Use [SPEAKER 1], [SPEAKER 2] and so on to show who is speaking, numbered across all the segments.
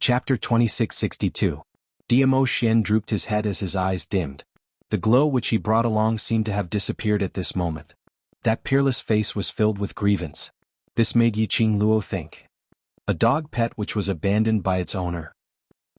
[SPEAKER 1] Chapter 2662. Diamo Xian drooped his head as his eyes dimmed. The glow which he brought along seemed to have disappeared at this moment. That peerless face was filled with grievance. This made Yiqing Luo think. A dog pet which was abandoned by its owner.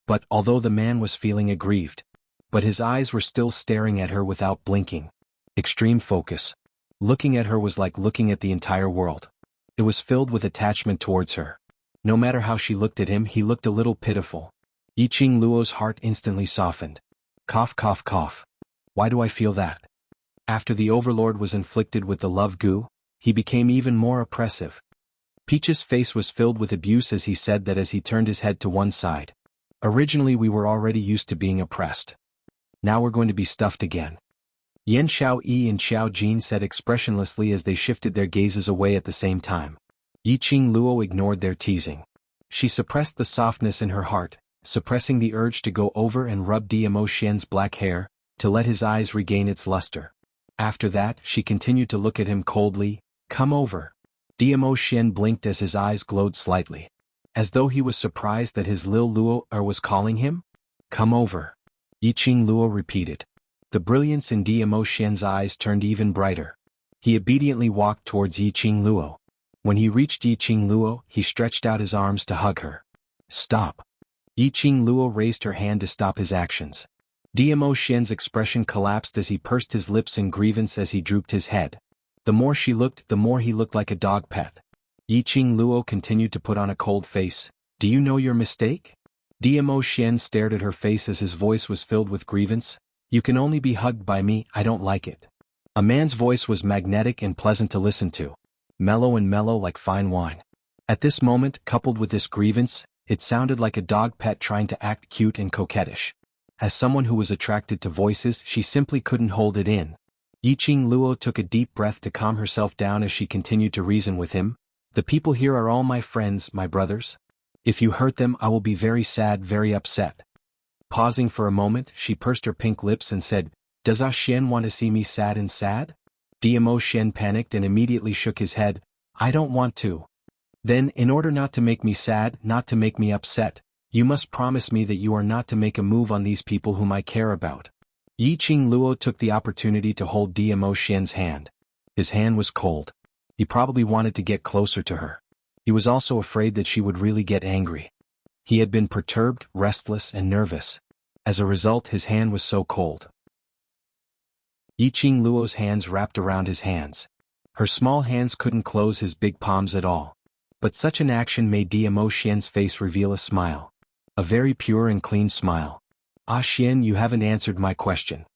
[SPEAKER 1] But although the man was feeling aggrieved, but his eyes were still staring at her without blinking. Extreme focus. Looking at her was like looking at the entire world. It was filled with attachment towards her. No matter how she looked at him, he looked a little pitiful. Yiqing Luo's heart instantly softened. Cough, cough, cough. Why do I feel that? After the overlord was inflicted with the love goo, he became even more oppressive. Peach's face was filled with abuse as he said that as he turned his head to one side. Originally we were already used to being oppressed. Now we're going to be stuffed again. Yan Xiaoyi and Xiao Jin said expressionlessly as they shifted their gazes away at the same time. Yiqing Luo ignored their teasing. She suppressed the softness in her heart, suppressing the urge to go over and rub Diamo Xian's black hair, to let his eyes regain its luster. After that, she continued to look at him coldly. Come over. Diamo Xian blinked as his eyes glowed slightly. As though he was surprised that his Lil Luo was calling him? Come over. Yiqing Luo repeated. The brilliance in Diamo Xian's eyes turned even brighter. He obediently walked towards Yiqing Luo. When he reached Yiqing Luo, he stretched out his arms to hug her. Stop. Yiqing Luo raised her hand to stop his actions. Diamo Xian's expression collapsed as he pursed his lips in grievance as he drooped his head. The more she looked, the more he looked like a dog pet. Yiqing Luo continued to put on a cold face. Do you know your mistake? Diamo Xian stared at her face as his voice was filled with grievance. You can only be hugged by me, I don't like it. A man's voice was magnetic and pleasant to listen to. Mellow and mellow like fine wine. At this moment, coupled with this grievance, it sounded like a dog pet trying to act cute and coquettish. As someone who was attracted to voices, she simply couldn't hold it in. Yiqing Luo took a deep breath to calm herself down as she continued to reason with him. The people here are all my friends, my brothers. If you hurt them, I will be very sad, very upset. Pausing for a moment, she pursed her pink lips and said, Does Ah Xian want to see me sad and sad? Diamo Xian panicked and immediately shook his head. I don't want to. Then, in order not to make me sad, not to make me upset, you must promise me that you are not to make a move on these people whom I care about. Yiqing Luo took the opportunity to hold Diamo Xian's hand. His hand was cold. He probably wanted to get closer to her. He was also afraid that she would really get angry. He had been perturbed, restless, and nervous. As a result, his hand was so cold. Yiqing Luo's hands wrapped around his hands. Her small hands couldn't close his big palms at all. But such an action made Diamo Xian's face reveal a smile. A very pure and clean smile. Ah Xian, you haven't answered my question.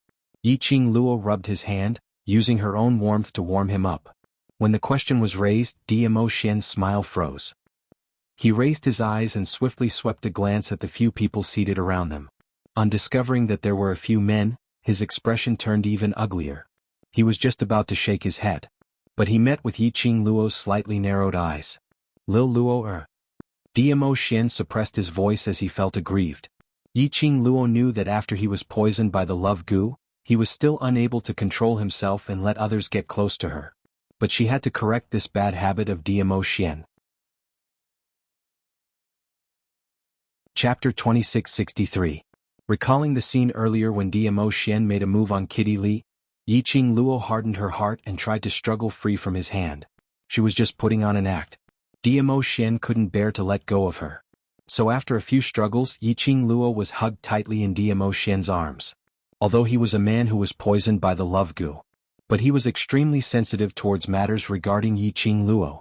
[SPEAKER 1] Yiqing Luo rubbed his hand, using her own warmth to warm him up. When the question was raised, Diamo Xian's smile froze. He raised his eyes and swiftly swept a glance at the few people seated around them. On discovering that there were a few men, his expression turned even uglier. He was just about to shake his head. But he met with Yiqing Luo's slightly narrowed eyes. Lil Luo Diamo Xian suppressed his voice as he felt aggrieved. Yiqing Luo knew that after he was poisoned by the love goo, he was still unable to control himself and let others get close to her. But she had to correct this bad habit of Diamo Xian. Chapter 2663. Recalling the scene earlier when Diamo Xian made a move on Kitty Li, Yiqing Luo hardened her heart and tried to struggle free from his hand. She was just putting on an act. Diamo Xian couldn't bear to let go of her. So after a few struggles, Yiqing Luo was hugged tightly in Diamo Xian's arms. Although he was a man who was poisoned by the love goo. But he was extremely sensitive towards matters regarding Yiqing Luo.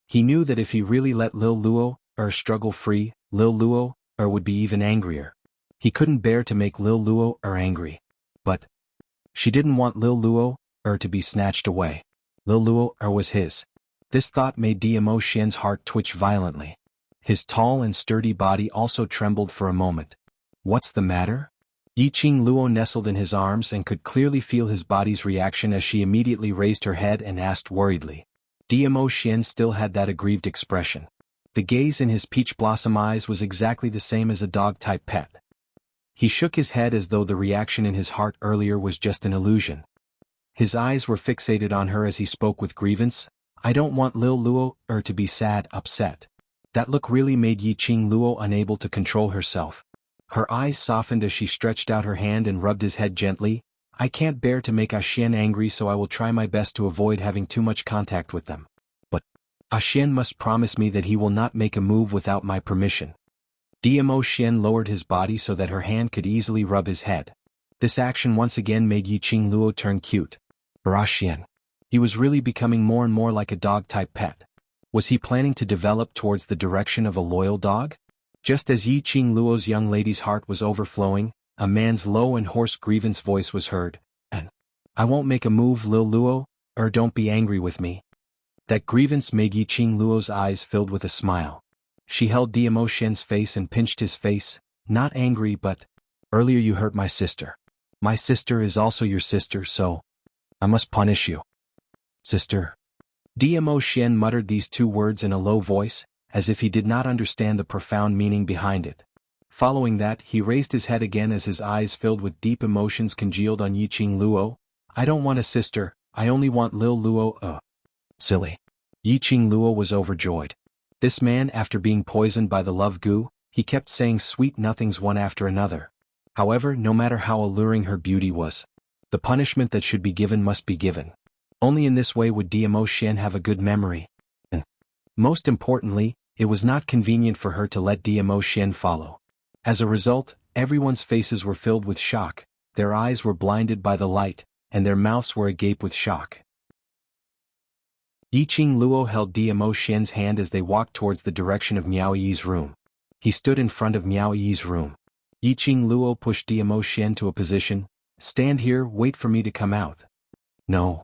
[SPEAKER 1] He knew that if he really let Lil Luo struggle free, Lil Luo would be even angrier. He couldn't bear to make Lil Luo angry. But she didn't want Lil Luo to be snatched away. Lil Luo was his. This thought made Diamo Xian's heart twitch violently. His tall and sturdy body also trembled for a moment. What's the matter? Yiqing Luo nestled in his arms and could clearly feel his body's reaction as she immediately raised her head and asked worriedly. Diamo Xian still had that aggrieved expression. The gaze in his peach blossom eyes was exactly the same as a dog-type pet. He shook his head as though the reaction in his heart earlier was just an illusion. His eyes were fixated on her as he spoke with grievance. I don't want Lil Luo to be sad, upset. That look really made Yiqing Luo unable to control herself. Her eyes softened as she stretched out her hand and rubbed his head gently. I can't bear to make Xian angry, so I will try my best to avoid having too much contact with them. But Xian must promise me that he will not make a move without my permission. Xian lowered his body so that her hand could easily rub his head. This action once again made Yiqing Luo turn cute. Xian. He was really becoming more and more like a dog-type pet. Was he planning to develop towards the direction of a loyal dog? Just as Yiqing Luo's young lady's heart was overflowing, a man's low and hoarse grievance voice was heard. And I won't make a move, Lil Luo, don't be angry with me. That grievance made Yiqing Luo's eyes filled with a smile. She held Xian's face and pinched his face, not angry but, earlier you hurt my sister. My sister is also your sister, so I must punish you. Sister. Xian muttered these two words in a low voice, as if he did not understand the profound meaning behind it. Following that, he raised his head again as his eyes filled with deep emotions congealed on Yiqing Luo. I don't want a sister, I only want Lil Luo. Silly. Yiqing Luo was overjoyed. This man, after being poisoned by the love goo, he kept saying sweet nothings one after another. However, no matter how alluring her beauty was, the punishment that should be given must be given. Only in this way would Xian have a good memory. And, most importantly, it was not convenient for her to let Xian follow. As a result, everyone's faces were filled with shock, their eyes were blinded by the light, and their mouths were agape with shock. Yiqing Luo held Xian's hand as they walked towards the direction of Miao Yi's room. He stood in front of Miao Yi's room. Yiqing Luo pushed Xian to a position. Stand here, wait for me to come out. No.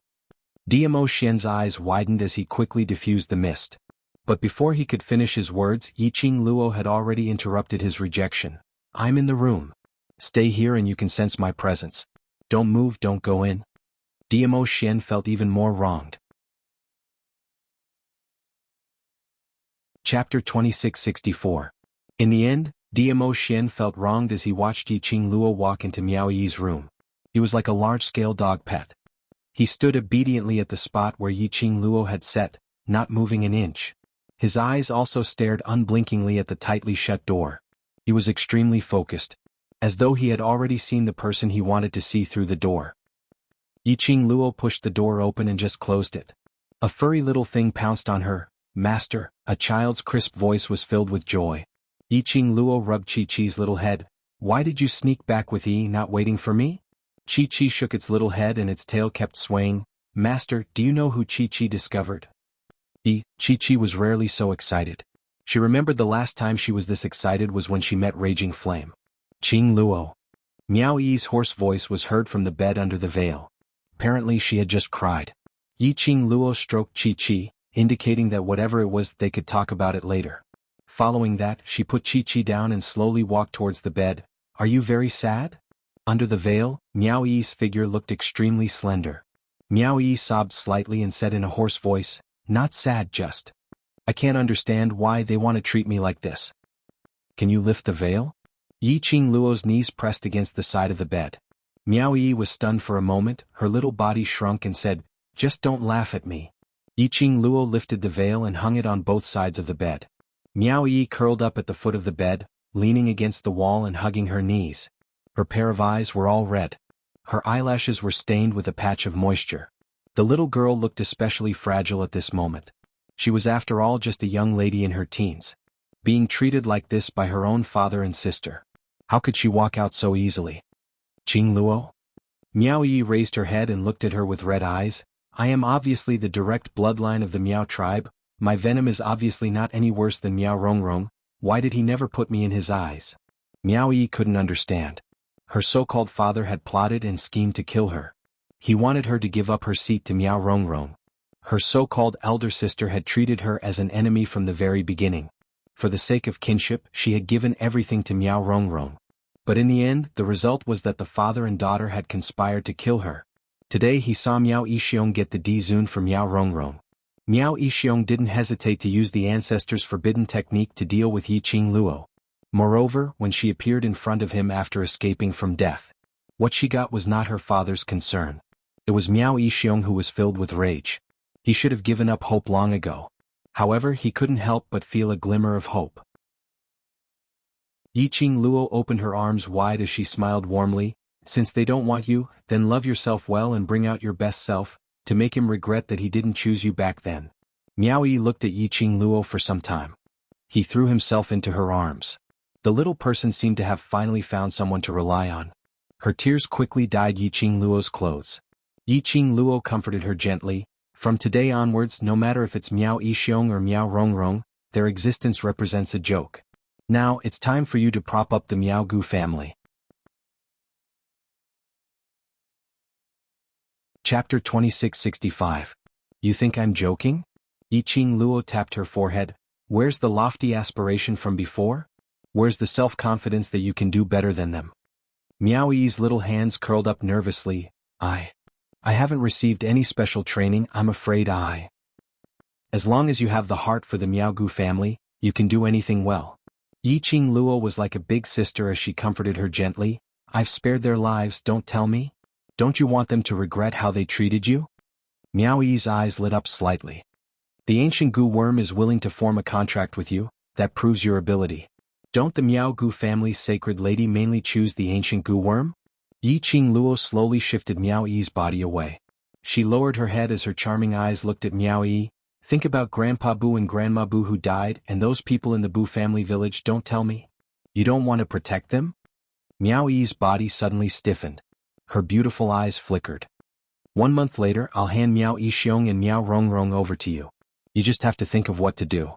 [SPEAKER 1] Xian's eyes widened as he quickly diffused the mist. But before he could finish his words, Yiqing Luo had already interrupted his rejection. I'm in the room. Stay here and you can sense my presence. Don't move, don't go in. Xian felt even more wronged. Chapter 2664. In the end, Xian felt wronged as he watched Yiqing Luo walk into Miao Yi's room. He was like a large-scale dog pet. He stood obediently at the spot where Yiqing Luo had sat, not moving an inch. His eyes also stared unblinkingly at the tightly shut door. He was extremely focused, as though he had already seen the person he wanted to see through the door. Yiqing Luo pushed the door open and just closed it. A furry little thing pounced on her. Master, a child's crisp voice was filled with joy. Yiqing Luo rubbed Chi-Chi's little head. Why did you sneak back with Yi, not waiting for me? Chi-Chi shook its little head and its tail kept swaying. Master, do you know who Chi-Chi discovered? Chi-Chi was rarely so excited. She remembered the last time she was this excited was when she met Raging Flame. Qing Luo. Miao Yi's hoarse voice was heard from the bed under the veil. Apparently she had just cried. Yiqing Luo stroked Chi-Chi, indicating that whatever it was they could talk about it later. Following that, she put Chi-Chi down and slowly walked towards the bed. Are you very sad? Under the veil, Miao Yi's figure looked extremely slender. Miao Yi sobbed slightly and said in a hoarse voice, not sad, just. I can't understand why they want to treat me like this. Can you lift the veil? Yiqing Luo's knees pressed against the side of the bed. Miao Yi was stunned for a moment, her little body shrunk and said, just don't laugh at me. Yiqing Luo lifted the veil and hung it on both sides of the bed. Miao Yi curled up at the foot of the bed, leaning against the wall and hugging her knees. Her pair of eyes were all red. Her eyelashes were stained with a patch of moisture. The little girl looked especially fragile at this moment. She was after all just a young lady in her teens. Being treated like this by her own father and sister. How could she walk out so easily? Qing Luo? Miao Yi raised her head and looked at her with red eyes. I am obviously the direct bloodline of the Miao tribe. My venom is obviously not any worse than Miao Rongrong. Why did he never put me in his eyes? Miao Yi couldn't understand. Her so-called father had plotted and schemed to kill her. He wanted her to give up her seat to Miao Rongrong. Her so-called elder sister had treated her as an enemy from the very beginning. For the sake of kinship, she had given everything to Miao Rongrong. But in the end, the result was that the father and daughter had conspired to kill her. Today he saw Miao Yixiong get the D-Zun from Miao Rongrong. Miao Yixiong didn't hesitate to use the ancestors' forbidden technique to deal with Yiqing Luo. Moreover, when she appeared in front of him after escaping from death, what she got was not her father's concern. It was Miao Yixiong who was filled with rage. He should have given up hope long ago. However, he couldn't help but feel a glimmer of hope. Yiqing Luo opened her arms wide as she smiled warmly. Since they don't want you, then love yourself well and bring out your best self, to make him regret that he didn't choose you back then. Miao Yi looked at Yiqing Luo for some time. He threw himself into her arms. The little person seemed to have finally found someone to rely on. Her tears quickly dyed Yiqing Luo's clothes. Yiqing Luo comforted her gently. From today onwards, no matter if it's Miao Yixiong or Miao Rongrong, their existence represents a joke. Now, it's time for you to prop up the Miaogu family. Chapter 2665. You think I'm joking? Yiqing Luo tapped her forehead. Where's the lofty aspiration from before? Where's the self-confidence that you can do better than them? Miao Yi's little hands curled up nervously. I haven't received any special training, I'm afraid. As long as you have the heart for the Miaogu family, you can do anything well. Yiqing Luo was like a big sister as she comforted her gently. I've spared their lives, don't tell me? Don't you want them to regret how they treated you? Miao Yi's eyes lit up slightly. The ancient Gu worm is willing to form a contract with you, that proves your ability. Don't the Miaogu family's sacred lady mainly choose the ancient Gu worm? Yiqing Luo slowly shifted Miao Yi's body away. She lowered her head as her charming eyes looked at Miao Yi. Think about Grandpa Bu and Grandma Bu who died and those people in the Bu family village, don't tell me. You don't want to protect them? Miao Yi's body suddenly stiffened. Her beautiful eyes flickered. 1 month later, I'll hand Miao Yixiong and Miao Rongrong over to you. You just have to think of what to do.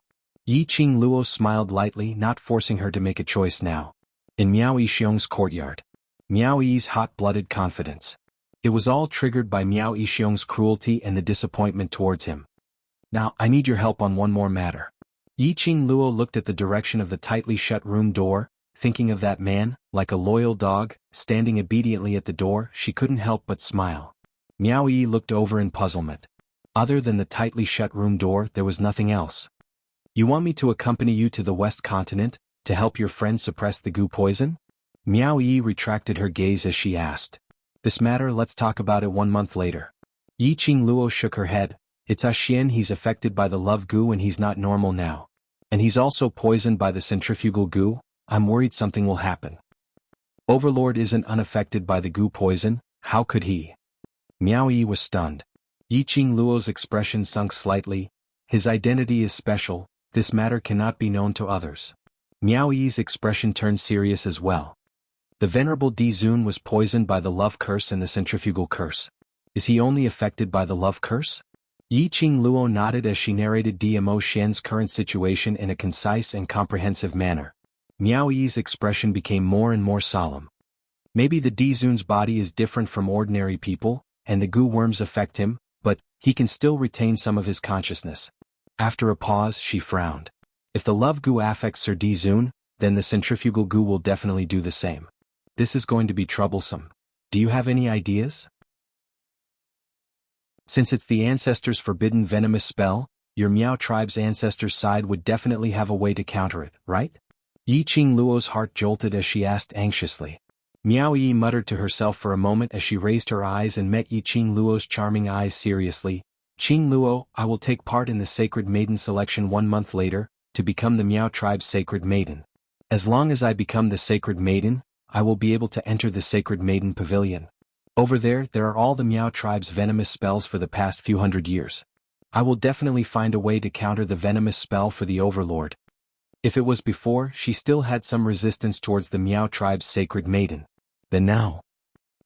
[SPEAKER 1] Yiqing Luo smiled lightly, not forcing her to make a choice now. In Miao Yixiong's courtyard. Miao Yi's hot-blooded confidence. It was all triggered by Miao Yixiong's cruelty and the disappointment towards him. Now, I need your help on one more matter. Yiqing Luo looked at the direction of the tightly shut room door, thinking of that man, like a loyal dog, standing obediently at the door. She couldn't help but smile. Miao Yi looked over in puzzlement. Other than the tightly shut room door, there was nothing else. You want me to accompany you to the West Continent, to help your friend suppress the Gu poison? Miao Yi retracted her gaze as she asked. This matter, let's talk about it 1 month later. Yiqing Luo shook her head. It's Xian, he's affected by the love Gu and he's not normal now. And he's also poisoned by the centrifugal Gu. I'm worried something will happen. Overlord isn't unaffected by the Gu poison, how could he? Miao Yi was stunned. Yiqing Luo's expression sunk slightly. His identity is special, this matter cannot be known to others. Miao Yi's expression turned serious as well. The venerable Di Zun was poisoned by the love curse and the centrifugal curse. Is he only affected by the love curse? Yiqing Luo nodded as she narrated Dmo Xian's current situation in a concise and comprehensive manner. Miao Yi's expression became more and more solemn. Maybe the Di Zun's body is different from ordinary people, and the Gu worms affect him, but he can still retain some of his consciousness. After a pause, she frowned. If the love Gu affects Sir Di Zun, then the centrifugal Gu will definitely do the same. This is going to be troublesome. Do you have any ideas? Since it's the ancestors' forbidden venomous spell, your Miao tribe's ancestors' side would definitely have a way to counter it, right? Yiqing Luo's heart jolted as she asked anxiously. Miao Yi muttered to herself for a moment as she raised her eyes and met Yiqing Luo's charming eyes seriously. Qing Luo, I will take part in the Sacred Maiden selection 1 month later, to become the Miao tribe's Sacred Maiden. As long as I become the Sacred Maiden, I will be able to enter the Sacred Maiden Pavilion. Over there are all the Miao tribe's venomous spells for the past few hundred years. I will definitely find a way to counter the venomous spell for the Overlord. If it was before, she still had some resistance towards the Miao tribe's Sacred Maiden. Then now.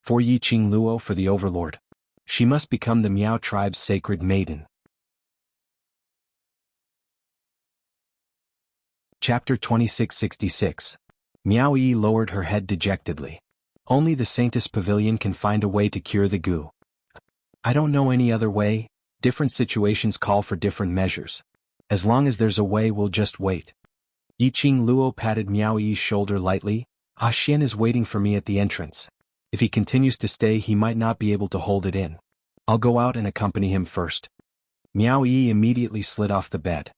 [SPEAKER 1] For Yiqing Luo for the Overlord. She must become the Miao tribe's Sacred Maiden. Chapter 2666. Miao Yi lowered her head dejectedly. Only the Saintess Pavilion can find a way to cure the Gu. I don't know any other way, different situations call for different measures. As long as there's a way, we'll just wait. Yiqing Luo patted Miao Yi's shoulder lightly. Xian is waiting for me at the entrance. If he continues to stay, he might not be able to hold it in. I'll go out and accompany him first. Miao Yi immediately slid off the bed.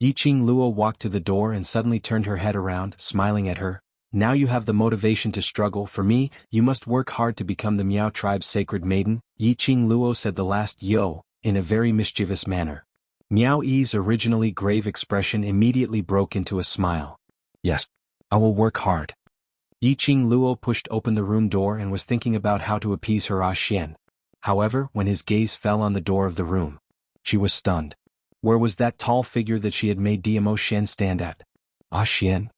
[SPEAKER 1] Yiqing Luo walked to the door and suddenly turned her head around, smiling at her. Now you have the motivation to struggle. For me, you must work hard to become the Miao tribe's Sacred Maiden. Yiqing Luo said the last yo, in a very mischievous manner. Miao Yi's originally grave expression immediately broke into a smile. Yes, I will work hard. Yiqing Luo pushed open the room door and was thinking about how to appease her Xian. However, when his gaze fell on the door of the room, she was stunned. Where was that tall figure that she had made Xian stand at? Xian?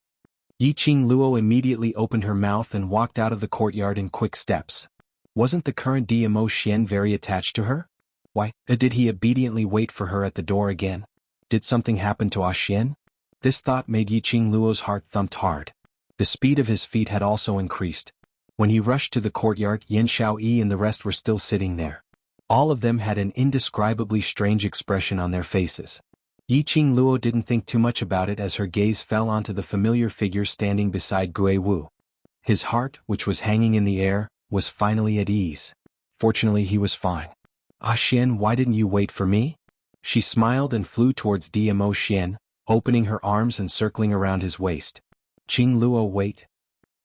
[SPEAKER 1] Yiqing Luo immediately opened her mouth and walked out of the courtyard in quick steps. Wasn't the current Xian very attached to her? Why, did he obediently wait for her at the door again? Did something happen to Xian? This thought made Yiqing Luo's heart thumped hard. The speed of his feet had also increased. When he rushed to the courtyard, Yan Xiaoyi and the rest were still sitting there. All of them had an indescribably strange expression on their faces. Yiqing Luo didn't think too much about it as her gaze fell onto the familiar figure standing beside Gui Wu. His heart, which was hanging in the air, was finally at ease. Fortunately he was fine. Xian, why didn't you wait for me? She smiled and flew towards Xian, opening her arms and circling around his waist. Qing Luo, wait.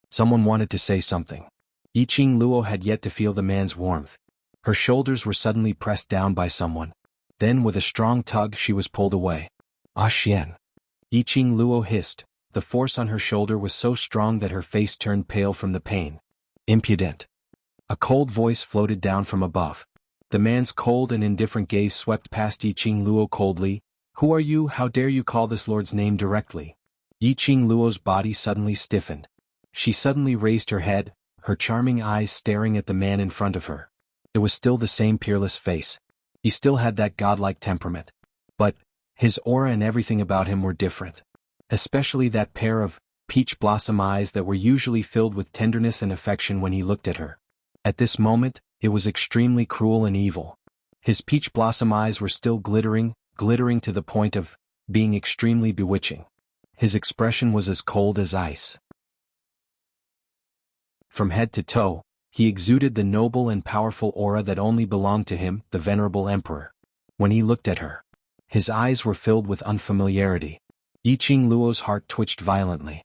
[SPEAKER 1] Someone wanted to say something. Yiqing Luo had yet to feel the man's warmth. Her shoulders were suddenly pressed down by someone. Then with a strong tug she was pulled away. Xian. Yiqing Luo hissed. The force on her shoulder was so strong that her face turned pale from the pain. Impudent. A cold voice floated down from above. The man's cold and indifferent gaze swept past Yiqing Luo coldly. Who are you? How dare you call this lord's name directly? Yiqing Luo's body suddenly stiffened. She suddenly raised her head, her charming eyes staring at the man in front of her. It was still the same peerless face. He still had that godlike temperament. But his aura and everything about him were different. Especially that pair of peach blossom eyes that were usually filled with tenderness and affection when he looked at her. At this moment, it was extremely cruel and evil. His peach blossom eyes were still glittering to the point of being extremely bewitching. His expression was as cold as ice. From head to toe, he exuded the noble and powerful aura that only belonged to him, the venerable emperor. When he looked at her, his eyes were filled with unfamiliarity. Yiqing Luo's heart twitched violently.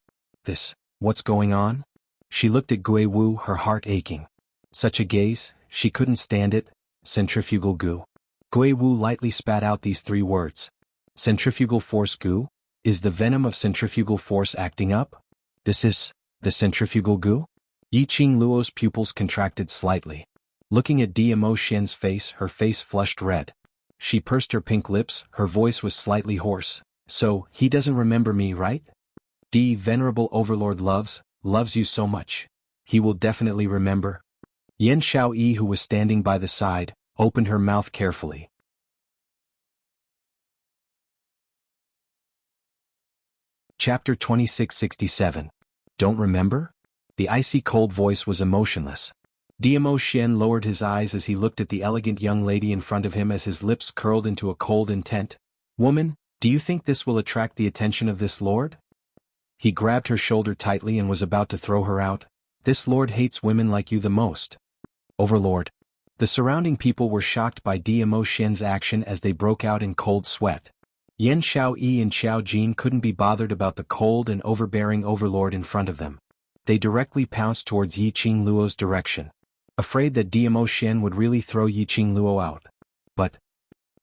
[SPEAKER 1] What's going on? She looked at Gui Wu, her heart aching. Such a gaze, she couldn't stand it. Centrifugal goo. Gui Wu lightly spat out these 3 words. Centrifugal force goo? Is the venom of centrifugal force acting up? This is the centrifugal goo? Yiqing Luo's pupils contracted slightly. Looking at Xian's face, her face flushed red. She pursed her pink lips, her voice was slightly hoarse. So, he doesn't remember me, right? Venerable Overlord loves you so much. He will definitely remember. Yan Xiaoyi, who was standing by the side, opened her mouth carefully. Chapter 2667. Don't remember? The icy cold voice was emotionless. Xian lowered his eyes as he looked at the elegant young lady in front of him as his lips curled into a cold intent. Woman, do you think this will attract the attention of this lord? He grabbed her shoulder tightly and was about to throw her out. This lord hates women like you the most. Overlord. The surrounding people were shocked by Xian's action as they broke out in cold sweat. Yan Xiaoyi and Xiao Jin couldn't be bothered about the cold and overbearing overlord in front of them. They directly pounced towards Yiqing Luo's direction, afraid that Xian would really throw Yiqing Luo out. But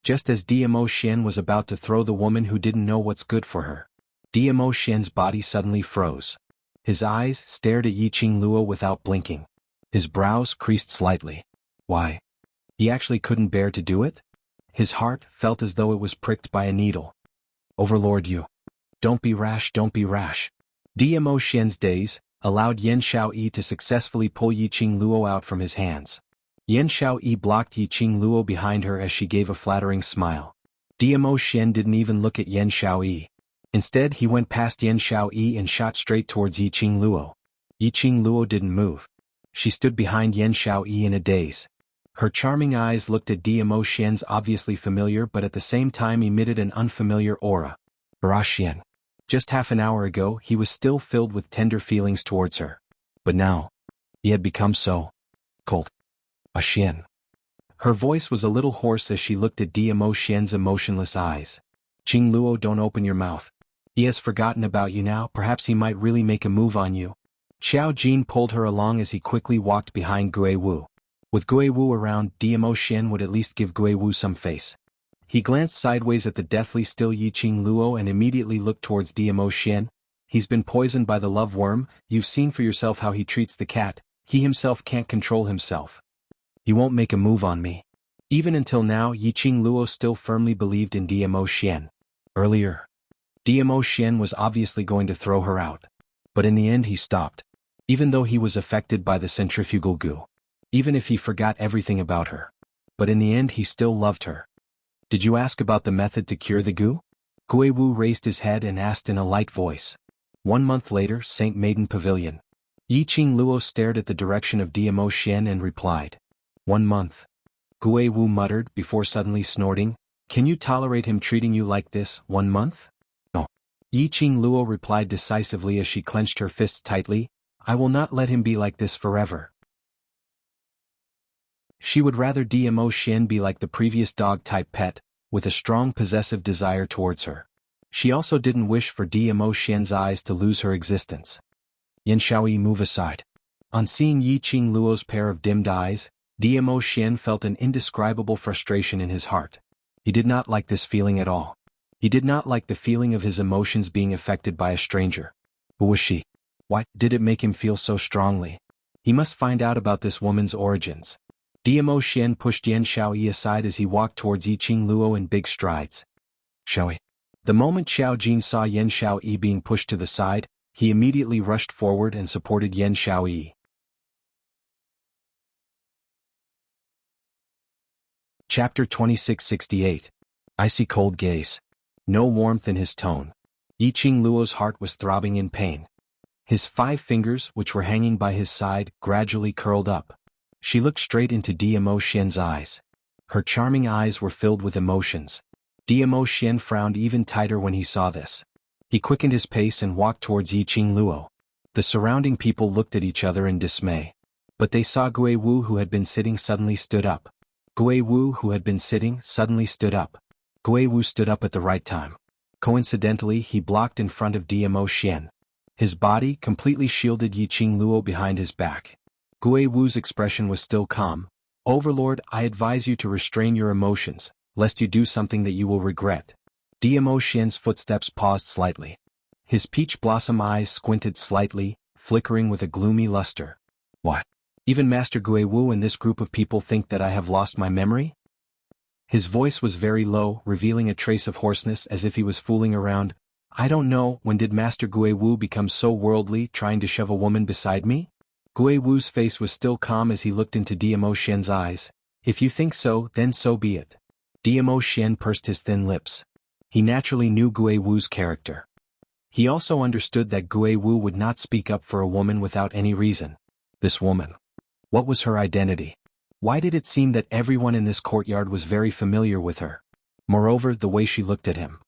[SPEAKER 1] just as Xian was about to throw the woman who didn't know what's good for her, Xian's body suddenly froze. His eyes stared at Yiqing Luo without blinking. His brows creased slightly. Why? He actually couldn't bear to do it? His heart felt as though it was pricked by a needle. Overlord, you. Don't be rash, don't be rash. Xian's daze allowed Yan Xiaoyi to successfully pull Yiqing Luo out from his hands. Yan Xiaoyi blocked Yiqing Luo behind her as she gave a flattering smile. Xian didn't even look at Yan Xiaoyi. Instead, he went past Yan Xiaoyi and shot straight towards Yiqing Luo. Yiqing Luo didn't move. She stood behind Yan Xiaoyi in a daze. Her charming eyes looked at Xian's obviously familiar but at the same time emitted an unfamiliar aura. Xian. Just half an hour ago he was still filled with tender feelings towards her. But now, he had become so cold. Xian. Her voice was a little hoarse as she looked at Xian's emotionless eyes. Qing Luo, don't open your mouth. He has forgotten about you now, perhaps he might really make a move on you. Xiao Jin pulled her along as he quickly walked behind Gui Wu. With Gui Wu around, Xian would at least give Gui Wu some face. He glanced sideways at the deathly still Yiqing Luo and immediately looked towards Diamo Xian. He's been poisoned by the love worm, you've seen for yourself how he treats the cat, he himself can't control himself. He won't make a move on me. Even until now Yiqing Luo still firmly believed in Diamo Xian. Earlier, Diamo Xian was obviously going to throw her out. But in the end he stopped. Even though he was affected by the centrifugal goo. Even if he forgot everything about her. But in the end he still loved her. Did you ask about the method to cure the goo? Gui Wu raised his head and asked in a light voice. 1 month later, St. Maiden Pavilion. Yiqing Luo stared at the direction of Diamo Xian and replied. 1 month. Gui Wu muttered before suddenly snorting. Can you tolerate him treating you like this, 1 month? No. Yiqing Luo replied decisively as she clenched her fists tightly. I will not let him be like this forever. She would rather Diamo Xian be like the previous dog-type pet, with a strong possessive desire towards her. She also didn't wish for Diamo Xian's eyes to lose her existence. Yan Xiaoyi, move aside. On seeing Yiqing Luo's pair of dimmed eyes, Diamo Xian felt an indescribable frustration in his heart. He did not like this feeling at all. He did not like the feeling of his emotions being affected by a stranger. Who was she? Why did it make him feel so strongly? He must find out about this woman's origins. Diamo Xian pushed Yan Xiaoyi aside as he walked towards Yiqing Luo in big strides. Xiaoyi. The moment Xiao Jin saw Yan Xiaoyi being pushed to the side, he immediately rushed forward and supported Yan Xiaoyi. Chapter 2668. Icy cold gaze. No warmth in his tone. Yiqing Luo's heart was throbbing in pain. His 5 fingers, which were hanging by his side, gradually curled up. She looked straight into Diamo Xian's eyes. Her charming eyes were filled with emotions. Diamo Xian frowned even tighter when he saw this. He quickened his pace and walked towards Yiqing Luo. The surrounding people looked at each other in dismay. But they saw Gui Wu, who had been sitting, suddenly stood up. Gui Wu, who had been sitting, suddenly stood up. Gui Wu stood up at the right time. Coincidentally, he blocked in front of Diamo Xian. His body completely shielded Yiqing Luo behind his back. Gui Wu's expression was still calm. Overlord, I advise you to restrain your emotions, lest you do something that you will regret. Diamo Xian's footsteps paused slightly. His peach blossom eyes squinted slightly, flickering with a gloomy luster. What? Even Master Gui Wu and this group of people think that I have lost my memory? His voice was very low, revealing a trace of hoarseness as if he was fooling around. I don't know, when did Master Gui Wu become so worldly, trying to shove a woman beside me? Gui Wu's face was still calm as he looked into Diamo Xian's eyes. If you think so, then so be it. Diamo Xian pursed his thin lips. He naturally knew Gui Wu's character. He also understood that Gui Wu would not speak up for a woman without any reason. This woman. What was her identity? Why did it seem that everyone in this courtyard was very familiar with her? Moreover, the way she looked at him.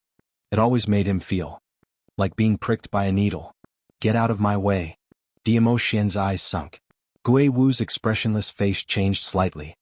[SPEAKER 1] It always made him feel like being pricked by a needle. Get out of my way. Diamo Xian's eyes sunk. Gui Wu's expressionless face changed slightly.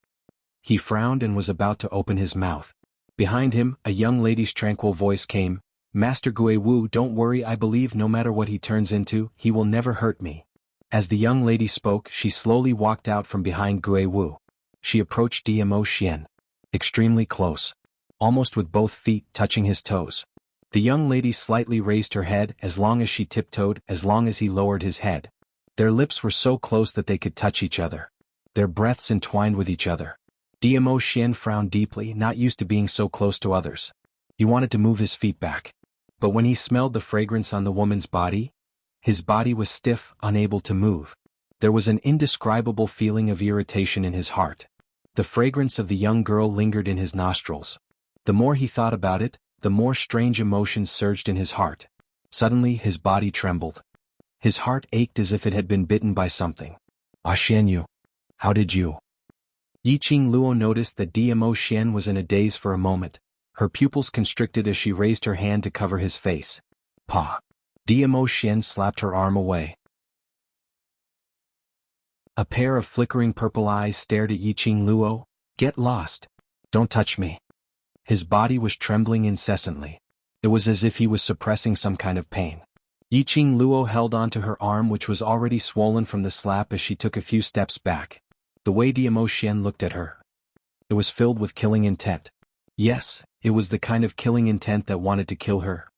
[SPEAKER 1] He frowned and was about to open his mouth. Behind him, a young lady's tranquil voice came. Master Gui Wu, don't worry, I believe no matter what he turns into, he will never hurt me. As the young lady spoke, she slowly walked out from behind Gui Wu. She approached Diamo Xian. Extremely close. Almost with both feet touching his toes. The young lady slightly raised her head as long as she tiptoed, as long as he lowered his head. Their lips were so close that they could touch each other. Their breaths entwined with each other. Diamo Xian frowned deeply, not used to being so close to others. He wanted to move his feet back. But when he smelled the fragrance on the woman's body, his body was stiff, unable to move. There was an indescribable feeling of irritation in his heart. The fragrance of the young girl lingered in his nostrils. The more he thought about it, the more strange emotions surged in his heart. Suddenly his body trembled. His heart ached as if it had been bitten by something. Xianyu. How did you? Yiqing Luo noticed that Diamo Xian was in a daze for a moment. Her pupils constricted as she raised her hand to cover his face. Pa. Diamo Xian slapped her arm away. A pair of flickering purple eyes stared at Yiqing Luo. Get lost. Don't touch me. His body was trembling incessantly. It was as if he was suppressing some kind of pain. Yiqing Luo held onto her arm, which was already swollen from the slap, as she took a few steps back. The way Diamo Xian looked at her. It was filled with killing intent. Yes, it was the kind of killing intent that wanted to kill her.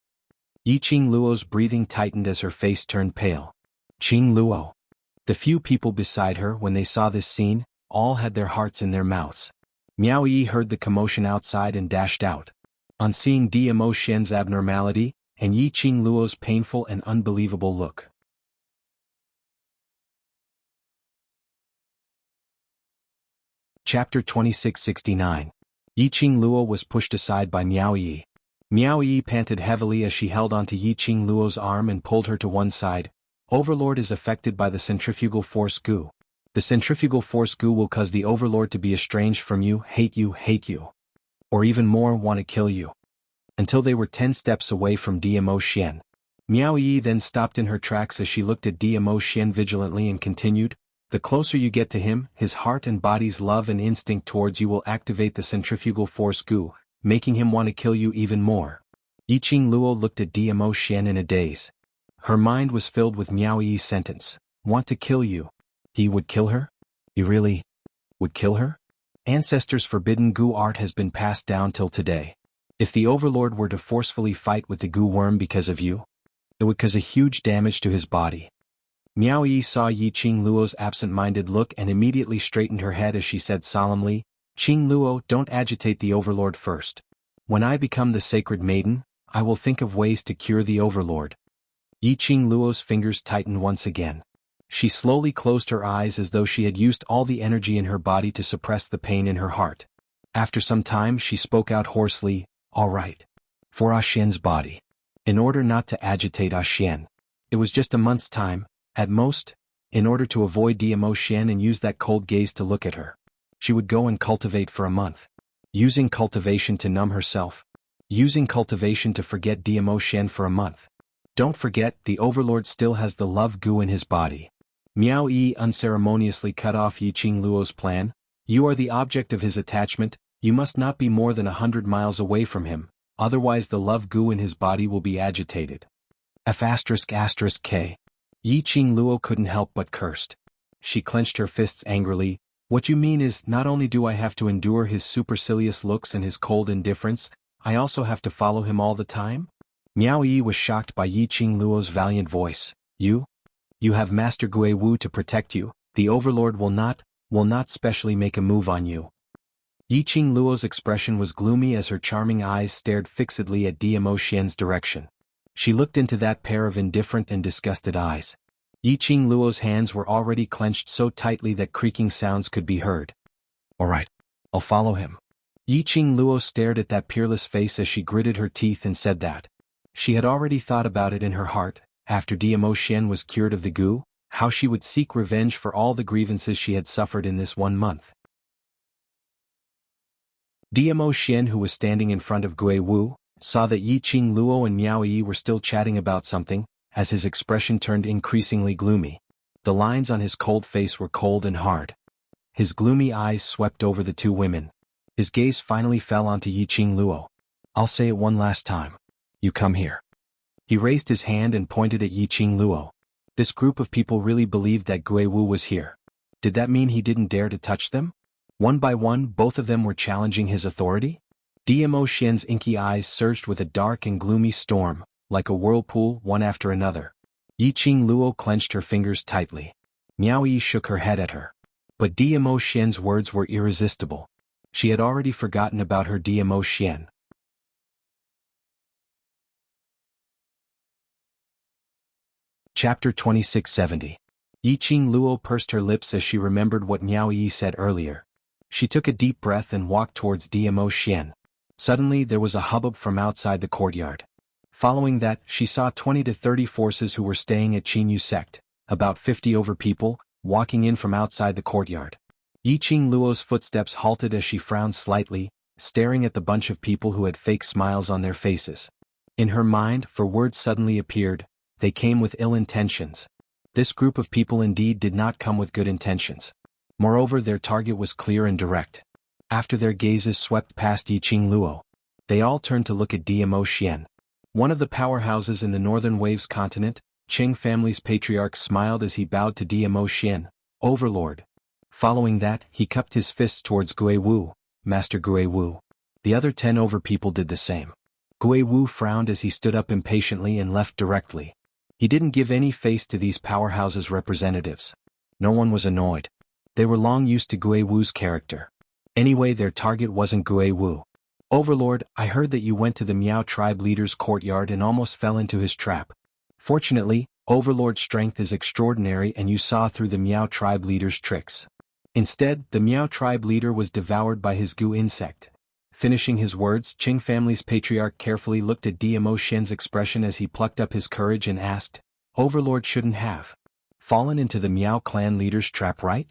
[SPEAKER 1] Yiqing Luo's breathing tightened as her face turned pale. Qing Luo. The few people beside her, when they saw this scene, all had their hearts in their mouths. Miao Yi heard the commotion outside and dashed out. On seeing Dimo Xian's abnormality, and Yiqing Luo's painful and unbelievable look. Chapter 2669. Yiqing Luo was pushed aside by Miao Yi. Miao Yi panted heavily as she held onto Yiqing Luo's arm and pulled her to one side. Overlord is affected by the centrifugal force Gu. The centrifugal force Gu will cause the Overlord to be estranged from you, hate you. Or even more, want to kill you. Until they were 10 steps away from Dimo Xian. Miao Yi then stopped in her tracks as she looked at Dimo Xian vigilantly and continued, the closer you get to him, his heart and body's love and instinct towards you will activate the centrifugal force Gu, making him want to kill you even more. Yiqing Luo looked at Dimo Xian in a daze. Her mind was filled with Miao Yi's sentence, want to kill you. He would kill her? He really would kill her? Ancestors' forbidden Gu art has been passed down till today. If the Overlord were to forcefully fight with the Gu worm because of you, it would cause a huge damage to his body. Miao Yi saw Yiqing Luo's absent-minded look and immediately straightened her head as she said solemnly, Qing Luo, don't agitate the Overlord first. When I become the Sacred Maiden, I will think of ways to cure the Overlord. Yiqing Luo's fingers tightened once again. She slowly closed her eyes as though she had used all the energy in her body to suppress the pain in her heart. After some time she spoke out hoarsely, all right. For Ah Xian's body. In order not to agitate Ah Xian. It was just a month's time, at most, in order to avoid Dimo Xian and use that cold gaze to look at her. She would go and cultivate for a month. Using cultivation to numb herself. Using cultivation to forget Dimo Xian for a month. Don't forget, the Overlord still has the love Gu in his body. Miao Yi unceremoniously cut off Yiqing Luo's plan. You are the object of his attachment, you must not be more than 100 miles away from him, otherwise the love Gu in his body will be agitated. F***K. Yiqing Luo couldn't help but cursed. She clenched her fists angrily. What you mean is, not only do I have to endure his supercilious looks and his cold indifference, I also have to follow him all the time? Miao Yi was shocked by Yiqing Luo's valiant voice. You have Master Gui Wu to protect you, the Overlord will not specially make a move on you. Yiqing Luo's expression was gloomy as her charming eyes stared fixedly at Dimo Xian's direction. She looked into that pair of indifferent and disgusted eyes. Yiqing Luo's hands were already clenched so tightly that creaking sounds could be heard. All right, I'll follow him. Yiqing Luo stared at that peerless face as she gritted her teeth and said that. She had already thought about it in her heart, after Dimo Xian was cured of the Gu, how she would seek revenge for all the grievances she had suffered in this 1 month. Dimo Xian, who was standing in front of Gui Wu, saw that Yiqing Luo and Miao Yi were still chatting about something, as his expression turned increasingly gloomy. The lines on his cold face were cold and hard. His gloomy eyes swept over the two women. His gaze finally fell onto Yiqing Luo. I'll say it one last time. You come here. He raised his hand and pointed at Yiqing Luo. This group of people really believed that Gui Wu was here. Did that mean he didn't dare to touch them? One by one, both of them were challenging his authority? Dimo Xian's inky eyes surged with a dark and gloomy storm, like a whirlpool, one after another. Yiqing Luo clenched her fingers tightly. Miao Yi shook her head at her. But Dimo Xian's words were irresistible. She had already forgotten about her Dimo Xian. Chapter 2670. Yiqing Luo pursed her lips as she remembered what Miao Yi said earlier. She took a deep breath and walked towards Dimo Xian. Suddenly there was a hubbub from outside the courtyard. Following that, she saw 20 to 30 forces who were staying at Qinyu sect, about 50 over people, walking in from outside the courtyard. Yiqing Luo's footsteps halted as she frowned slightly, staring at the bunch of people who had fake smiles on their faces. In her mind, for words suddenly appeared, they came with ill intentions. This group of people indeed did not come with good intentions. Moreover, their target was clear and direct. After their gazes swept past Yiqing Luo, they all turned to look at Dimo Xian. One of the powerhouses in the Northern Waves continent, Qing family's patriarch smiled as he bowed to Dimo Xian, Overlord. Following that, he cupped his fists towards Gui Wu, Master Gui Wu. The other 10 over people did the same. Gui Wu frowned as he stood up impatiently and left directly. He didn't give any face to these powerhouses' representatives. No one was annoyed. They were long used to Gui Wu's character. Anyway, their target wasn't Gui Wu. Overlord, I heard that you went to the Miao tribe leader's courtyard and almost fell into his trap. Fortunately, Overlord's strength is extraordinary and you saw through the Miao tribe leader's tricks. Instead, the Miao tribe leader was devoured by his goo insect. Finishing his words, Qing family's patriarch carefully looked at Dimo Xian's expression as he plucked up his courage and asked, Overlord shouldn't have fallen into the Miao clan leader's trap, right?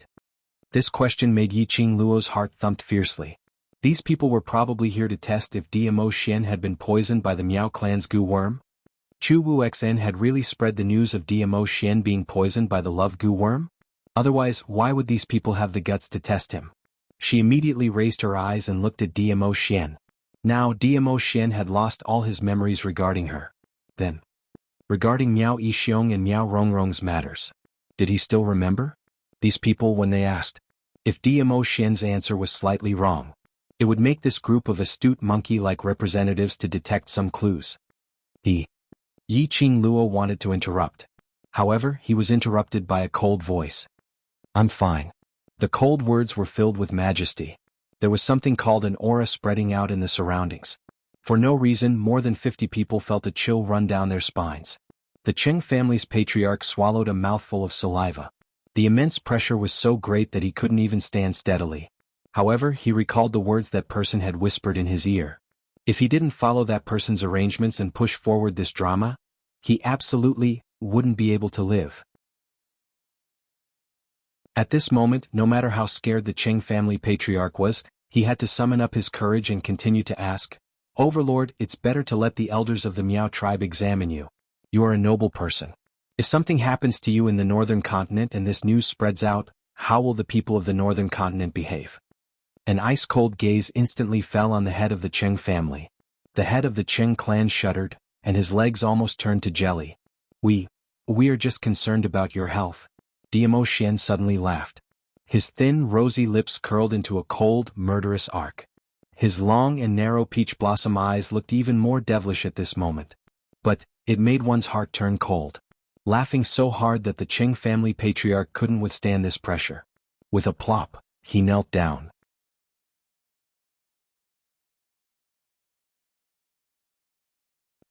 [SPEAKER 1] This question made Yi Qing Luo's heart thumped fiercely. These people were probably here to test if Dimo Xian had been poisoned by the Miao clan's goo worm. Chu Wuxen had really spread the news of Dimo Xian being poisoned by the love goo worm? Otherwise, why would these people have the guts to test him? She immediately raised her eyes and looked at Dimo Xian. Now Dimo Xian had lost all his memories regarding her. Then, regarding Miao Yixiong and Miao Rongrong's matters. Did he still remember? These people when they asked. If Dimo Xian's answer was slightly wrong, it would make this group of astute monkey-like representatives to detect some clues. Yi Qing Luo wanted to interrupt. However, he was interrupted by a cold voice. I'm fine. The cold words were filled with majesty. There was something called an aura spreading out in the surroundings. For no reason, more than 50 people felt a chill run down their spines. The Qing family's patriarch swallowed a mouthful of saliva. The immense pressure was so great that he couldn't even stand steadily. However, he recalled the words that person had whispered in his ear. If he didn't follow that person's arrangements and push forward this drama, he absolutely wouldn't be able to live. At this moment, no matter how scared the Qing family patriarch was, he had to summon up his courage and continue to ask, Overlord, it's better to let the elders of the Miao tribe examine you. You are a noble person. If something happens to you in the northern continent and this news spreads out, how will the people of the northern continent behave? An ice-cold gaze instantly fell on the head of the Qing family. The head of the Qing clan shuddered, and his legs almost turned to jelly. We are just concerned about your health. Dimo Xian suddenly laughed. His thin, rosy lips curled into a cold, murderous arc. His long and narrow peach blossom eyes looked even more devilish at this moment. But it made one's heart turn cold. Laughing so hard that the Qing family patriarch couldn't withstand this pressure. With a plop, he knelt down.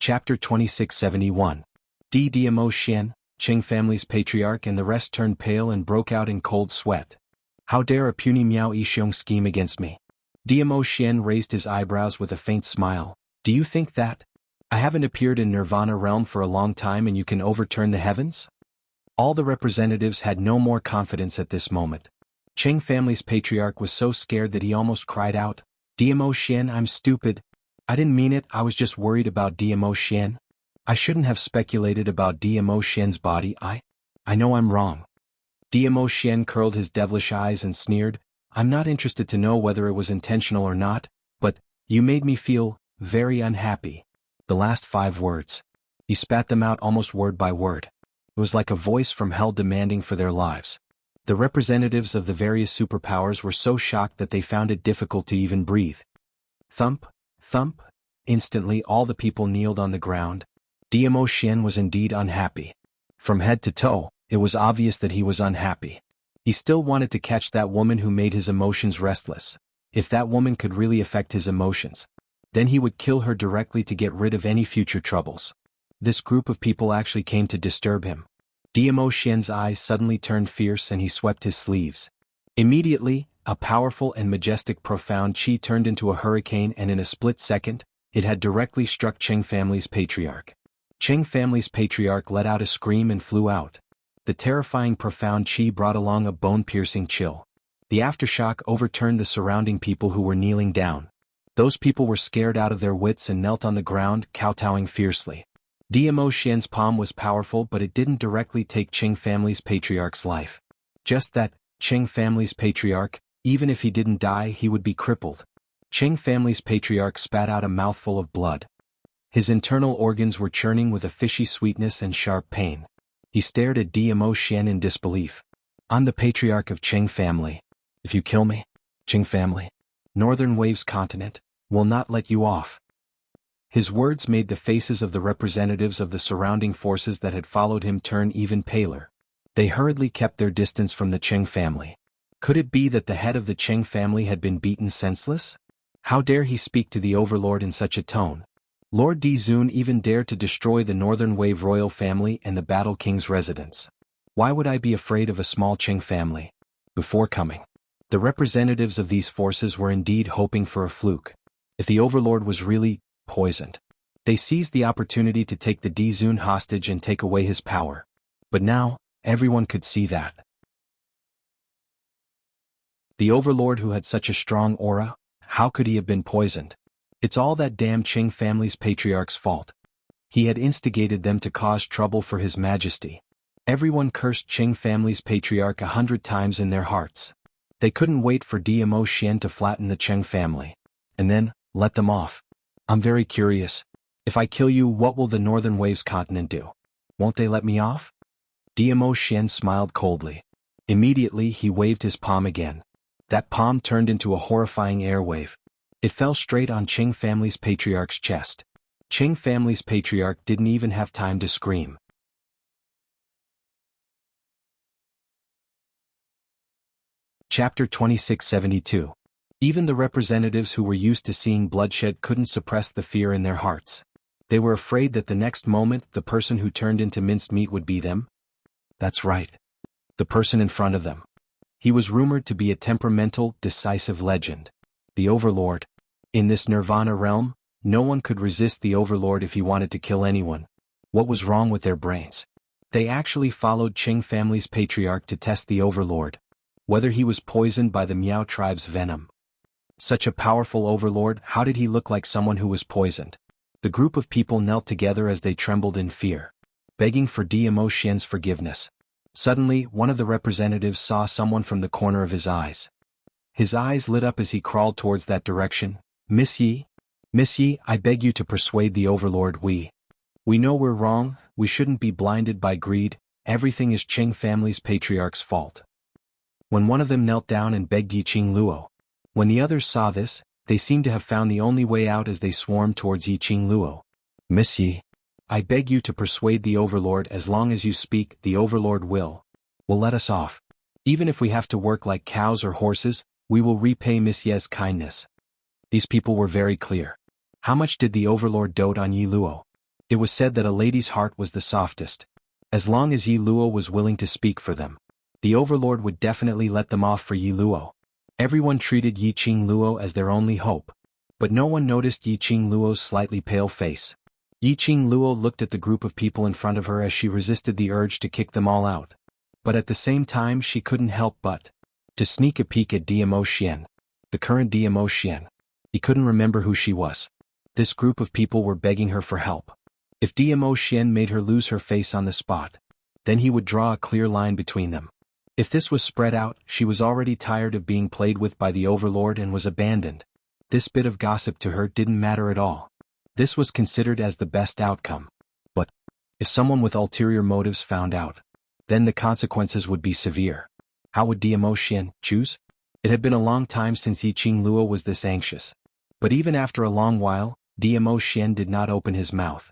[SPEAKER 1] Chapter 2671. Dimo Xian, Qing family's patriarch and the rest turned pale and broke out in cold sweat. How dare a puny Miao Yixiong scheme against me? Dimo Xian raised his eyebrows with a faint smile. Do you think that? I haven't appeared in Nirvana realm for a long time and you can overturn the heavens? All the representatives had no more confidence at this moment. Qing family's patriarch was so scared that he almost cried out, Dimo Xian, I'm stupid. I didn't mean it, I was just worried about Dimo Xian. I shouldn't have speculated about Dimo Xian's body, I know I'm wrong. Dimo Xian curled his devilish eyes and sneered, I'm not interested to know whether it was intentional or not, but, you made me feel, very unhappy. The last 5 words. He spat them out almost word by word. It was like a voice from hell demanding for their lives. The representatives of the various superpowers were so shocked that they found it difficult to even breathe. Thump, thump. Instantly all the people kneeled on the ground. Dimo Xian was indeed unhappy. From head to toe, it was obvious that he was unhappy. He still wanted to catch that woman who made his emotions restless. If that woman could really affect his emotions, then he would kill her directly to get rid of any future troubles. This group of people actually came to disturb him. Dimo Xian's eyes suddenly turned fierce and he swept his sleeves. Immediately, a powerful and majestic profound qi turned into a hurricane and in a split second, it had directly struck Qing family's patriarch. Qing family's patriarch let out a scream and flew out. The terrifying profound qi brought along a bone-piercing chill. The aftershock overturned the surrounding people who were kneeling down. Those people were scared out of their wits and knelt on the ground, kowtowing fiercely. Dimo Xian's palm was powerful but it didn't directly take Qing family's patriarch's life. Just that, Qing family's patriarch, even if he didn't die he would be crippled. Qing family's patriarch spat out a mouthful of blood. His internal organs were churning with a fishy sweetness and sharp pain. He stared at Dimo Xian in disbelief. I'm the patriarch of Qing family. If you kill me, Qing family, Northern Waves continent, will not let you off." His words made the faces of the representatives of the surrounding forces that had followed him turn even paler. They hurriedly kept their distance from the Cheng family. Could it be that the head of the Cheng family had been beaten senseless? How dare he speak to the overlord in such a tone? Lord Dizun even dared to destroy the Northern Wave royal family and the Battle King's residence. Why would I be afraid of a small Cheng family? Before coming, the representatives of these forces were indeed hoping for a fluke. If the overlord was really poisoned, they seized the opportunity to take the Dizun hostage and take away his power. But now, everyone could see that the overlord who had such a strong aura, how could he have been poisoned? It's all that damn Qing family's patriarch's fault. He had instigated them to cause trouble for his majesty. Everyone cursed Qing family's patriarch 100 times in their hearts. They couldn't wait for Dmo Xian to flatten the Cheng family. And then, let them off. I'm very curious. If I kill you, what will the Northern Waves continent do? Won't they let me off? Dmo Xian smiled coldly. Immediately he waved his palm again. That palm turned into a horrifying airwave. It fell straight on Qing family's patriarch's chest. Qing family's patriarch didn't even have time to scream. Chapter 2672. Even the representatives who were used to seeing bloodshed couldn't suppress the fear in their hearts. They were afraid that the next moment the person who turned into minced meat would be them. That's right. The person in front of them. He was rumored to be a temperamental, decisive legend. The Overlord. In this Nirvana realm, no one could resist the Overlord if he wanted to kill anyone. What was wrong with their brains? They actually followed Qing family's patriarch to test the Overlord. Whether he was poisoned by the Miao tribe's venom. Such a powerful Overlord, how did he look like someone who was poisoned? The group of people knelt together as they trembled in fear, begging for Dmo Xian's forgiveness. Suddenly, one of the representatives saw someone from the corner of his eyes. His eyes lit up as he crawled towards that direction. Miss Yi? Miss Yi, I beg you to persuade the Overlord we know we're wrong, we shouldn't be blinded by greed, everything is Qing family's patriarch's fault. When one of them knelt down and begged Yi Qing Luo. When the others saw this, they seemed to have found the only way out as they swarmed towards Yi Qing Luo. Miss Yi, I beg you to persuade the Overlord. As long as you speak, the Overlord will let us off. Even if we have to work like cows or horses, we will repay Miss Ye's kindness. These people were very clear. How much did the Overlord dote on Yi Luo? It was said that a lady's heart was the softest. As long as Yi Luo was willing to speak for them, the Overlord would definitely let them off for Yi Luo. Everyone treated Yi Qing Luo as their only hope. But no one noticed Yi Qing Luo's slightly pale face. Yi Qing Luo looked at the group of people in front of her as she resisted the urge to kick them all out. But at the same time she couldn't help but to sneak a peek at Dmo Xian. The current Dmo Xian. He couldn't remember who she was. This group of people were begging her for help. If Dmo Xian made her lose her face on the spot, then he would draw a clear line between them. If this was spread out, she was already tired of being played with by the Overlord and was abandoned. This bit of gossip to her didn't matter at all. This was considered as the best outcome. But if someone with ulterior motives found out, then the consequences would be severe. How would Dmo Xian choose? It had been a long time since Yi Qing Luo was this anxious. But even after a long while, Dmo Xian did not open his mouth.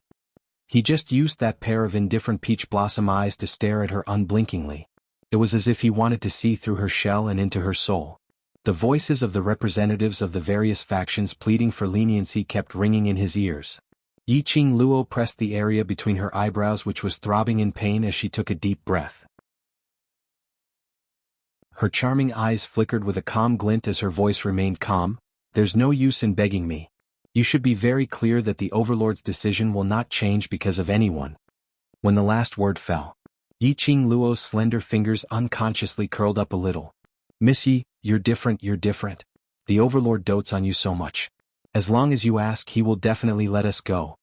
[SPEAKER 1] He just used that pair of indifferent peach blossom eyes to stare at her unblinkingly. It was as if he wanted to see through her shell and into her soul. The voices of the representatives of the various factions pleading for leniency kept ringing in his ears. Yi Qing Luo pressed the area between her eyebrows, which was throbbing in pain, as she took a deep breath. Her charming eyes flickered with a calm glint as her voice remained calm. There's no use in begging me. You should be very clear that the Overlord's decision will not change because of anyone. When the last word fell, Yi Qing Luo's slender fingers unconsciously curled up a little. Miss Yi, you're different. The Overlord dotes on you so much. As long as you ask, he will definitely let us go.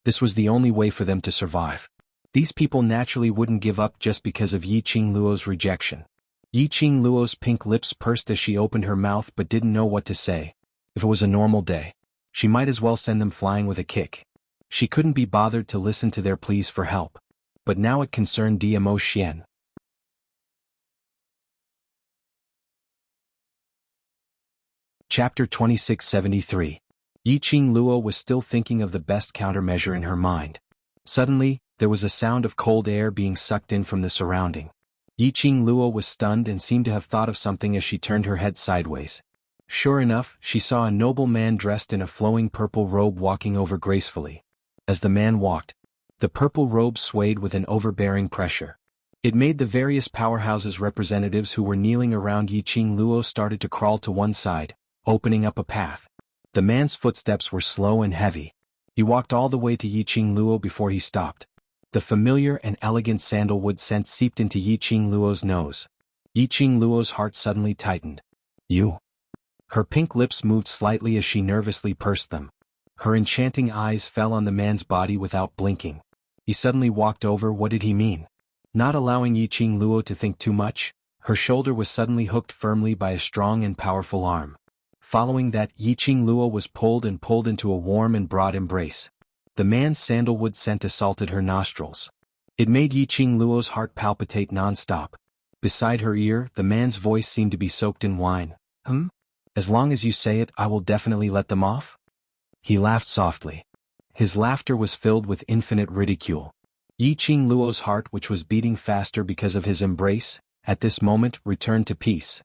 [SPEAKER 1] This was the only way for them to survive. These people naturally wouldn't give up just because of Yi Qing Luo's rejection. Yi Qing Luo's pink lips pursed as she opened her mouth but didn't know what to say. If it was a normal day, she might as well send them flying with a kick. She couldn't be bothered to listen to their pleas for help. But now it concerned Dmo Xian. Chapter 2673. Yiqing Luo was still thinking of the best countermeasure in her mind. Suddenly, there was a sound of cold air being sucked in from the surrounding. Yiqing Luo was stunned and seemed to have thought of something as she turned her head sideways. Sure enough, she saw a noble man dressed in a flowing purple robe walking over gracefully. As the man walked, the purple robe swayed with an overbearing pressure. It made the various powerhouses' representatives who were kneeling around Yiqing Luo started to crawl to one side, opening up a path. The man's footsteps were slow and heavy. He walked all the way to Yiqing Luo before he stopped. The familiar and elegant sandalwood scent seeped into Yiqing Luo's nose. Yiqing Luo's heart suddenly tightened. You. Her pink lips moved slightly as she nervously pursed them. Her enchanting eyes fell on the man's body without blinking. He suddenly walked over. What did he mean? Not allowing Yiqing Luo to think too much, her shoulder was suddenly hooked firmly by a strong and powerful arm. Following that, Yiqing Luo was pulled into a warm and broad embrace. The man's sandalwood scent assaulted her nostrils. It made Yiqing Luo's heart palpitate non-stop. Beside her ear, the man's voice seemed to be soaked in wine. As long as you say it, I will definitely let them off? He laughed softly. His laughter was filled with infinite ridicule. Yiqing Luo's heart, which was beating faster because of his embrace, at this moment returned to peace.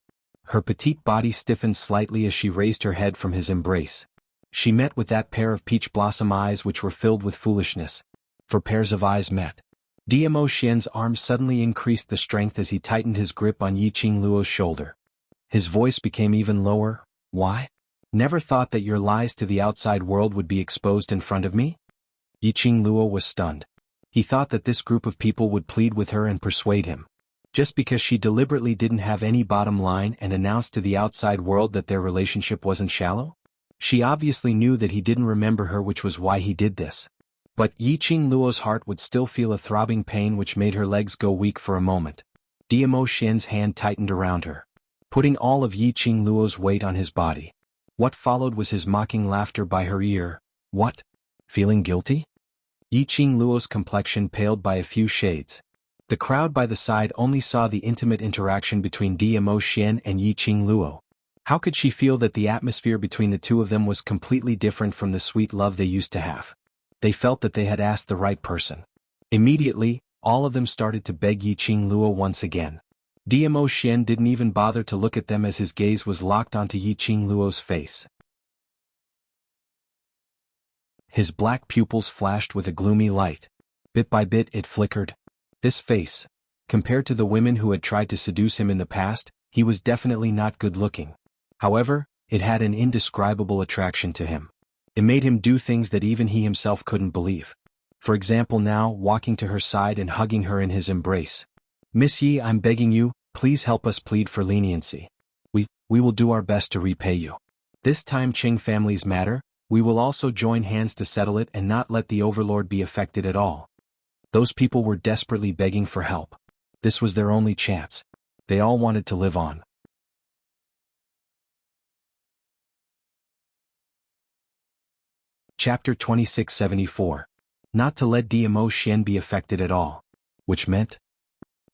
[SPEAKER 1] Her petite body stiffened slightly as she raised her head from his embrace. She met with that pair of peach blossom eyes which were filled with foolishness. For pairs of eyes met. Diamo Xian's arm suddenly increased the strength as he tightened his grip on Yiqing Luo's shoulder. His voice became even lower. Why? Never thought that your lies to the outside world would be exposed in front of me? Yiqing Luo was stunned. He thought that this group of people would plead with her and persuade him. Just because she deliberately didn't have any bottom line and announced to the outside world that their relationship wasn't shallow? She obviously knew that he didn't remember her, which was why he did this. But Yiqing Luo's heart would still feel a throbbing pain which made her legs go weak for a moment. Diamo Xian's hand tightened around her, putting all of Yiqing Luo's weight on his body. What followed was his mocking laughter by her ear. What? Feeling guilty? Yiqing Luo's complexion paled by a few shades. The crowd by the side only saw the intimate interaction between Diamo Xian and Yiqing Luo. How could she feel that the atmosphere between the two of them was completely different from the sweet love they used to have? They felt that they had asked the right person. Immediately, all of them started to beg Yiqing Luo once again. Diamo Xian didn't even bother to look at them as his gaze was locked onto Yiqing Luo's face. His black pupils flashed with a gloomy light. Bit by bit it flickered. This face, compared to the women who had tried to seduce him in the past, he was definitely not good-looking. However, it had an indescribable attraction to him. It made him do things that even he himself couldn't believe. For example, now walking to her side and hugging her in his embrace. Miss Yi, I'm begging you, please help us plead for leniency. We will do our best to repay you. This time Qing families matter, we will also join hands to settle it and not let the overlord be affected at all. Those people were desperately begging for help. This was their only chance. They all wanted to live on. Chapter 2674. Not to let Diamo Xian be affected at all. Which meant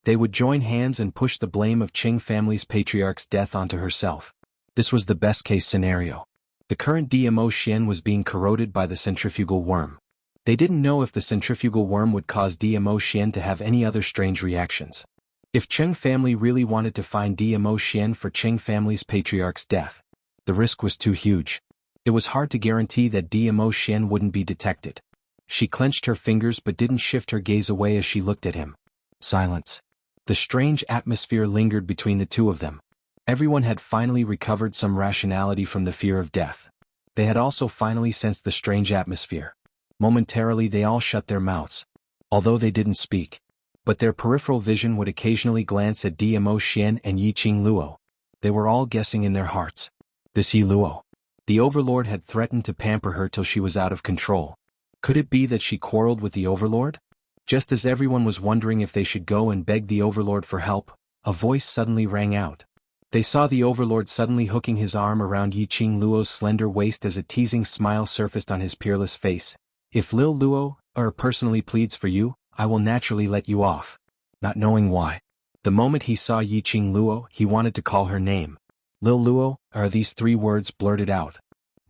[SPEAKER 1] they would join hands and push the blame of Qing family's patriarch's death onto herself. This was the best-case scenario. The current Diamo Xian was being corroded by the centrifugal worm. They didn't know if the centrifugal worm would cause Diamo Xian to have any other strange reactions. If Qing family really wanted to find Diamo Xian for Qing family's patriarch's death, the risk was too huge. It was hard to guarantee that Diamo Xian wouldn't be detected. She clenched her fingers but didn't shift her gaze away as she looked at him. Silence. The strange atmosphere lingered between the two of them. Everyone had finally recovered some rationality from the fear of death. They had also finally sensed the strange atmosphere. Momentarily they all shut their mouths, although they didn't speak. But their peripheral vision would occasionally glance at Diamo Xian and Yiqing Luo. They were all guessing in their hearts. This Yi Luo. The overlord had threatened to pamper her till she was out of control. Could it be that she quarreled with the overlord? Just as everyone was wondering if they should go and beg the overlord for help, a voice suddenly rang out. They saw the overlord suddenly hooking his arm around Yiqing Luo's slender waist as a teasing smile surfaced on his peerless face. If Lil Luo personally pleads for you, I will naturally let you off. Not knowing why. The moment he saw Yiqing Luo, he wanted to call her name. Lil Luo, these three words blurted out.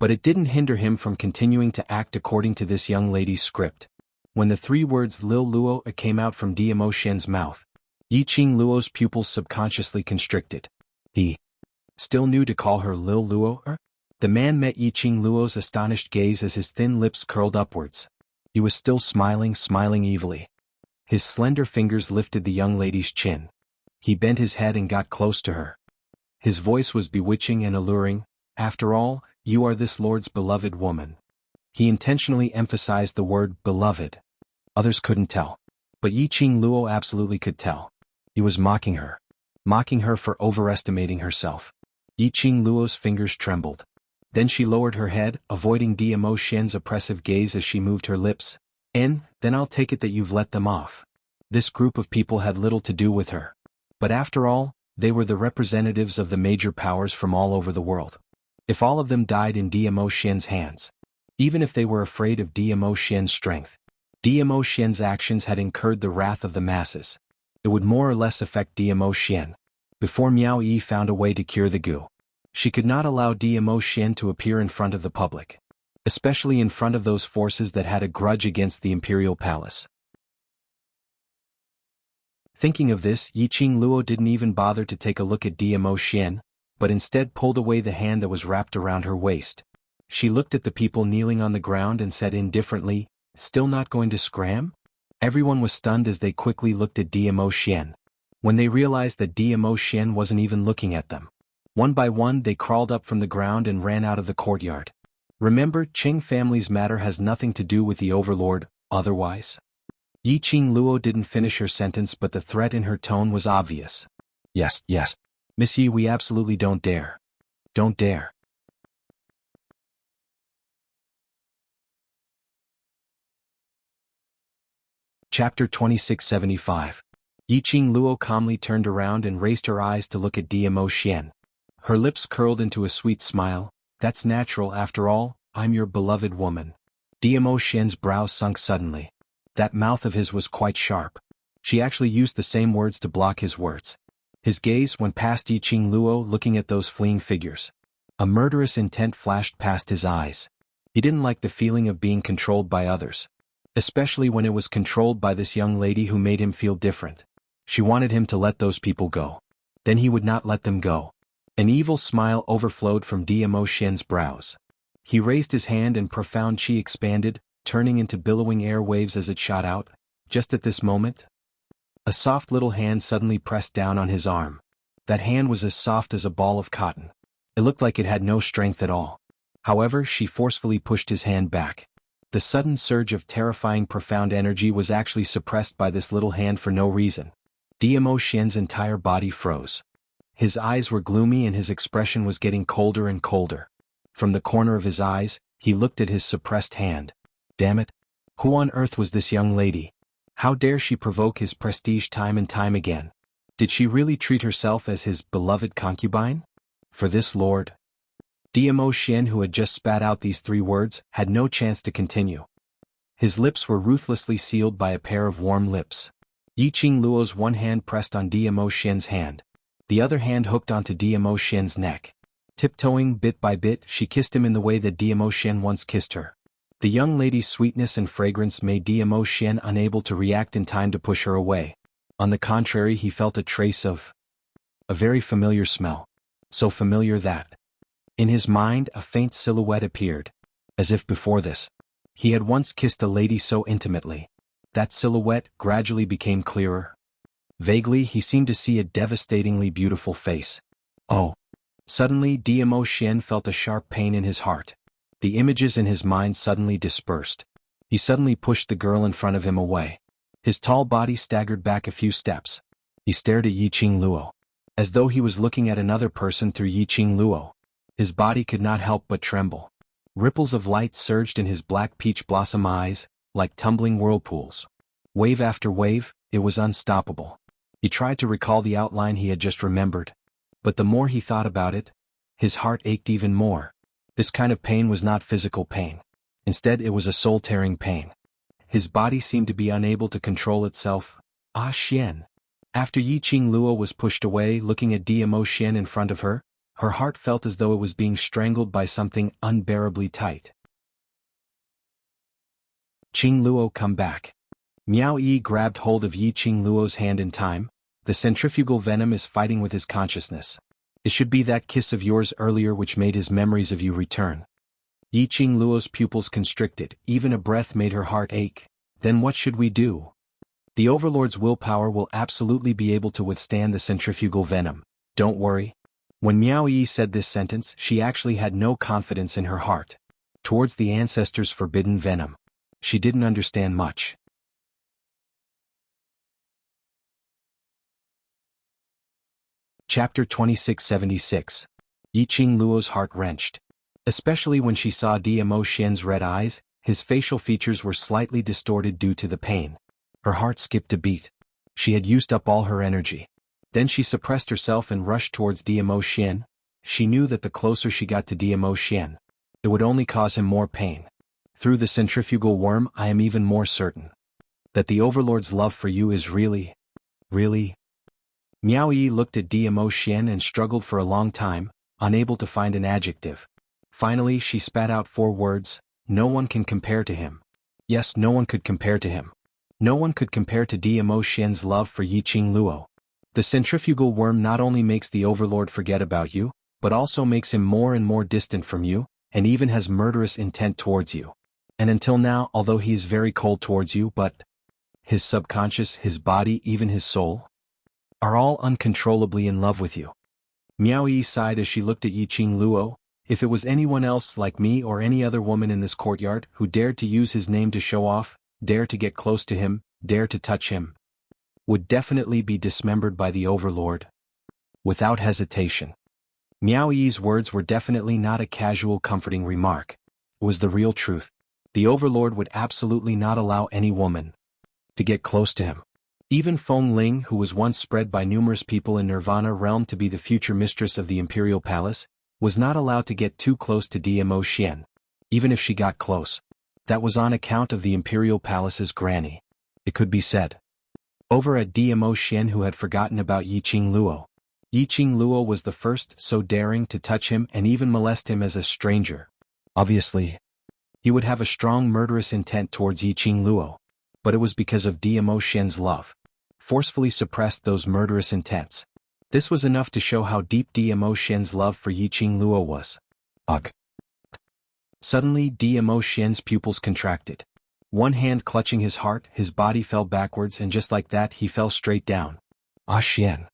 [SPEAKER 1] But it didn't hinder him from continuing to act according to this young lady's script. When the three words Lil Luo came out from Demo Xian's mouth, Yiqing Luo's pupils subconsciously constricted. He still knew to call her Lil Luo? The man met Yiqing Luo's astonished gaze as his thin lips curled upwards. He was still smiling evilly. His slender fingers lifted the young lady's chin. He bent his head and got close to her. His voice was bewitching and alluring. After all, you are this lord's beloved woman. He intentionally emphasized the word beloved. Others couldn't tell. But Yiqing Luo absolutely could tell. He was mocking her for overestimating herself. Yiqing Luo's fingers trembled. Then she lowered her head, avoiding Demo Xian's oppressive gaze as she moved her lips. Then I'll take it that you've let them off. This group of people had little to do with her. But after all, they were the representatives of the major powers from all over the world. If all of them died in Demo Xian's hands, even if they were afraid of Demo Xian's strength, Demo Xian's actions had incurred the wrath of the masses. It would more or less affect Demo Xian. Before Miao Yi found a way to cure the goo, she could not allow Demo Xian to appear in front of the public, especially in front of those forces that had a grudge against the imperial palace. Thinking of this, Yiqing Luo didn't even bother to take a look at Demo Xian, but instead pulled away the hand that was wrapped around her waist. She looked at the people kneeling on the ground and said indifferently, "Still not going to scram?" Everyone was stunned as they quickly looked at Demo Xian. When they realized that Demo Xian wasn't even looking at them, one by one they crawled up from the ground and ran out of the courtyard. Remember, Qing family's matter has nothing to do with the overlord, otherwise. Yiqing Luo didn't finish her sentence, but the threat in her tone was obvious. Yes, Miss Yi, we absolutely don't dare. Don't dare. Chapter 2675. Yiqing Luo calmly turned around and raised her eyes to look at Demo Xian. Her lips curled into a sweet smile. That's natural after all, I'm your beloved woman. Demo Xian's brows sunk suddenly. That mouth of his was quite sharp. She actually used the same words to block his words. His gaze went past Yiqing Luo, looking at those fleeing figures. A murderous intent flashed past his eyes. He didn't like the feeling of being controlled by others, especially when it was controlled by this young lady who made him feel different. She wanted him to let those people go. Then he would not let them go. An evil smile overflowed from Demo Xian's brows. He raised his hand and profound qi expanded, turning into billowing air waves as it shot out. Just at this moment, a soft little hand suddenly pressed down on his arm. That hand was as soft as a ball of cotton. It looked like it had no strength at all. However, she forcefully pushed his hand back. The sudden surge of terrifying profound energy was actually suppressed by this little hand for no reason. Demo Xian's entire body froze. His eyes were gloomy and his expression was getting colder and colder. From the corner of his eyes, he looked at his suppressed hand. Damn it! Who on earth was this young lady? How dare she provoke his prestige time and time again? Did she really treat herself as his beloved concubine? For this lord? Demo Xian, who had just spat out these three words, had no chance to continue. His lips were ruthlessly sealed by a pair of warm lips. Yiqing Luo's one hand pressed on Demo Xian's hand. The other hand hooked onto Demo Xian's neck. Tiptoeing bit by bit, she kissed him in the way that Demo Xian once kissed her. The young lady's sweetness and fragrance made Demo Xian unable to react in time to push her away. On the contrary, he felt a trace of a very familiar smell. So familiar that, in his mind, a faint silhouette appeared. As if before this, he had once kissed a lady so intimately. That silhouette gradually became clearer. Vaguely, he seemed to see a devastatingly beautiful face. Oh! Suddenly, Demo Xian felt a sharp pain in his heart. The images in his mind suddenly dispersed. He suddenly pushed the girl in front of him away. His tall body staggered back a few steps. He stared at Yiqing Luo, as though he was looking at another person through Yiqing Luo. His body could not help but tremble. Ripples of light surged in his black peach blossom eyes, like tumbling whirlpools. Wave after wave, it was unstoppable. He tried to recall the outline he had just remembered. But the more he thought about it, his heart ached even more. This kind of pain was not physical pain. Instead, it was a soul-tearing pain. His body seemed to be unable to control itself. Ah Xian. After Yiqing Luo was pushed away, looking at Demo Xian in front of her, Her heart felt as though it was being strangled by something unbearably tight. Qing Luo, come back. Miao Yi grabbed hold of Yi Qing Luo's hand in time. The centrifugal venom is fighting with his consciousness. It should be that kiss of yours earlier which made his memories of you return. Yi Qing Luo's pupils constricted, even a breath made her heart ache. Then what should we do? The Overlord's willpower will absolutely be able to withstand the centrifugal venom, don't worry. When Miao Yi said this sentence, she actually had no confidence in her heart. Towards the ancestors' forbidden venom. She didn't understand much. Chapter 2676. Yi Qing Luo's heart wrenched. Especially when she saw Dmo Xian's red eyes, his facial features were slightly distorted due to the pain. Her heart skipped a beat. She had used up all her energy. Then she suppressed herself and rushed towards Dmo Xian. She knew that the closer she got to Dmo Xian, it would only cause him more pain. Through the centrifugal worm, I am even more certain that the Overlord's love for you is really. Miao Yi looked at Dmo Xian and struggled for a long time, unable to find an adjective. Finally she spat out 4 words, no one can compare to him. Yes, no one could compare to him. No one could compare to Dmo Xian's love for Yi Qing Luo. The centrifugal worm not only makes the Overlord forget about you, but also makes him more and more distant from you, and even has murderous intent towards you. And until now, although he is very cold towards you, but his subconscious, his body, even his soul, are all uncontrollably in love with you. Miao Yi sighed as she looked at Yi Qing Luo. If it was anyone else like me or any other woman in this courtyard who dared to use his name to show off, dare to get close to him, dare to touch him, would definitely be dismembered by the Overlord. Without hesitation. Miao Yi's words were definitely not a casual comforting remark. It was the real truth. The Overlord would absolutely not allow any woman to get close to him. Even Feng Ling, who was once spread by numerous people in Nirvana realm to be the future mistress of the Imperial Palace, was not allowed to get too close to Dmo Xian. Even if she got close, that was on account of the Imperial Palace's granny. It could be said. Over at Dmo Xian, who had forgotten about Yi Qing Luo. Yi Qing Luo was the first so daring to touch him and even molest him as a stranger. Obviously, he would have a strong murderous intent towards Yi Qing Luo. But it was because of Dmo Xian's love. Forcefully suppressed those murderous intents. This was enough to show how deep Dmo Xian's love for Yi Qing Luo was. Ugh. Suddenly Dmo Xian's pupils contracted. One hand clutching his heart, his body fell backwards, and just like that he fell straight down. Ah Xian.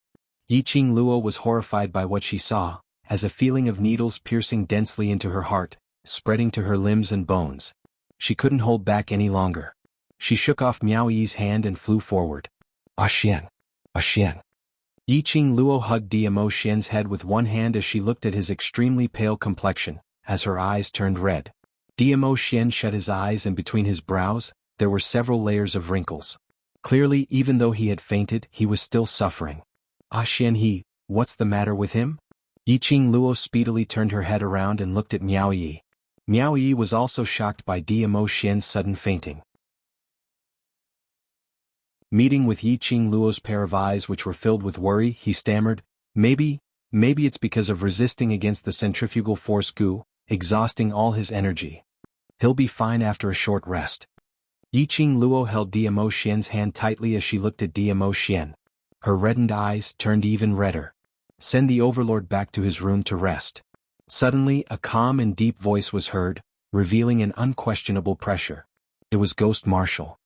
[SPEAKER 1] Yi Qing Luo was horrified by what she saw, as a feeling of needles piercing densely into her heart, spreading to her limbs and bones. She couldn't hold back any longer. She shook off Miao Yi's hand and flew forward. Ah Xian. Ah Xian. Yi Qing Luo hugged Dmo Xian's head with one hand as she looked at his extremely pale complexion, as her eyes turned red. Dmo Xian shut his eyes, and between his brows, there were several layers of wrinkles. Clearly, even though he had fainted, he was still suffering. Ah Xian, what's the matter with him? Yi Qing Luo speedily turned her head around and looked at Miao Yi. Miao Yi was also shocked by Dmo Xian's sudden fainting. Meeting with Yi Qing Luo's pair of eyes which were filled with worry, he stammered, maybe it's because of resisting against the centrifugal force goo, exhausting all his energy. He'll be fine after a short rest. Yi Qing Luo held Dmo Xian's hand tightly as she looked at Dmo Xian. Her reddened eyes turned even redder. Send the Overlord back to his room to rest. Suddenly a calm and deep voice was heard, revealing an unquestionable pressure. It was Ghost Marshal.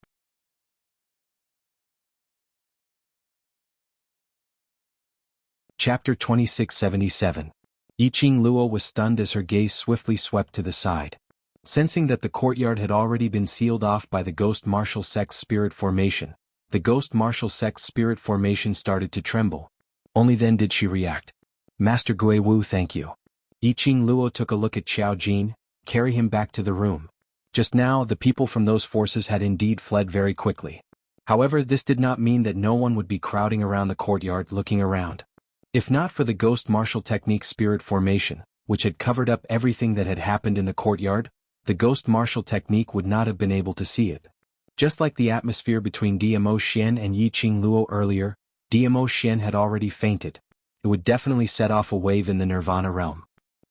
[SPEAKER 1] Chapter 2677. Yi Qing Luo was stunned as her gaze swiftly swept to the side. Sensing that the courtyard had already been sealed off by the Ghost Marshal Sect's spirit formation, the Ghost Marshal Sect's spirit formation started to tremble. Only then did she react. Master Gui Wu, thank you. Yi Qing Luo took a look at Xiao Jin, carry him back to the room. Just now the people from those forces had indeed fled very quickly. However, this did not mean that no one would be crowding around the courtyard looking around. If not for the Ghost Marshal Technique spirit formation, which had covered up everything that had happened in the courtyard, the Ghost Marshal Technique would not have been able to see it. Just like the atmosphere between Dmo Xian and Yi Qing Luo earlier, Dmo Xian had already fainted. it would definitely set off a wave in the Nirvana realm.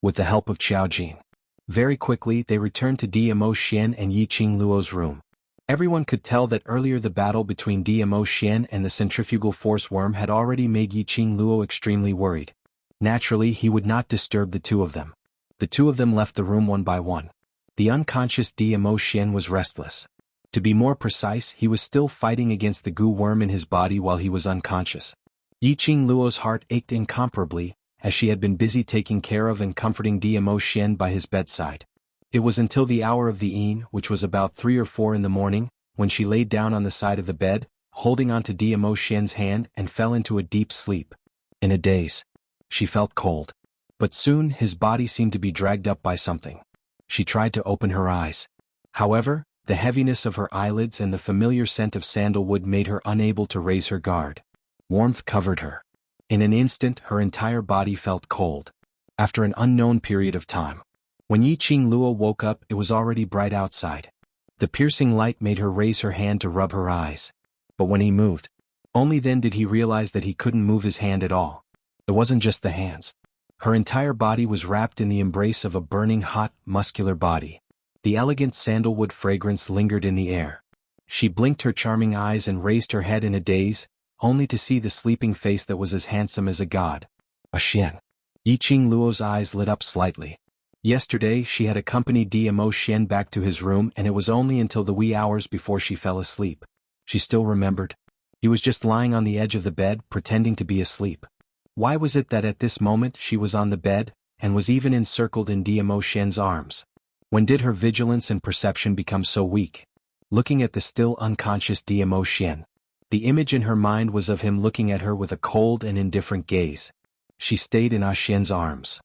[SPEAKER 1] With the help of Qiao Jin. Very quickly they returned to DMO Xian and Yiqing Luo's room. Everyone could tell that earlier the battle between DMO Xian and the centrifugal force worm had already made Yiqing Luo extremely worried. Naturally, he would not disturb the two of them. The two of them left the room one by one. The unconscious DMO Xian was restless. To be more precise, he was still fighting against the goo worm in his body while he was unconscious. Yiqing Luo's heart ached incomparably, as she had been busy taking care of and comforting DMO Xian by his bedside. It was until the hour of the Yin, which was about 3 or 4 in the morning, when she laid down on the side of the bed, holding onto DMO Xian's hand and fell into a deep sleep. In a daze. She felt cold. But soon his body seemed to be dragged up by something. She tried to open her eyes. However, the heaviness of her eyelids and the familiar scent of sandalwood made her unable to raise her guard. Warmth covered her. In an instant her entire body felt cold. After an unknown period of time. When Yiqing Luo woke up it was already bright outside. The piercing light made her raise her hand to rub her eyes. But when he moved, only then did he realize that he couldn't move his hand at all. It wasn't just the hands. Her entire body was wrapped in the embrace of a burning hot, muscular body. The elegant sandalwood fragrance lingered in the air. She blinked her charming eyes and raised her head in a daze, only to see the sleeping face that was as handsome as a god. A Xian. Yiqing Luo's eyes lit up slightly. Yesterday she had accompanied DMO Xian back to his room and it was only until the wee hours before she fell asleep. She still remembered. He was just lying on the edge of the bed, pretending to be asleep. Why was it that at this moment she was on the bed, and was even encircled in DMO Xian's arms? When did her vigilance and perception become so weak? Looking at the still unconscious DMO Xian. The image in her mind was of him looking at her with a cold and indifferent gaze. She stayed in Ah Xian's arms.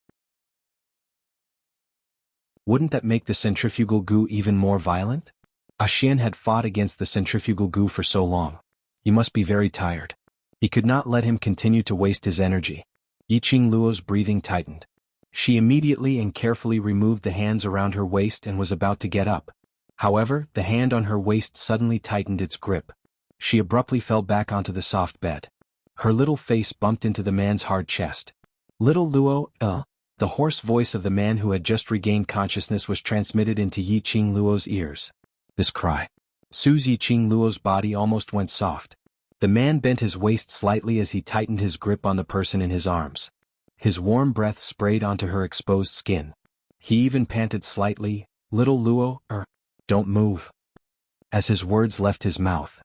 [SPEAKER 1] Wouldn't that make the centrifugal goo even more violent? Ah Xian had fought against the centrifugal goo for so long. He must be very tired. He could not let him continue to waste his energy. Yiqing Luo's breathing tightened. She immediately and carefully removed the hands around her waist and was about to get up. However, the hand on her waist suddenly tightened its grip. She abruptly fell back onto the soft bed. Her little face bumped into the man's hard chest. Little Luo, the hoarse voice of the man who had just regained consciousness was transmitted into Yiqing Luo's ears. This cry. Soothed Yiqing Luo's body almost went soft. The man bent his waist slightly as he tightened his grip on the person in his arms. His warm breath sprayed onto her exposed skin. He even panted slightly, "Little Luo, don't move," as his words left his mouth.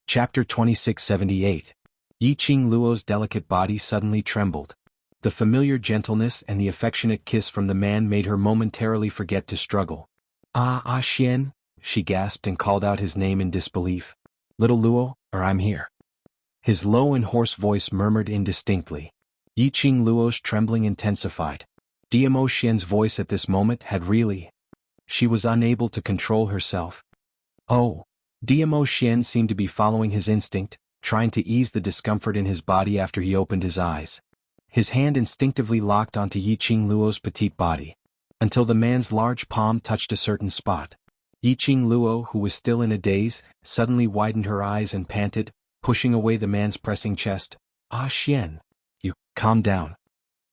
[SPEAKER 1] Chapter 2678. Yiqing Luo's delicate body suddenly trembled. The familiar gentleness and the affectionate kiss from the man made her momentarily forget to struggle. Ah Xian, she gasped and called out his name in disbelief. Little Luo, I'm here. His low and hoarse voice murmured indistinctly. Yiqing Luo's trembling intensified. DMO Xian's voice at this moment had really. She was unable to control herself. Oh. DMO Xian seemed to be following his instinct, trying to ease the discomfort in his body after he opened his eyes. His hand instinctively locked onto Yiqing Luo's petite body, until the man's large palm touched a certain spot. Yiqing Luo, who was still in a daze, suddenly widened her eyes and panted, pushing away the man's pressing chest. Ah Xian, you, calm down.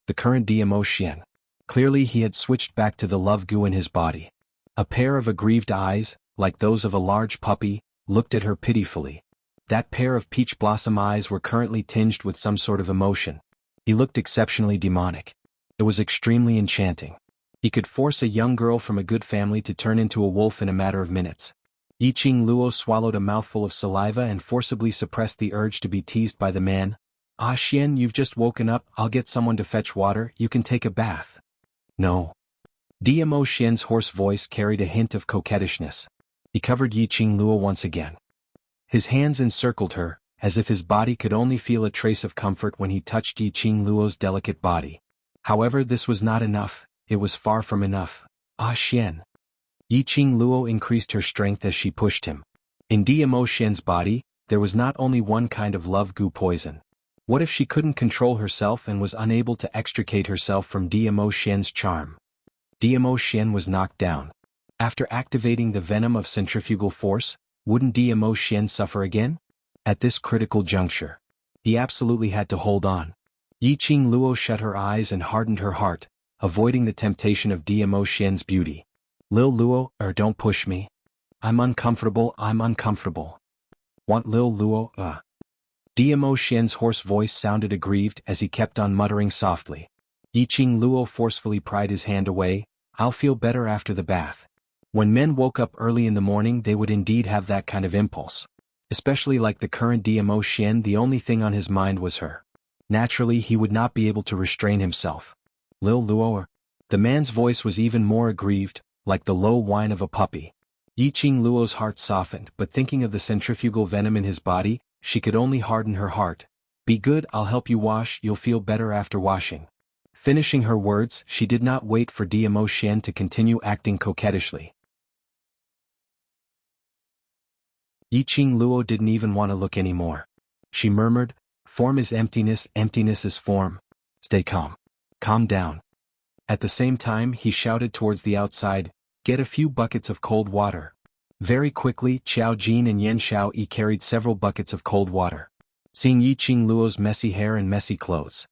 [SPEAKER 1] The current DMO Xian. Clearly he had switched back to the love goo in his body. A pair of aggrieved eyes, like those of a large puppy, looked at her pitifully. That pair of peach blossom eyes were currently tinged with some sort of emotion. He looked exceptionally demonic. It was extremely enchanting. He could force a young girl from a good family to turn into a wolf in a matter of minutes. Yiqing Luo swallowed a mouthful of saliva and forcibly suppressed the urge to be teased by the man. Ah Xian, you've just woken up, I'll get someone to fetch water, you can take a bath. No. DMO Xian's hoarse voice carried a hint of coquettishness. He covered Yiqing Luo once again. His hands encircled her, as if his body could only feel a trace of comfort when he touched Yiqing Luo's delicate body. However, this was not enough, it was far from enough. Ah Xian. Yiqing Luo increased her strength as she pushed him. In DMO Xian's body, there was not only one kind of love goo poison. What if she couldn't control herself and was unable to extricate herself from DMO Xian's charm? DMO Xian was knocked down. After activating the venom of centrifugal force, Wouldn't Dmo Xian suffer again? At this critical juncture, he absolutely had to hold on. Yiqing Luo shut her eyes and hardened her heart, avoiding the temptation of Dmo Xian's beauty. Lil Luo, don't push me. I'm uncomfortable. Want Lil Luo, Dmo Xian's hoarse voice sounded aggrieved as he kept on muttering softly. Yiqing Luo forcefully pried his hand away. I'll feel better after the bath. When men woke up early in the morning, they would indeed have that kind of impulse. Especially like the current Dmo Xian, the only thing on his mind was her. Naturally, he would not be able to restrain himself. Lil Luo. The man's voice was even more aggrieved, like the low whine of a puppy. Yiqing Luo's heart softened, but thinking of the centrifugal venom in his body, she could only harden her heart. Be good, I'll help you wash, you'll feel better after washing. Finishing her words, she did not wait for Dmo Xian to continue acting coquettishly. Yiqing Luo didn't even want to look anymore. She murmured, form is emptiness, emptiness is form. Stay calm. Calm down. At the same time, he shouted towards the outside, get a few buckets of cold water. Very quickly, Qiao Jin and Yan Xiaoyi carried several buckets of cold water. Seeing Yiqing Luo's messy hair and messy clothes,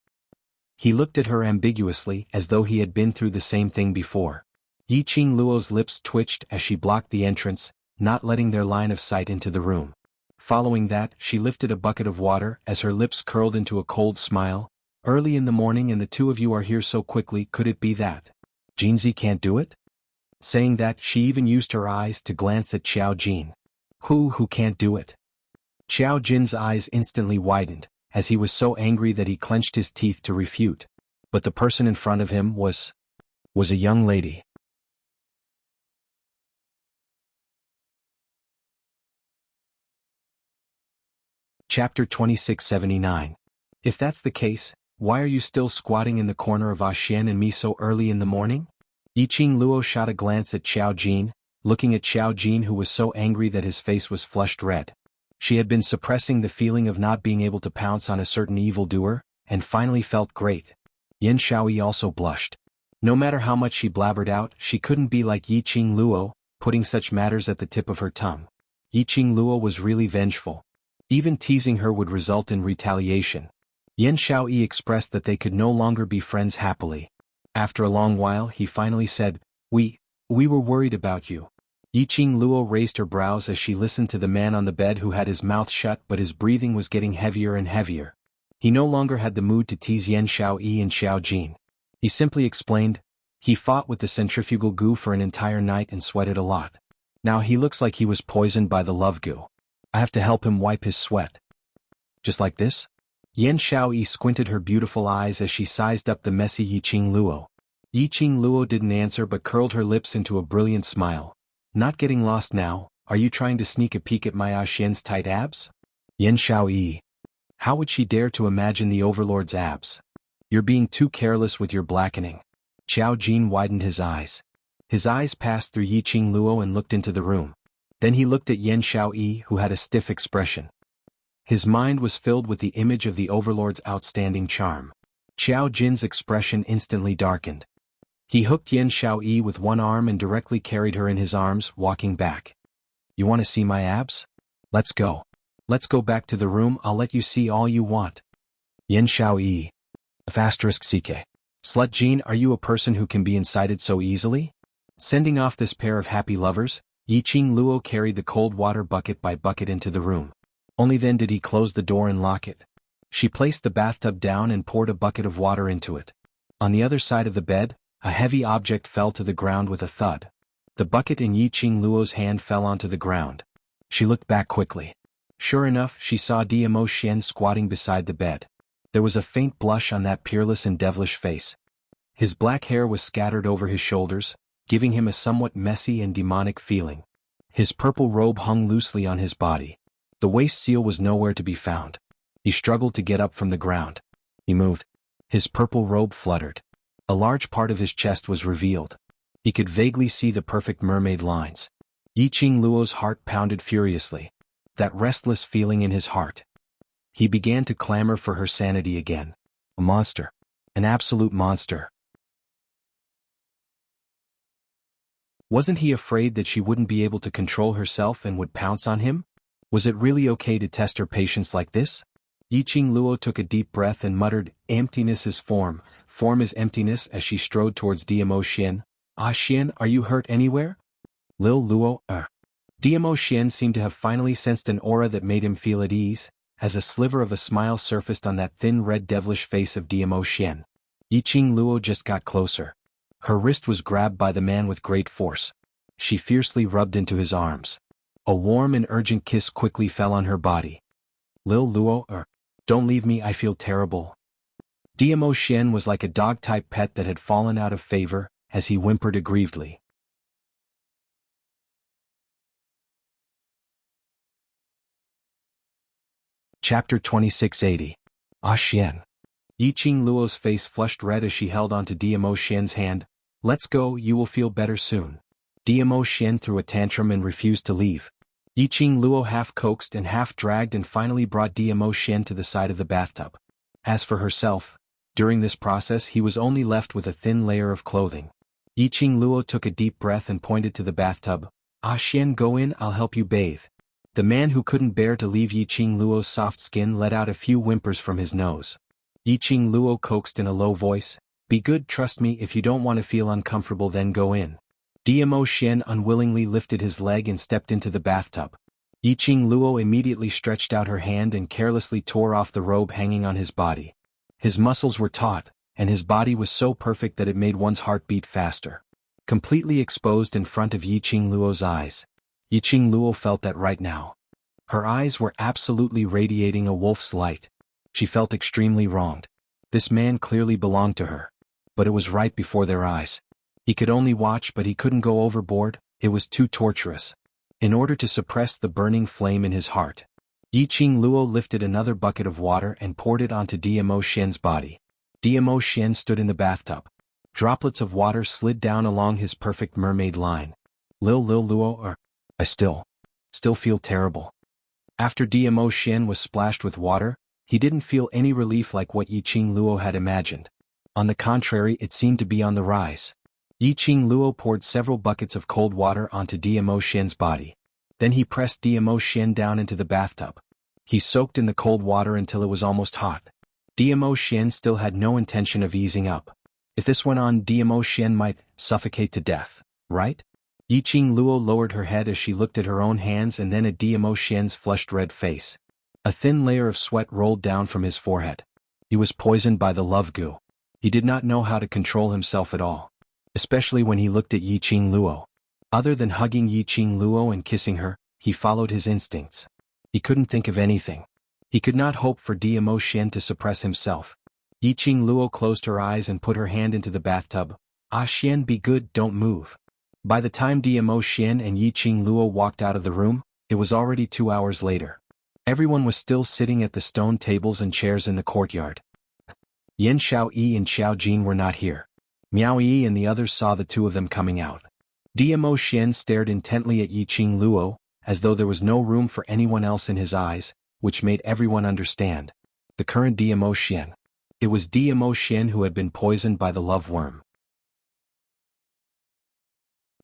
[SPEAKER 1] he looked at her ambiguously as though he had been through the same thing before. Yiqing Luo's lips twitched as she blocked the entrance, not letting their line of sight into the room. Following that, she lifted a bucket of water as her lips curled into a cold smile. Early in the morning and the two of you are here so quickly, could it be that Jinzi can't do it? Saying that, she even used her eyes to glance at Qiao Jin. Who can't do it? Qiao Jin's eyes instantly widened, as he was so angry that he clenched his teeth to refute. But the person in front of him was a young lady. Chapter 2679. If that's the case, why are you still squatting in the corner of Xian and me so early in the morning? Yiqing Luo shot a glance at Qiao Jin, looking at Qiao Jin who was so angry that his face was flushed red. She had been suppressing the feeling of not being able to pounce on a certain evildoer, and finally felt great. Yan Xiaoyi also blushed. No matter how much she blabbered out, she couldn't be like Yiqing Luo, putting such matters at the tip of her tongue. Yiqing Luo was really vengeful. Even teasing her would result in retaliation. Yan Xiaoyi expressed that they could no longer be friends happily. After a long while, he finally said, We were worried about you. Yiqing Luo raised her brows as she listened to the man on the bed who had his mouth shut, but his breathing was getting heavier and heavier. He no longer had the mood to tease Yan Xiaoyi and Qiao Jin. He simply explained, he fought with the centrifugal goo for an entire night and sweated a lot. Now he looks like he was poisoned by the love goo. I have to help him wipe his sweat. Just like this? Yan Xiaoyi squinted her beautiful eyes as she sized up the messy Yiqing Luo. Yiqing Luo didn't answer but curled her lips into a brilliant smile. Not getting lost now, are you trying to sneak a peek at my Xian's tight abs? Yan Xiaoyi. How would she dare to imagine the overlord's abs? You're being too careless with your blackening. Qiao Jin widened his eyes. His eyes passed through Yiqing Luo and looked into the room. Then he looked at Yan Xiaoyi who had a stiff expression. His mind was filled with the image of the overlord's outstanding charm. Qiao Jin's expression instantly darkened. He hooked Yan Xiaoyi with one arm and directly carried her in his arms, walking back. You want to see my abs? Let's go. Let's go back to the room, I'll let you see all you want. Yan Xiaoyi. *CK. Slut Jean, are you a person who can be incited so easily? Sending off this pair of happy lovers, Yiqing Luo carried the cold water bucket by bucket into the room. Only then did he close the door and lock it. She placed the bathtub down and poured a bucket of water into it. On the other side of the bed, a heavy object fell to the ground with a thud. The bucket in Yiqing Luo's hand fell onto the ground. She looked back quickly. Sure enough, she saw Dmo Xian squatting beside the bed. There was a faint blush on that peerless and devilish face. His black hair was scattered over his shoulders, giving him a somewhat messy and demonic feeling. His purple robe hung loosely on his body. The waist seal was nowhere to be found. He struggled to get up from the ground. He moved. His purple robe fluttered. A large part of his chest was revealed. He could vaguely see the perfect mermaid lines. Yiqing Luo's heart pounded furiously. That restless feeling in his heart. He began to clamor for her sanity again. A monster. An absolute monster. Wasn't he afraid that she wouldn't be able to control herself and would pounce on him? Was it really okay to test her patience like this? Yiqing Luo took a deep breath and muttered, "Emptiness is form, form is emptiness," as she strode towards Diamo Xian. "Ah Xian, are you hurt anywhere?" Lil Luo, Diamo Xian seemed to have finally sensed an aura that made him feel at ease, as a sliver of a smile surfaced on that thin red devilish face of Diamo Xian. Yiqing Luo just got closer. Her wrist was grabbed by the man with great force. She fiercely rubbed into his arms. A warm and urgent kiss quickly fell on her body. "Lil Luo, don't leave me, I feel terrible." Diamo Xian was like a dog-type pet that had fallen out of favor, as he whimpered aggrievedly. Chapter 2680. Ah Xian. Yiqing Luo's face flushed red as she held onto Diamo Xian's hand. "Let's go, you will feel better soon." Diamo Xian threw a tantrum and refused to leave. Yiqing Luo half coaxed and half dragged and finally brought Diamo Xian to the side of the bathtub. As for herself, during this process he was only left with a thin layer of clothing. Yiqing Luo took a deep breath and pointed to the bathtub. "Ah Xian, go in, I'll help you bathe." The man who couldn't bear to leave Yiqing Luo's soft skin let out a few whimpers from his nose. Yiqing Luo coaxed in a low voice, "Be good, trust me, if you don't want to feel uncomfortable then go in." Diamo Xian unwillingly lifted his leg and stepped into the bathtub. Yiqing Luo immediately stretched out her hand and carelessly tore off the robe hanging on his body. His muscles were taut, and his body was so perfect that it made one's heart beat faster. Completely exposed in front of Yiqing Luo's eyes. Yiqing Luo felt that right now. Her eyes were absolutely radiating a wolf's light. She felt extremely wronged. This man clearly belonged to her. But it was right before their eyes. He could only watch, but he couldn't go overboard, it was too torturous. In order to suppress the burning flame in his heart, Yiqing Luo lifted another bucket of water and poured it onto Diamo Xian's body. Diamo Xian stood in the bathtub. Droplets of water slid down along his perfect mermaid line. Lil Luo, I still feel terrible." After Diamo Xian was splashed with water, he didn't feel any relief like what Yiqing Luo had imagined. On the contrary, it seemed to be on the rise. Yiqing Luo poured several buckets of cold water onto Diamo Xian's body. Then he pressed Diamo Xian down into the bathtub. He soaked in the cold water until it was almost hot. Diamo Xian still had no intention of easing up. If this went on, Diamo Xian might suffocate to death, right? Yiqing Luo lowered her head as she looked at her own hands and then at Diamo Xian's flushed red face. A thin layer of sweat rolled down from his forehead. He was poisoned by the love goo. He did not know how to control himself at all. Especially when he looked at Yiqing Luo. Other than hugging Yiqing Luo and kissing her, he followed his instincts. He couldn't think of anything. He could not hope for Diamo Xian to suppress himself. Yiqing Luo closed her eyes and put her hand into the bathtub. "Ah Xian, be good, don't move." By the time Diamo Xian and Yiqing Luo walked out of the room, it was already 2 hours later. Everyone was still sitting at the stone tables and chairs in the courtyard. Yan Xiaoyi and Xiao Jin were not here. Miao Yi and the others saw the two of them coming out. Diamo Xian stared intently at Yiqing Luo, as though there was no room for anyone else in his eyes, which made everyone understand. The current Diamo Xian. It was Diamo Xian who had been poisoned by the love worm.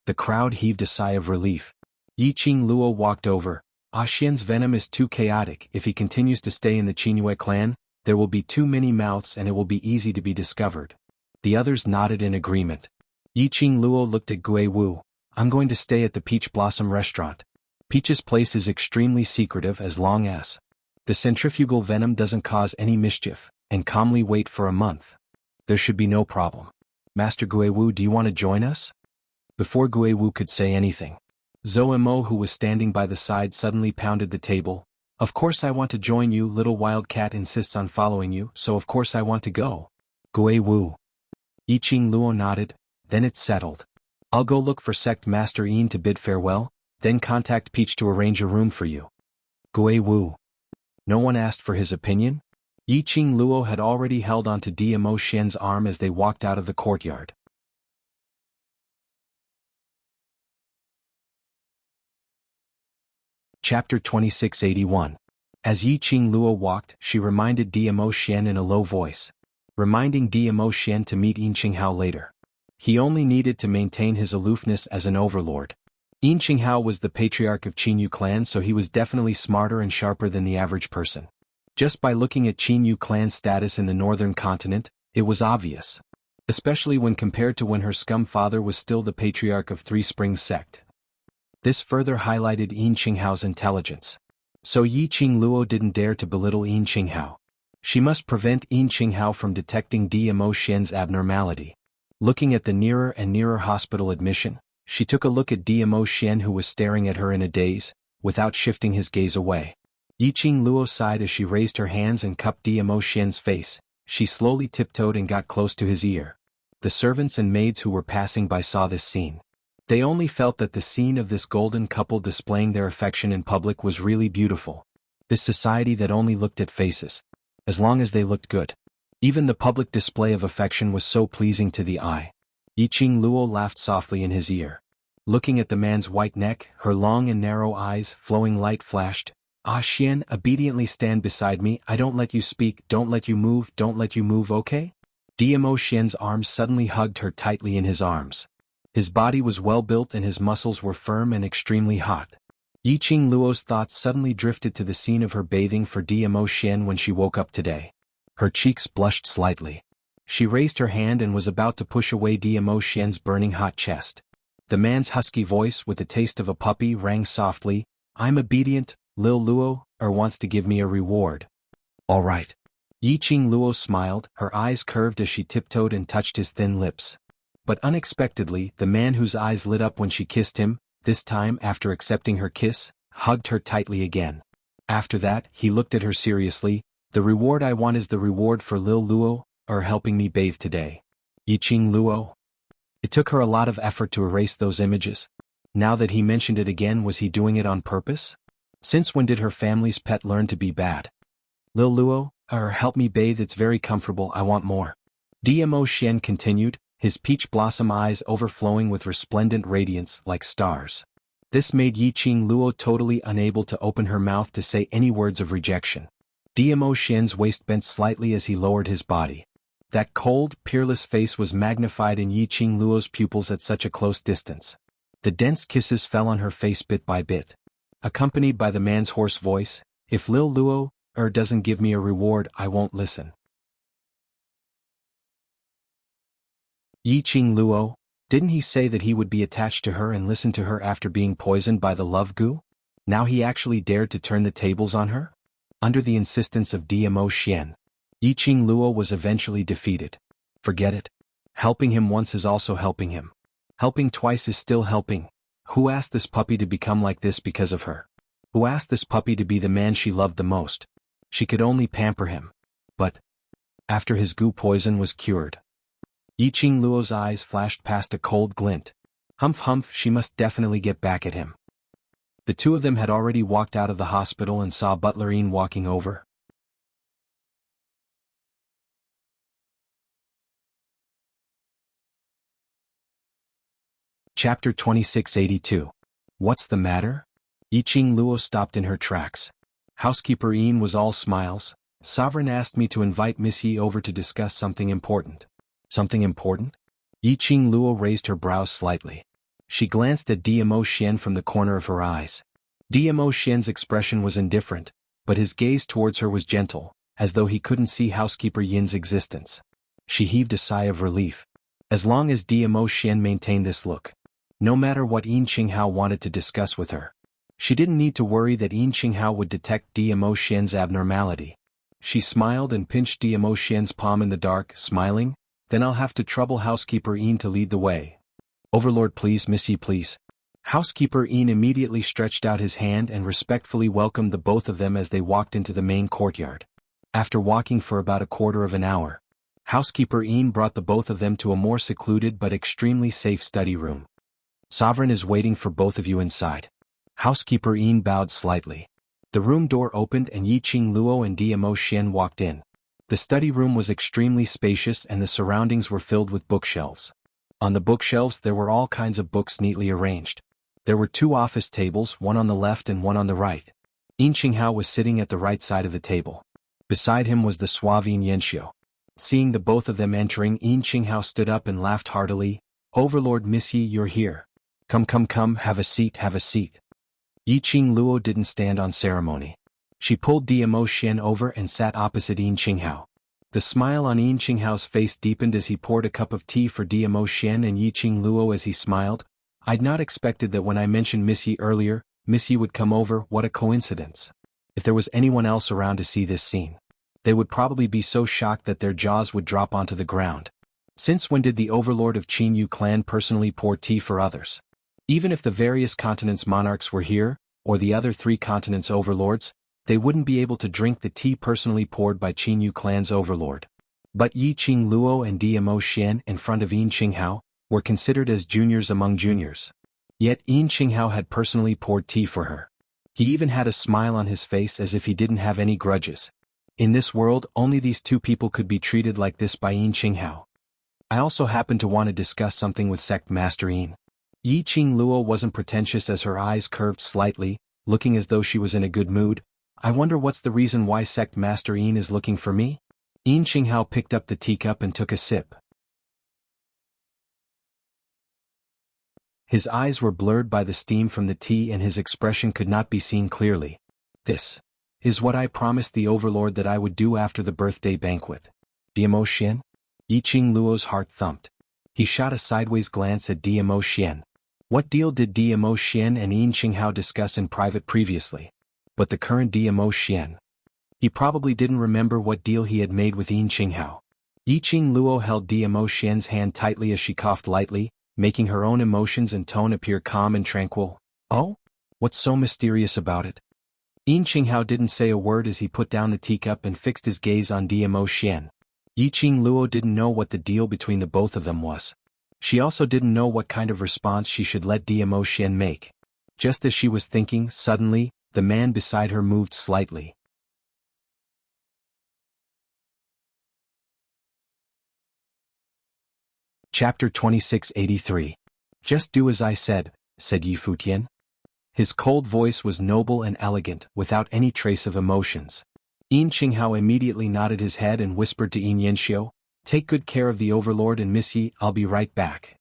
[SPEAKER 1] The crowd heaved a sigh of relief. Yiqing Luo walked over. "Ah Xian's venom is too chaotic. If he continues to stay in the Qingyue clan, there will be too many mouths and it will be easy to be discovered." The others nodded in agreement. Yiqing Luo looked at Gui Wu. "I'm going to stay at the Peach Blossom restaurant. Peach's place is extremely secretive as long as the centrifugal venom doesn't cause any mischief, and calmly wait for a month. There should be no problem. Master Gui Wu, do you want to join us?" Before Gui Wu could say anything, Zhou Mo, who was standing by the side, suddenly pounded the table. "Of course I want to join you. Little Wildcat insists on following you, so of course I want to go." Gui Wu. Yiqing Luo nodded. "Then it's settled. I'll go look for Sect Master Yin to bid farewell, then contact Peach to arrange a room for you." Gui Wu. No one asked for his opinion? Yiqing Luo had already held onto Diamo Xian's arm as they walked out of the courtyard. Chapter 2681. As Yiqing Luo walked, she reminded Diamo Xian in a low voice. Reminding Diamo Xian to meet Yin Qinghao later. He only needed to maintain his aloofness as an overlord. Yin Qinghao was the patriarch of Qinyu clan, so he was definitely smarter and sharper than the average person. Just by looking at Qinyu clan's status in the northern continent, it was obvious. Especially when compared to when her scum father was still the patriarch of Three Springs sect. This further highlighted Yin Qinghao's intelligence. So Yi Qingluo didn't dare to belittle Yin Qinghao. She must prevent Yin Qinghao from detecting Dmo Xian's abnormality. Looking at the nearer and nearer hospital admission, she took a look at Dmo Xian, who was staring at her in a daze, without shifting his gaze away. Yi Qingluo sighed as she raised her hands and cupped Dmo Xian's face. She slowly tiptoed and got close to his ear. The servants and maids who were passing by saw this scene. They only felt that the scene of this golden couple displaying their affection in public was really beautiful. This society that only looked at faces. As long as they looked good. Even the public display of affection was so pleasing to the eye. Yi Qingluo laughed softly in his ear. Looking at the man's white neck, her long and narrow eyes, flowing light flashed. Ah Xian, obediently stand beside me. I don't let you speak, don't let you move, okay? Dmo Xian's arms suddenly hugged her tightly in his arms. His body was well built and his muscles were firm and extremely hot. Yi Qingluo's thoughts suddenly drifted to the scene of her bathing for Dmo Xian when she woke up today. Her cheeks blushed slightly. She raised her hand and was about to push away Dmo Xian's burning hot chest. The man's husky voice, with the taste of a puppy, rang softly. I'm obedient, Lil Luo, wants to give me a reward. All right. Yi Qingluo smiled, her eyes curved as she tiptoed and touched his thin lips. But unexpectedly, the man whose eyes lit up when she kissed him, this time after accepting her kiss, hugged her tightly again. After that, he looked at her seriously. The reward I want is the reward for Lil Luo, helping me bathe today. Yi Qingluo. It took her a lot of effort to erase those images. Now that he mentioned it again, was he doing it on purpose? Since when did her family's pet learn to be bad? Lil Luo, help me bathe, it's very comfortable, I want more. Dmo Xian continued, his peach blossom eyes overflowing with resplendent radiance like stars. This made Yi Qingluo totally unable to open her mouth to say any words of rejection. Dmo Xian's waist bent slightly as he lowered his body. That cold, peerless face was magnified in Yi Qingluo's pupils at such a close distance. The dense kisses fell on her face bit by bit. Accompanied by the man's hoarse voice, if Lil Luo, doesn't give me a reward, I won't listen. Yi Qingluo, didn't he say that he would be attached to her and listen to her after being poisoned by the love goo? Now he actually dared to turn the tables on her? Under the insistence of Dmo Xian, Yi Qingluo was eventually defeated. Forget it. Helping him once is also helping him. Helping twice is still helping. Who asked this puppy to become like this because of her? Who asked this puppy to be the man she loved the most? She could only pamper him. But after his goo poison was cured, Yi Qingluo's eyes flashed past a cold glint. Humph, she must definitely get back at him. The two of them had already walked out of the hospital and saw Butler Ian walking over. Chapter 2682. What's the matter? Yi Qingluo stopped in her tracks. Housekeeper Ian was all smiles. Sovereign asked me to invite Miss Yi over to discuss something important. Something important? Yi Qingluo raised her brows slightly. She glanced at Dmo Xian from the corner of her eyes. Dmo Xian's expression was indifferent, but his gaze towards her was gentle, as though he couldn't see Housekeeper Yin's existence. She heaved a sigh of relief. As long as Dmo Xian maintained this look, no matter what Yin Qinghao wanted to discuss with her, she didn't need to worry that Yin Qinghao would detect Dmo Xian's abnormality. She smiled and pinched Dmo Xian's palm in the dark, smiling, then I'll have to trouble Housekeeper Yin to lead the way. Overlord, please, Miss Yi, please. Housekeeper Yin immediately stretched out his hand and respectfully welcomed the both of them as they walked into the main courtyard. After walking for about a quarter of an hour, Housekeeper Yin brought the both of them to a more secluded but extremely safe study room. Sovereign is waiting for both of you inside. Housekeeper Yin bowed slightly. The room door opened and Yi Qingluo and Dmo Xian walked in. The study room was extremely spacious and the surroundings were filled with bookshelves. On the bookshelves there were all kinds of books neatly arranged. There were two office tables, one on the left and one on the right. Yin Qinghao was sitting at the right side of the table. Beside him was the suave Yin Yanxiu. Seeing the both of them entering, Yin Qinghao stood up and laughed heartily. Overlord Miss Yi, you're here. Come, come, come, have a seat, have a seat. Yi Qing Luo didn't stand on ceremony. She pulled Diamo Xian over and sat opposite Yin Qinghao. The smile on Yin Qinghao's face deepened as he poured a cup of tea for Diamo Xian and Yi Qing Luo as he smiled. I'd not expected that when I mentioned Miss Yi earlier, Miss Yi would come over. What a coincidence. If there was anyone else around to see this scene, they would probably be so shocked that their jaws would drop onto the ground. Since when did the overlord of Qin Yu clan personally pour tea for others? Even if the various continents' monarchs were here, or the other 3 continents' overlords, they wouldn't be able to drink the tea personally poured by Qin Yu clan's overlord. But Yi Qing Luo and Diamo Xian in front of Yin Qinghao were considered as juniors among juniors. Yet Yin Qinghao had personally poured tea for her. He even had a smile on his face as if he didn't have any grudges. In this world, only these 2 people could be treated like this by Yin Qinghao. I also happened to want to discuss something with Sect Master Yin. Yi Qing Luo wasn't pretentious as her eyes curved slightly, looking as though she was in a good mood. I wonder what's the reason why Sect Master Yin is looking for me? Yin Qinghao picked up the teacup and took a sip. His eyes were blurred by the steam from the tea and his expression could not be seen clearly. This is what I promised the overlord that I would do after the birthday banquet. Diamo Xian? Yi Qing Luo's heart thumped. He shot a sideways glance at Diamo Xian. What deal did Diamo Xian and Yin Qinghao discuss in private previously? But the current Diamo Xian. He probably didn't remember what deal he had made with Yin Qinghao. Yi Qing Luo held Diamo Xian's hand tightly as she coughed lightly, making her own emotions and tone appear calm and tranquil. Oh? What's so mysterious about it? Yin Qinghao didn't say a word as he put down the teacup and fixed his gaze on Diamo Xian. Yi Qing Luo didn't know what the deal between the both of them was. She also didn't know what kind of response she should let Diamo Xian make. Just as she was thinking, suddenly, the man beside her moved slightly. Chapter 2683. Just do as I said Yi Futian. His cold voice was noble and elegant, without any trace of emotions. Yin Qinghao immediately nodded his head and whispered to Yin Yanxiu, "Take good care of the overlord and Miss Yi, I'll be right back."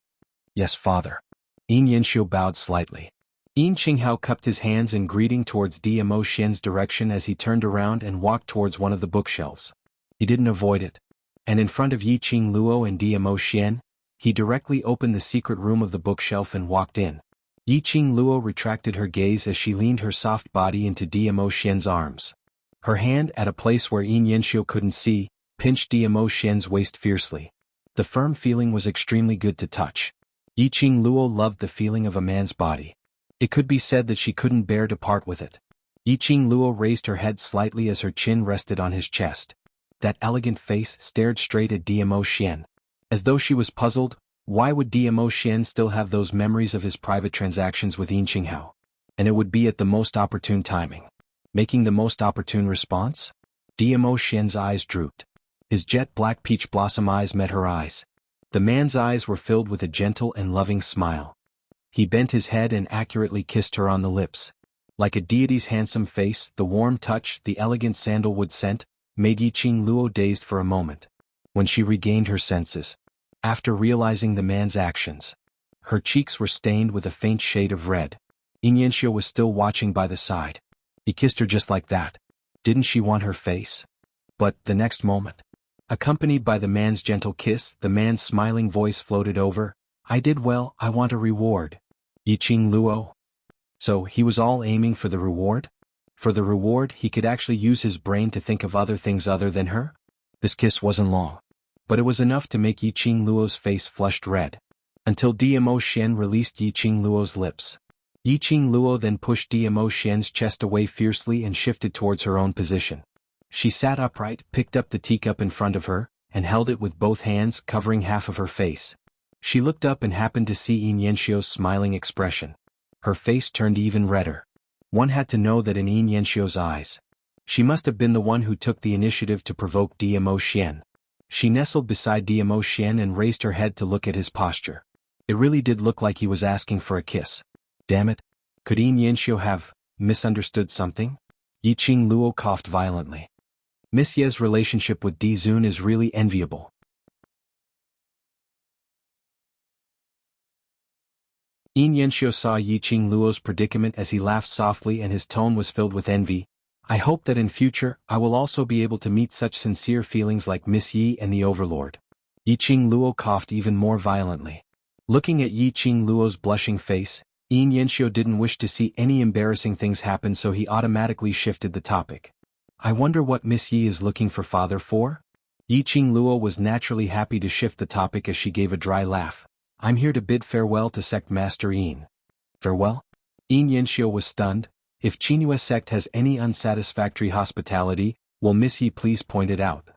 [SPEAKER 1] "Yes, father." Yin Yanxiu bowed slightly. Yin Qinghao cupped his hands in greeting towards Diamo Xian's direction as he turned around and walked towards one of the bookshelves. He didn't avoid it. And in front of Yi Qing Luo and Diamo Xian, he directly opened the secret room of the bookshelf and walked in. Yi Qing Luo retracted her gaze as she leaned her soft body into Diamo Xian's arms. Her hand, at a place where Yin Yanxiu couldn't see, pinched Diamo Xian's waist fiercely. The firm feeling was extremely good to touch. Yi Qing Luo loved the feeling of a man's body. It could be said that she couldn't bear to part with it. Yi Qing Luo raised her head slightly as her chin rested on his chest. That elegant face stared straight at Diamo Xian. As though she was puzzled, why would Diamo Xian still have those memories of his private transactions with Yin Qinghao? And it would be at the most opportune timing. Making the most opportune response? Diamo Xian's eyes drooped. His jet-black peach blossom eyes met her eyes. The man's eyes were filled with a gentle and loving smile. He bent his head and accurately kissed her on the lips. Like a deity's handsome face, the warm touch, the elegant sandalwood scent, made Yi Qing Luo dazed for a moment. When she regained her senses, after realizing the man's actions, her cheeks were stained with a faint shade of red. Yin Yanxiu was still watching by the side. He kissed her just like that. Didn't she want her face? But, the next moment, accompanied by the man's gentle kiss, the man's smiling voice floated over, "I did well, I want a reward." Yi Qing Luo. So, he was all aiming for the reward? For the reward, he could actually use his brain to think of other things other than her? This kiss wasn't long. But it was enough to make Yi Qing Luo's face flushed red. Until Diamo Xian released Yi Qing Luo's lips. Yi Qing Luo then pushed Diamo Xian's chest away fiercely and shifted towards her own position. She sat upright, picked up the teacup in front of her, and held it with both hands, covering half of her face. She looked up and happened to see Yin Yanxiu's smiling expression. Her face turned even redder. One had to know that in Yin Yanxiu's eyes, she must have been the one who took the initiative to provoke Diamo Xian. She nestled beside Diamo Xian and raised her head to look at his posture. It really did look like he was asking for a kiss. Damn it. Could Yin Yanxiu have misunderstood something? Yi Qing Luo coughed violently. Miss Ye's relationship with Di Zun is really enviable. Yin Yanxiu saw Yiqing Luo's predicament as he laughed softly and his tone was filled with envy. I hope that in future I will also be able to meet such sincere feelings like Miss Yi and the Overlord. Yiqing Luo coughed even more violently. Looking at Yiqing Luo's blushing face, Yin Yanxiu didn't wish to see any embarrassing things happen, so he automatically shifted the topic. I wonder what Miss Yi is looking for father for? Yiqing Luo was naturally happy to shift the topic as she gave a dry laugh. I'm here to bid farewell to Sect Master Yin. Farewell? Yin Yanxiu was stunned. If Qinghua sect has any unsatisfactory hospitality, will Miss Yi please point it out?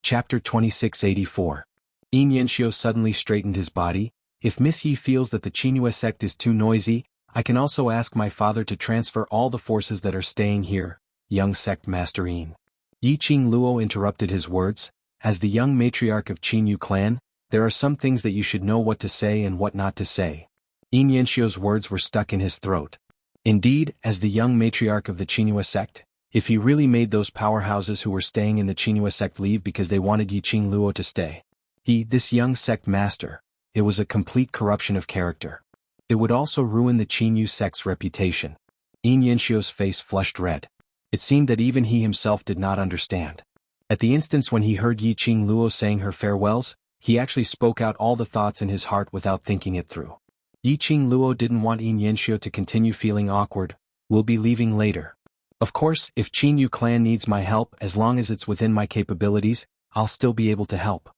[SPEAKER 1] Chapter 2684. Yin Yanxiu suddenly straightened his body. If Miss Yi feels that the Qinghua sect is too noisy, I can also ask my father to transfer all the forces that are staying here, young sect Master Yin. Yiqing Luo interrupted his words. As the young matriarch of Qinyu clan, there are some things that you should know what to say and what not to say. Yin Yanxiu's words were stuck in his throat. Indeed, as the young matriarch of the Qinghua sect, if he really made those powerhouses who were staying in the Qinghua sect leave because they wanted Yiqing Luo to stay, this young sect master, it was a complete corruption of character. It would also ruin the Qinyu sect's reputation. Yin Yanxiu's face flushed red. It seemed that even he himself did not understand. At the instance when he heard Yiqing Luo saying her farewells, he actually spoke out all the thoughts in his heart without thinking it through. Yiqing Luo didn't want Yin Yanxiu to continue feeling awkward. We'll be leaving later. Of course, if Qinyu clan needs my help, as long as it's within my capabilities, I'll still be able to help.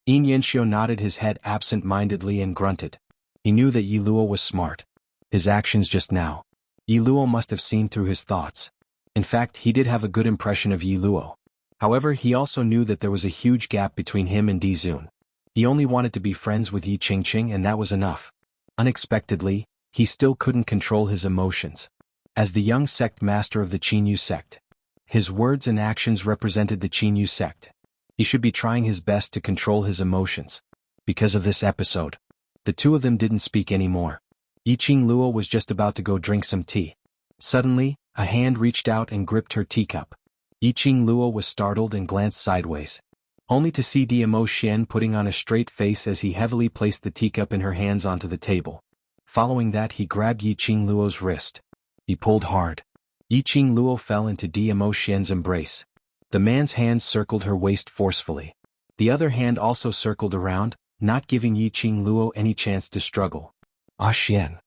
[SPEAKER 1] Yin Yanxiu nodded his head absent-mindedly and grunted. He knew that Yi Luo was smart. His actions just now. Yi Luo must have seen through his thoughts. In fact, he did have a good impression of Yi Luo. However, he also knew that there was a huge gap between him and Di Zun. He only wanted to be friends with Yi Qingqing and that was enough. Unexpectedly, he still couldn't control his emotions. As the young sect master of the Qinyu sect, his words and actions represented the Qinyu sect. He should be trying his best to control his emotions. Because of this episode, the two of them didn't speak anymore. Yiqing Luo was just about to go drink some tea. Suddenly, a hand reached out and gripped her teacup. Yiqing Luo was startled and glanced sideways, only to see Diamo Xian putting on a straight face as he heavily placed the teacup in her hands onto the table. Following that, he grabbed Yiqing Luo's wrist. He pulled hard. Yiqing Luo fell into Diamo Xian's embrace. The man's hands circled her waist forcefully. The other hand also circled around, not giving Yiqing Luo any chance to struggle. Ah Xian.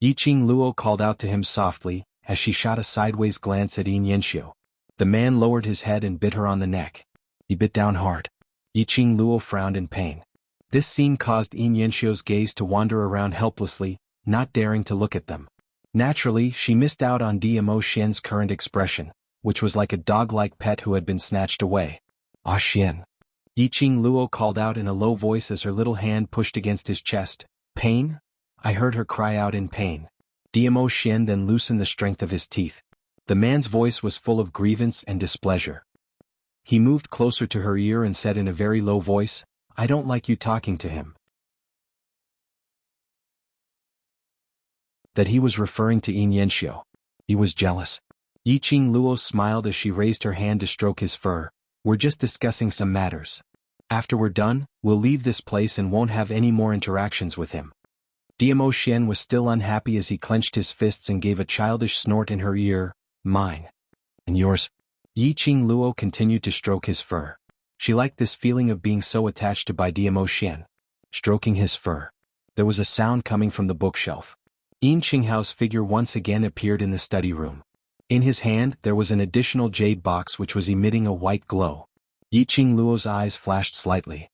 [SPEAKER 1] Yiqing Luo called out to him softly, as she shot a sideways glance at Yin Yanxiu. The man lowered his head and bit her on the neck. He bit down hard. Yiqing Luo frowned in pain. This scene caused Yin Yanxiu's gaze to wander around helplessly, not daring to look at them. Naturally, she missed out on Diamo Xian's current expression, which was like a dog-like pet who had been snatched away. Ah Xian. Yiqing Luo called out in a low voice as her little hand pushed against his chest. Pain? I heard her cry out in pain. Diamo Xian then loosened the strength of his teeth. The man's voice was full of grievance and displeasure. He moved closer to her ear and said in a very low voice, I don't like you talking to him. That he was referring to Yin Yanxiu. He was jealous. Yiqing Luo smiled as she raised her hand to stroke his fur. We're just discussing some matters. After we're done, we'll leave this place and won't have any more interactions with him. Diamo Xian was still unhappy as he clenched his fists and gave a childish snort in her ear. Mine. And yours. Yiqing Luo continued to stroke his fur. She liked this feeling of being so attached to by Diamo Xian. Stroking his fur. There was a sound coming from the bookshelf. Yin Qinghao's figure once again appeared in the study room. In his hand there was an additional jade box which was emitting a white glow. Yiqing Luo's eyes flashed slightly.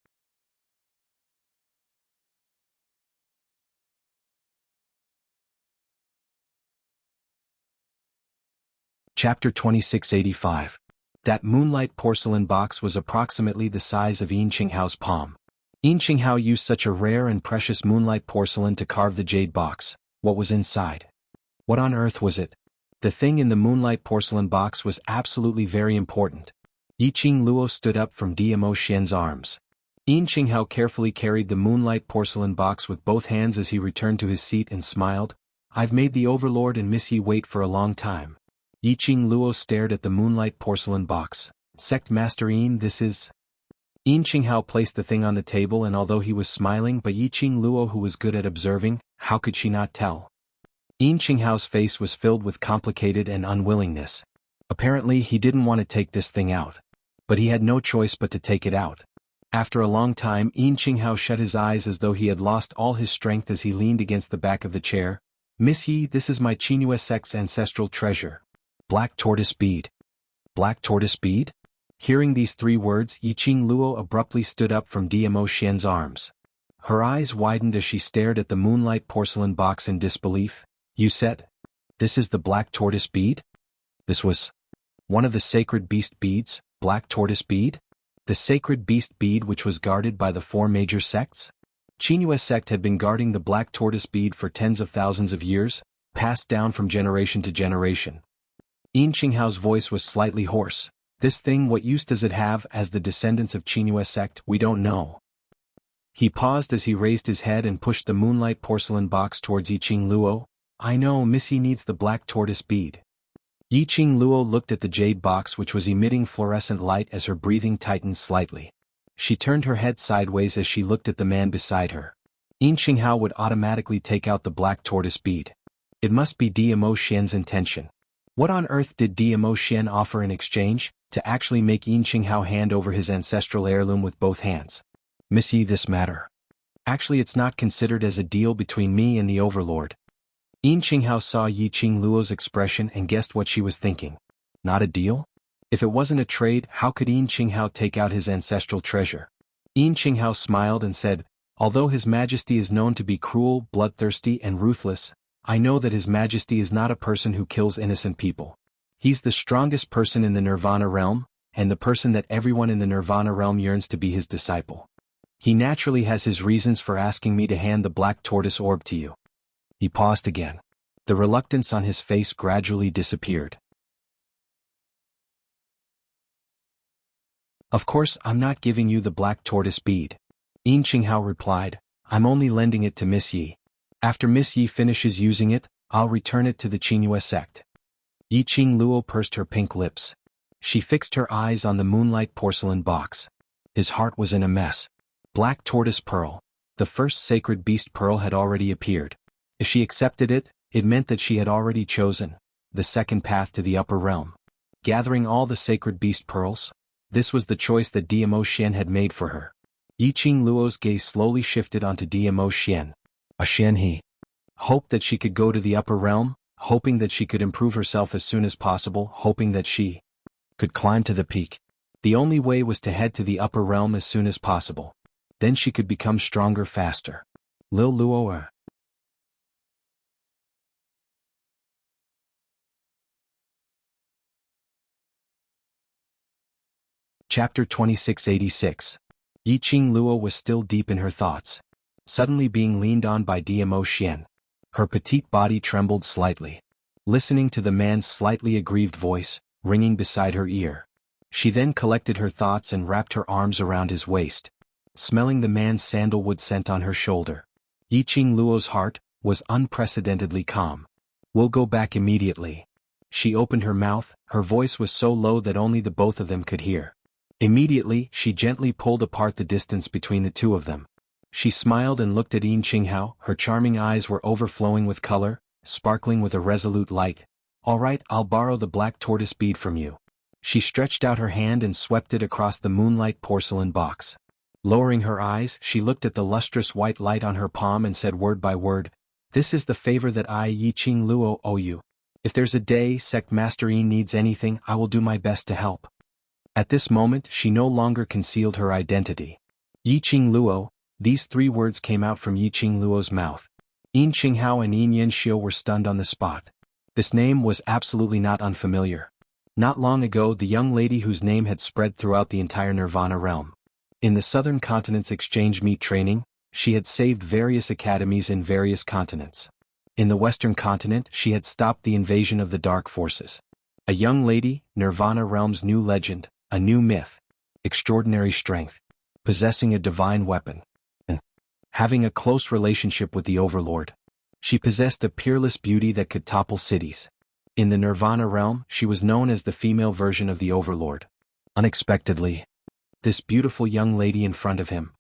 [SPEAKER 1] Chapter 2685. That moonlight porcelain box was approximately the size of Yin Qinghao's palm. Yin Qinghao used such a rare and precious moonlight porcelain to carve the jade box. What was inside? What on earth was it? The thing in the moonlight porcelain box was absolutely very important. Yiqing Luo stood up from Diamo Xian's arms. Yin Qinghao carefully carried the moonlight porcelain box with both hands as he returned to his seat and smiled. I've made the Overlord and Miss Yi wait for a long time. Yiqing Luo stared at the moonlight porcelain box. Sect Master Yin, this is... Yin Qinghao placed the thing on the table, and although he was smiling, but Yi Qing Luo, who was good at observing, how could she not tell? Yin Qinghao's face was filled with complicated and unwillingness. Apparently he didn't want to take this thing out. But he had no choice but to take it out. After a long time, Yin Qinghao shut his eyes as though he had lost all his strength as he leaned against the back of the chair. Miss Yi, this is my Qinghua sect's ancestral treasure. Black tortoise bead. Black tortoise bead? Hearing these 3 words, Yi Qing Luo abruptly stood up from Diamo Xian's arms. Her eyes widened as she stared at the moonlight porcelain box in disbelief. You said, this is the black tortoise bead? This was one of the sacred beast beads, black tortoise bead? The sacred beast bead which was guarded by the 4 major sects? Qinghua sect had been guarding the black tortoise bead for tens of thousands of years, passed down from generation to generation. Yin Qinghao's voice was slightly hoarse. This thing, what use does it have as the descendants of Qinghua sect? We don't know. He paused as he raised his head and pushed the moonlight porcelain box towards Yi Qing Luo. I know Missy needs the black tortoise bead. Yi Qing Luo looked at the jade box which was emitting fluorescent light as her breathing tightened slightly. She turned her head sideways as she looked at the man beside her. Yin Qinghao would automatically take out the black tortoise bead. It must be Diamo Xian's intention. What on earth did Diamo Xian offer in exchange? To actually make Yin Qinghao hand over his ancestral heirloom with both hands. Miss Yi, this matter. Actually, it's not considered as a deal between me and the Overlord. Yin Qinghao saw Yi Qing Luo's expression and guessed what she was thinking. Not a deal? If it wasn't a trade, how could Yin Qinghao take out his ancestral treasure? Yin Qinghao smiled and said, although His Majesty is known to be cruel, bloodthirsty, and ruthless, I know that His Majesty is not a person who kills innocent people. He's the strongest person in the Nirvana realm, and the person that everyone in the Nirvana realm yearns to be his disciple. He naturally has his reasons for asking me to hand the black tortoise orb to you. He paused again. The reluctance on his face gradually disappeared. Of course, I'm not giving you the black tortoise bead. Yin Qinghao replied, I'm only lending it to Miss Yi. After Miss Yi finishes using it, I'll return it to the Qinghua sect. Yi Qing Luo pursed her pink lips. She fixed her eyes on the moonlight porcelain box. His heart was in a mess. Black tortoise pearl. The first sacred beast pearl had already appeared. If she accepted it, it meant that she had already chosen the second path to the upper realm. Gathering all the sacred beast pearls? This was the choice that Diamo Xian had made for her. Yi Qing Luo's gaze slowly shifted onto Diamo Xian. Xian he hoped that she could go to the upper realm, hoping that she could improve herself as soon as possible, hoping that she could climb to the peak. The only way was to head to the upper realm as soon as possible. Then she could become stronger faster. Lil Luo. Chapter 2686. Yi Qing Luo was still deep in her thoughts. Suddenly being leaned on by Diamo Xian. Her petite body trembled slightly. Listening to the man's slightly aggrieved voice, ringing beside her ear. She then collected her thoughts and wrapped her arms around his waist. Smelling the man's sandalwood scent on her shoulder. Yi Qing Luo's heart was unprecedentedly calm. We'll go back immediately. She opened her mouth, her voice was so low that only the both of them could hear. Immediately, she gently pulled apart the distance between the two of them. She smiled and looked at Yin Qinghao, her charming eyes were overflowing with color, sparkling with a resolute light. All right, I'll borrow the black tortoise bead from you. She stretched out her hand and swept it across the moonlight porcelain box. Lowering her eyes, she looked at the lustrous white light on her palm and said word by word, this is the favor that I, Yi Qing Luo, owe you. If there's a day Sect Master Yi needs anything, I will do my best to help. At this moment, she no longer concealed her identity. Yi Qing Luo. These 3 words came out from Yi Qing Luo's mouth. Yin Qinghao and Yin Yanxiu were stunned on the spot. This name was absolutely not unfamiliar. Not long ago, the young lady whose name had spread throughout the entire Nirvana realm. In the Southern Continent's exchange meet training, she had saved various academies in various continents. In the Western Continent, she had stopped the invasion of the Dark Forces. A young lady, Nirvana realm's new legend, a new myth. Extraordinary strength. Possessing a divine weapon. Having a close relationship with the Overlord. She possessed a peerless beauty that could topple cities. In the Nirvana realm, she was known as the female version of the Overlord. Unexpectedly, This beautiful young lady in front of him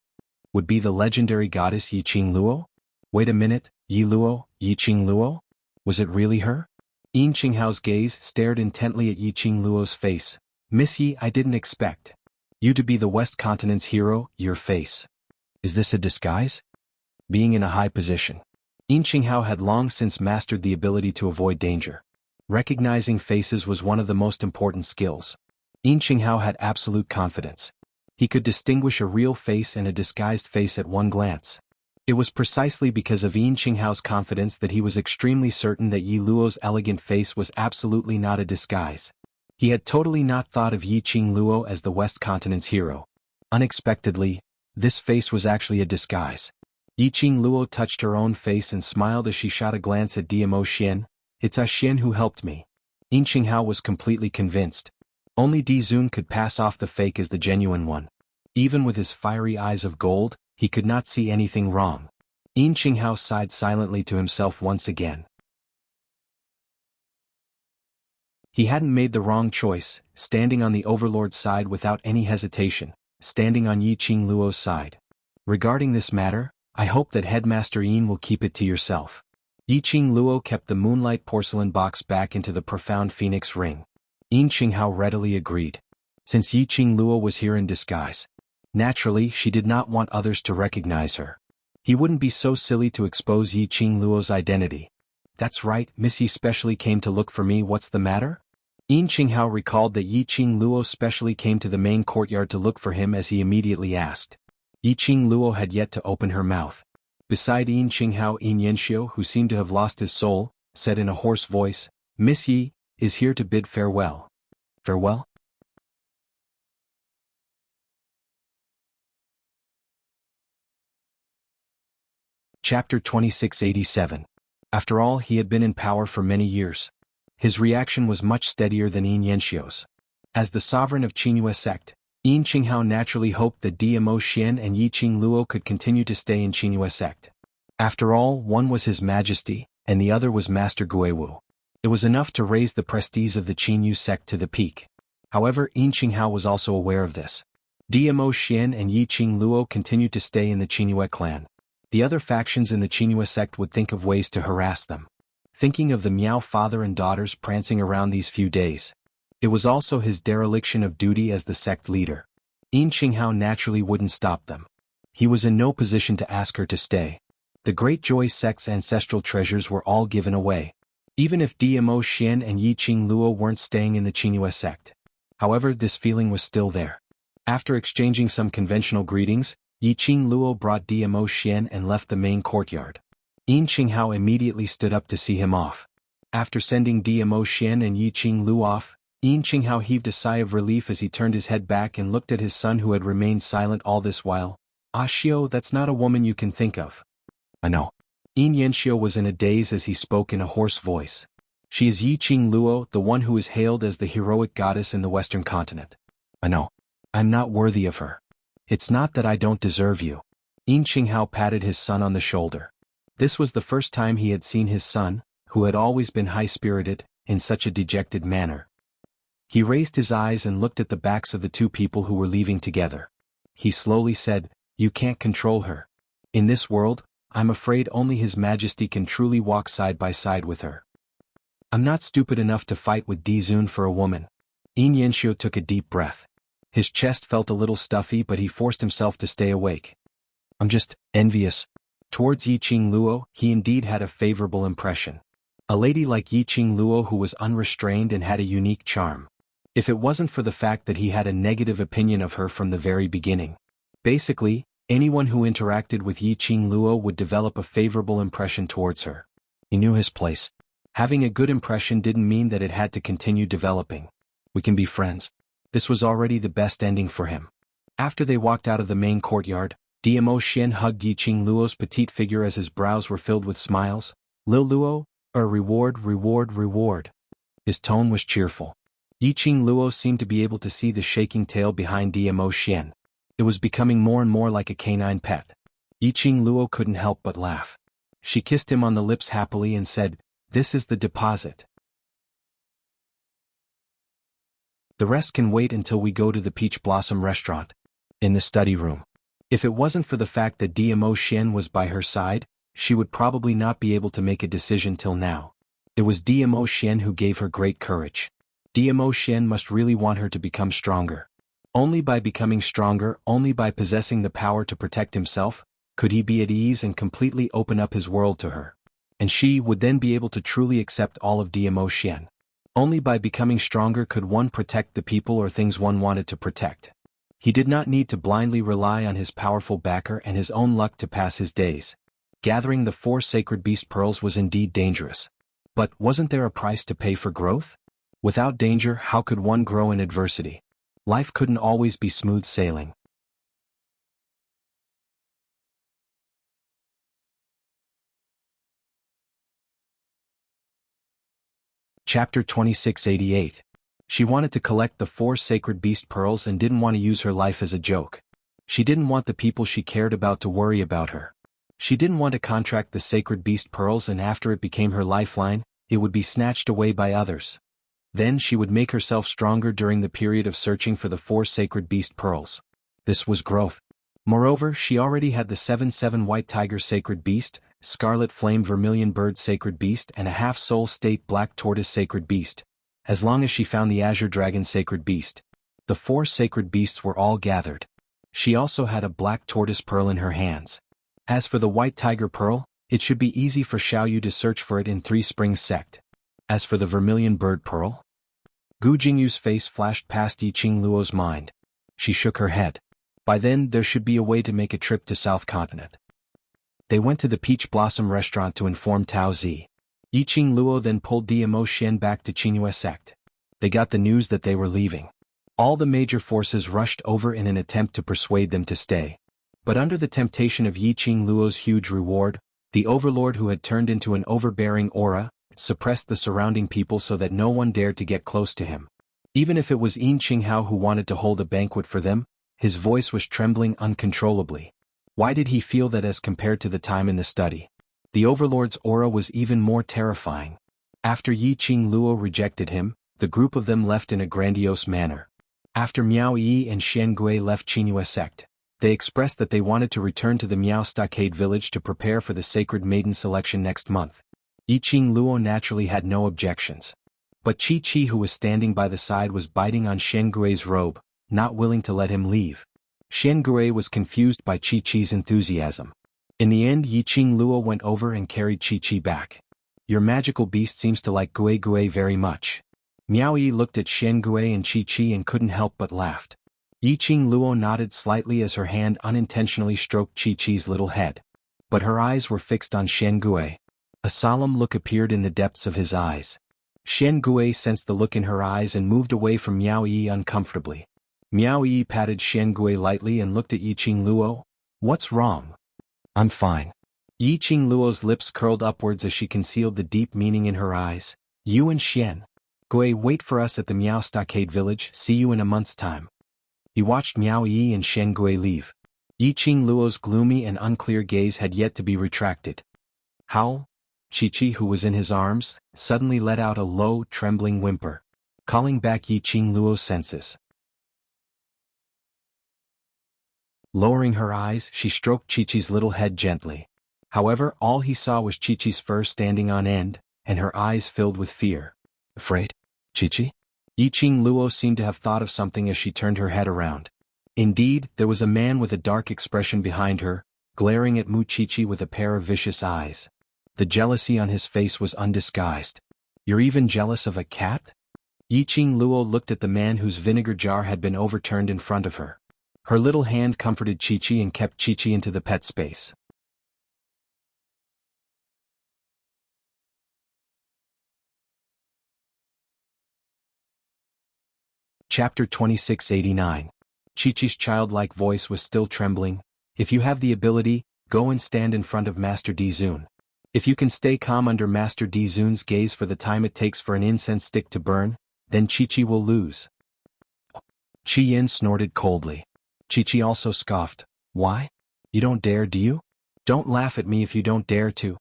[SPEAKER 1] would be the legendary goddess Yi Qing Luo? Wait a minute, Yi Luo, Yi Qing Luo? Was it really her? Yin Qinghao's gaze stared intently at Yi Qing Luo's face. Miss Yi, I didn't expect you to be the West Continent's hero. Your face. Is this a disguise? Being in a high position. Yin Qinghao had long since mastered the ability to avoid danger. Recognizing faces was one of the most important skills. Yin Qinghao had absolute confidence. He could distinguish a real face and a disguised face at one glance. It was precisely because of Yin Qinghao's confidence that he was extremely certain that Yi Luo's elegant face was absolutely not a disguise. He had totally not thought of Yi Qing Luo as the West Continent's hero. Unexpectedly, this face was actually a disguise. Yi Qing Luo touched her own face and smiled as she shot a glance at Diamo Xian. It's a Xian who helped me. Yin Qinghao was completely convinced. Only Di Zun could pass off the fake as the genuine one. Even with his fiery eyes of gold, he could not see anything wrong. Yin Qinghao sighed silently to himself once again. He hadn't made the wrong choice, standing on the overlord's side without any hesitation, standing on Yi Qing Luo's side. Regarding this matter, I hope that Headmaster Yin will keep it to yourself. Yi Qing Luo kept the moonlight porcelain box back into the profound phoenix ring. Yin Qinghao readily agreed. Since Yi Qing Luo was here in disguise, naturally she did not want others to recognize her. He wouldn't be so silly to expose Yi Qing Luo's identity. That's right, Miss Yi specially came to look for me. What's the matter? Yin Qinghao recalled that Yi Qing Luo specially came to the main courtyard to look for him as he immediately asked. Yi Qing Luo had yet to open her mouth. Beside Yin Qinghao, Yin Yanxiu, who seemed to have lost his soul, said in a hoarse voice, Miss Yi is here to bid farewell. Farewell? Chapter 2687. After all, he had been in power for many years. His reaction was much steadier than Yin Yanxiu's. As the sovereign of Qinghua sect, Yin Qinghao naturally hoped that Diamo Xian and Yi Qing Luo could continue to stay in Qinghua sect. After all, one was His Majesty, and the other was Master Guiwu. It was enough to raise the prestige of the Qinyu sect to the peak. However, Yin Qinghao was also aware of this. Diamo Xian and Yi Qing Luo continued to stay in the Qinghua clan. The other factions in the Qinghua sect would think of ways to harass them. Thinking of the Miao father and daughters prancing around these few days. It was also his dereliction of duty as the sect leader. Yin Qinghao naturally wouldn't stop them. He was in no position to ask her to stay. The Great Joy sect's ancestral treasures were all given away. Even if Diamo Xian and Yi Qing Luo weren't staying in the Qinghua sect. However, this feeling was still there. After exchanging some conventional greetings, Yi Qing Luo brought Diamo Xian and left the main courtyard. Yin Qinghao immediately stood up to see him off. After sending Diamo Xian and Yi Qing Luo off, Yin Qinghao heaved a sigh of relief as he turned his head back and looked at his son who had remained silent all this while. Ah Xiao, that's not a woman you can think of. I know. Yin Yanxiu was in a daze as he spoke in a hoarse voice. She is Yi Qing Luo, the one who is hailed as the heroic goddess in the Western continent. I know. I'm not worthy of her. It's not that I don't deserve you. Yin Qinghao patted his son on the shoulder. This was the first time he had seen his son, who had always been high-spirited, in such a dejected manner. He raised his eyes and looked at the backs of the two people who were leaving together. He slowly said, You can't control her. In this world, I'm afraid only His Majesty can truly walk side by side with her. I'm not stupid enough to fight with Di Zun for a woman. Yin Yanxiu took a deep breath. His chest felt a little stuffy, but he forced himself to stay awake. I'm just envious. Towards Yi Qing Luo, he indeed had a favorable impression. A lady like Yi Qing Luo who was unrestrained and had a unique charm. If it wasn't for the fact that he had a negative opinion of her from the very beginning. Basically, anyone who interacted with Yi Qing Luo would develop a favorable impression towards her. He knew his place. Having a good impression didn't mean that it had to continue developing. We can be friends. This was already the best ending for him. After they walked out of the main courtyard, Diamo Xian hugged Yi Qing Luo's petite figure as his brows were filled with smiles. Lil Luo, a reward, reward, reward. His tone was cheerful. Yi Qing Luo seemed to be able to see the shaking tail behind Diamo Xian. It was becoming more and more like a canine pet. Yi Qing Luo couldn't help but laugh. She kissed him on the lips happily and said, This is the deposit. The rest can wait until we go to the Peach Blossom restaurant. In the study room. If it wasn't for the fact that Diamo Xian was by her side, she would probably not be able to make a decision till now. It was Diamo Xian who gave her great courage. Diamo Xian must really want her to become stronger. Only by becoming stronger, only by possessing the power to protect himself, could he be at ease and completely open up his world to her. And she would then be able to truly accept all of Diamo Xian. Only by becoming stronger could one protect the people or things one wanted to protect. He did not need to blindly rely on his powerful backer and his own luck to pass his days. Gathering the 4 sacred beast pearls was indeed dangerous. But wasn't there a price to pay for growth? Without danger, how could one grow in adversity? Life couldn't always be smooth sailing. Chapter 2688. She wanted to collect the 4 sacred beast pearls and didn't want to use her life as a joke. She didn't want the people she cared about to worry about her. She didn't want to contract the sacred beast pearls and after it became her lifeline, it would be snatched away by others. Then she would make herself stronger during the period of searching for the 4 sacred beast pearls. This was growth. Moreover, she already had the 7/7 white tiger sacred beast, scarlet flame vermilion bird sacred beast and a half-soul state black tortoise sacred beast. As long as she found the azure dragon sacred beast. The 4 sacred beasts were all gathered. She also had a black tortoise pearl in her hands. As for the white tiger pearl, it should be easy for Xiaoyu to search for it in 3 Springs sect. As for the vermilion bird pearl, Gu Jingyu's face flashed past Yiqing Luo's mind. She shook her head. By then there should be a way to make a trip to South Continent. They went to the Peach Blossom restaurant to inform Tao Zi. Yiqing Luo then pulled Diamo Xian back to Qingyue sect. They got the news that they were leaving. All the major forces rushed over in an attempt to persuade them to stay. But under the temptation of Yiqing Luo's huge reward, the overlord who had turned into an overbearing aura, suppressed the surrounding people so that no one dared to get close to him. Even if it was Yin Qinghao who wanted to hold a banquet for them, his voice was trembling uncontrollably. Why did he feel that as compared to the time in the study? The overlord's aura was even more terrifying. After Yiqing Luo rejected him, the group of them left in a grandiose manner. After Miao Yi and Xian Gui left Qingyue sect, they expressed that they wanted to return to the Miao Stockade village to prepare for the Sacred Maiden selection next month. Yiqing Luo naturally had no objections. But Qi, who was standing by the side, was biting on Xian Gui's robe, not willing to let him leave. Xian Gui was confused by Qi-Chi's enthusiasm. In the end, Yiqing Luo went over and carried Qi back. Your magical beast seems to like Gui very much. Miao Yi looked at Xian Gui and Qi and couldn't help but laughed. Yiqing Luo nodded slightly as her hand unintentionally stroked Qi-Chi's little head. But her eyes were fixed on Xian Gui. A solemn look appeared in the depths of his eyes. Xian Gui sensed the look in her eyes and moved away from Miao Yi uncomfortably. Miao Yi patted Xian Gui lightly and looked at Yiqing Luo. What's wrong? I'm fine. Yiqing Luo's lips curled upwards as she concealed the deep meaning in her eyes. You and Xian Gui wait for us at the Miao Stockade village, see you in a month's time. He watched Miao Yi and Xian Gui leave. Yiqing Luo's gloomy and unclear gaze had yet to be retracted. Howl? Qi, who was in his arms, suddenly let out a low, trembling whimper, calling back Yiqing Luo's senses. Lowering her eyes, she stroked Qi-Chi's little head gently. However, all he saw was Qi-Chi's fur standing on end, and her eyes filled with fear. Afraid? Qi? Yiqing Luo seemed to have thought of something as she turned her head around. Indeed, there was a man with a dark expression behind her, glaring at Mu Qi with a pair of vicious eyes. The jealousy on his face was undisguised. You're even jealous of a cat? Yiqing Luo looked at the man whose vinegar jar had been overturned in front of her. Her little hand comforted Qi and kept Qi into the pet space. Chapter 2689. Qi-Chi's childlike voice was still trembling. If you have the ability, go and stand in front of Master Dizun. If you can stay calm under Master Dizun's gaze for the time it takes for an incense stick to burn, then Qi will lose. Qi Yin snorted coldly. Qi also scoffed. Why? You don't dare, do you? Don't laugh at me if you don't dare to.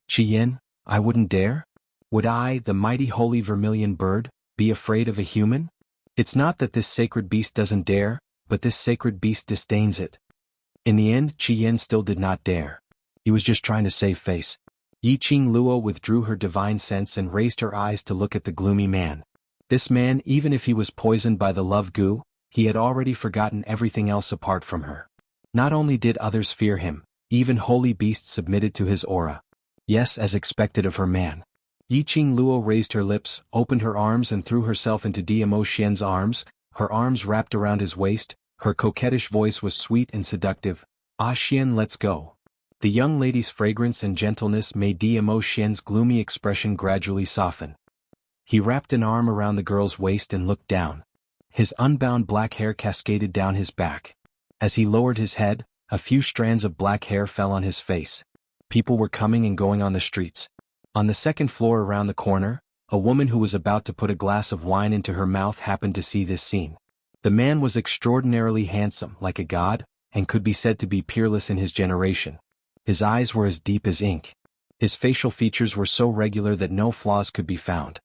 [SPEAKER 1] Qi Yin, I wouldn't dare? Would I, the mighty holy vermilion bird, be afraid of a human? It's not that this sacred beast doesn't dare, but this sacred beast disdains it. In the end, Qi Yin still did not dare. He was just trying to save face. Yi Qing Luo withdrew her divine sense and raised her eyes to look at the gloomy man. This man, even if he was poisoned by the love goo, he had already forgotten everything else apart from her. Not only did others fear him, even holy beasts submitted to his aura. Yes, as expected of her man. Yi Qing Luo raised her lips, opened her arms and threw herself into Diamo Xian's arms, her arms wrapped around his waist, her coquettish voice was sweet and seductive. "Ah Xian, let's go." The young lady's fragrance and gentleness made Diamo Xian's gloomy expression gradually soften. He wrapped an arm around the girl's waist and looked down. His unbound black hair cascaded down his back. As he lowered his head, a few strands of black hair fell on his face. People were coming and going on the streets. On the second floor around the corner, a woman who was about to put a glass of wine into her mouth happened to see this scene. The man was extraordinarily handsome, like a god, and could be said to be peerless in his generation. His eyes were as deep as ink. His facial features were so regular that no flaws could be found.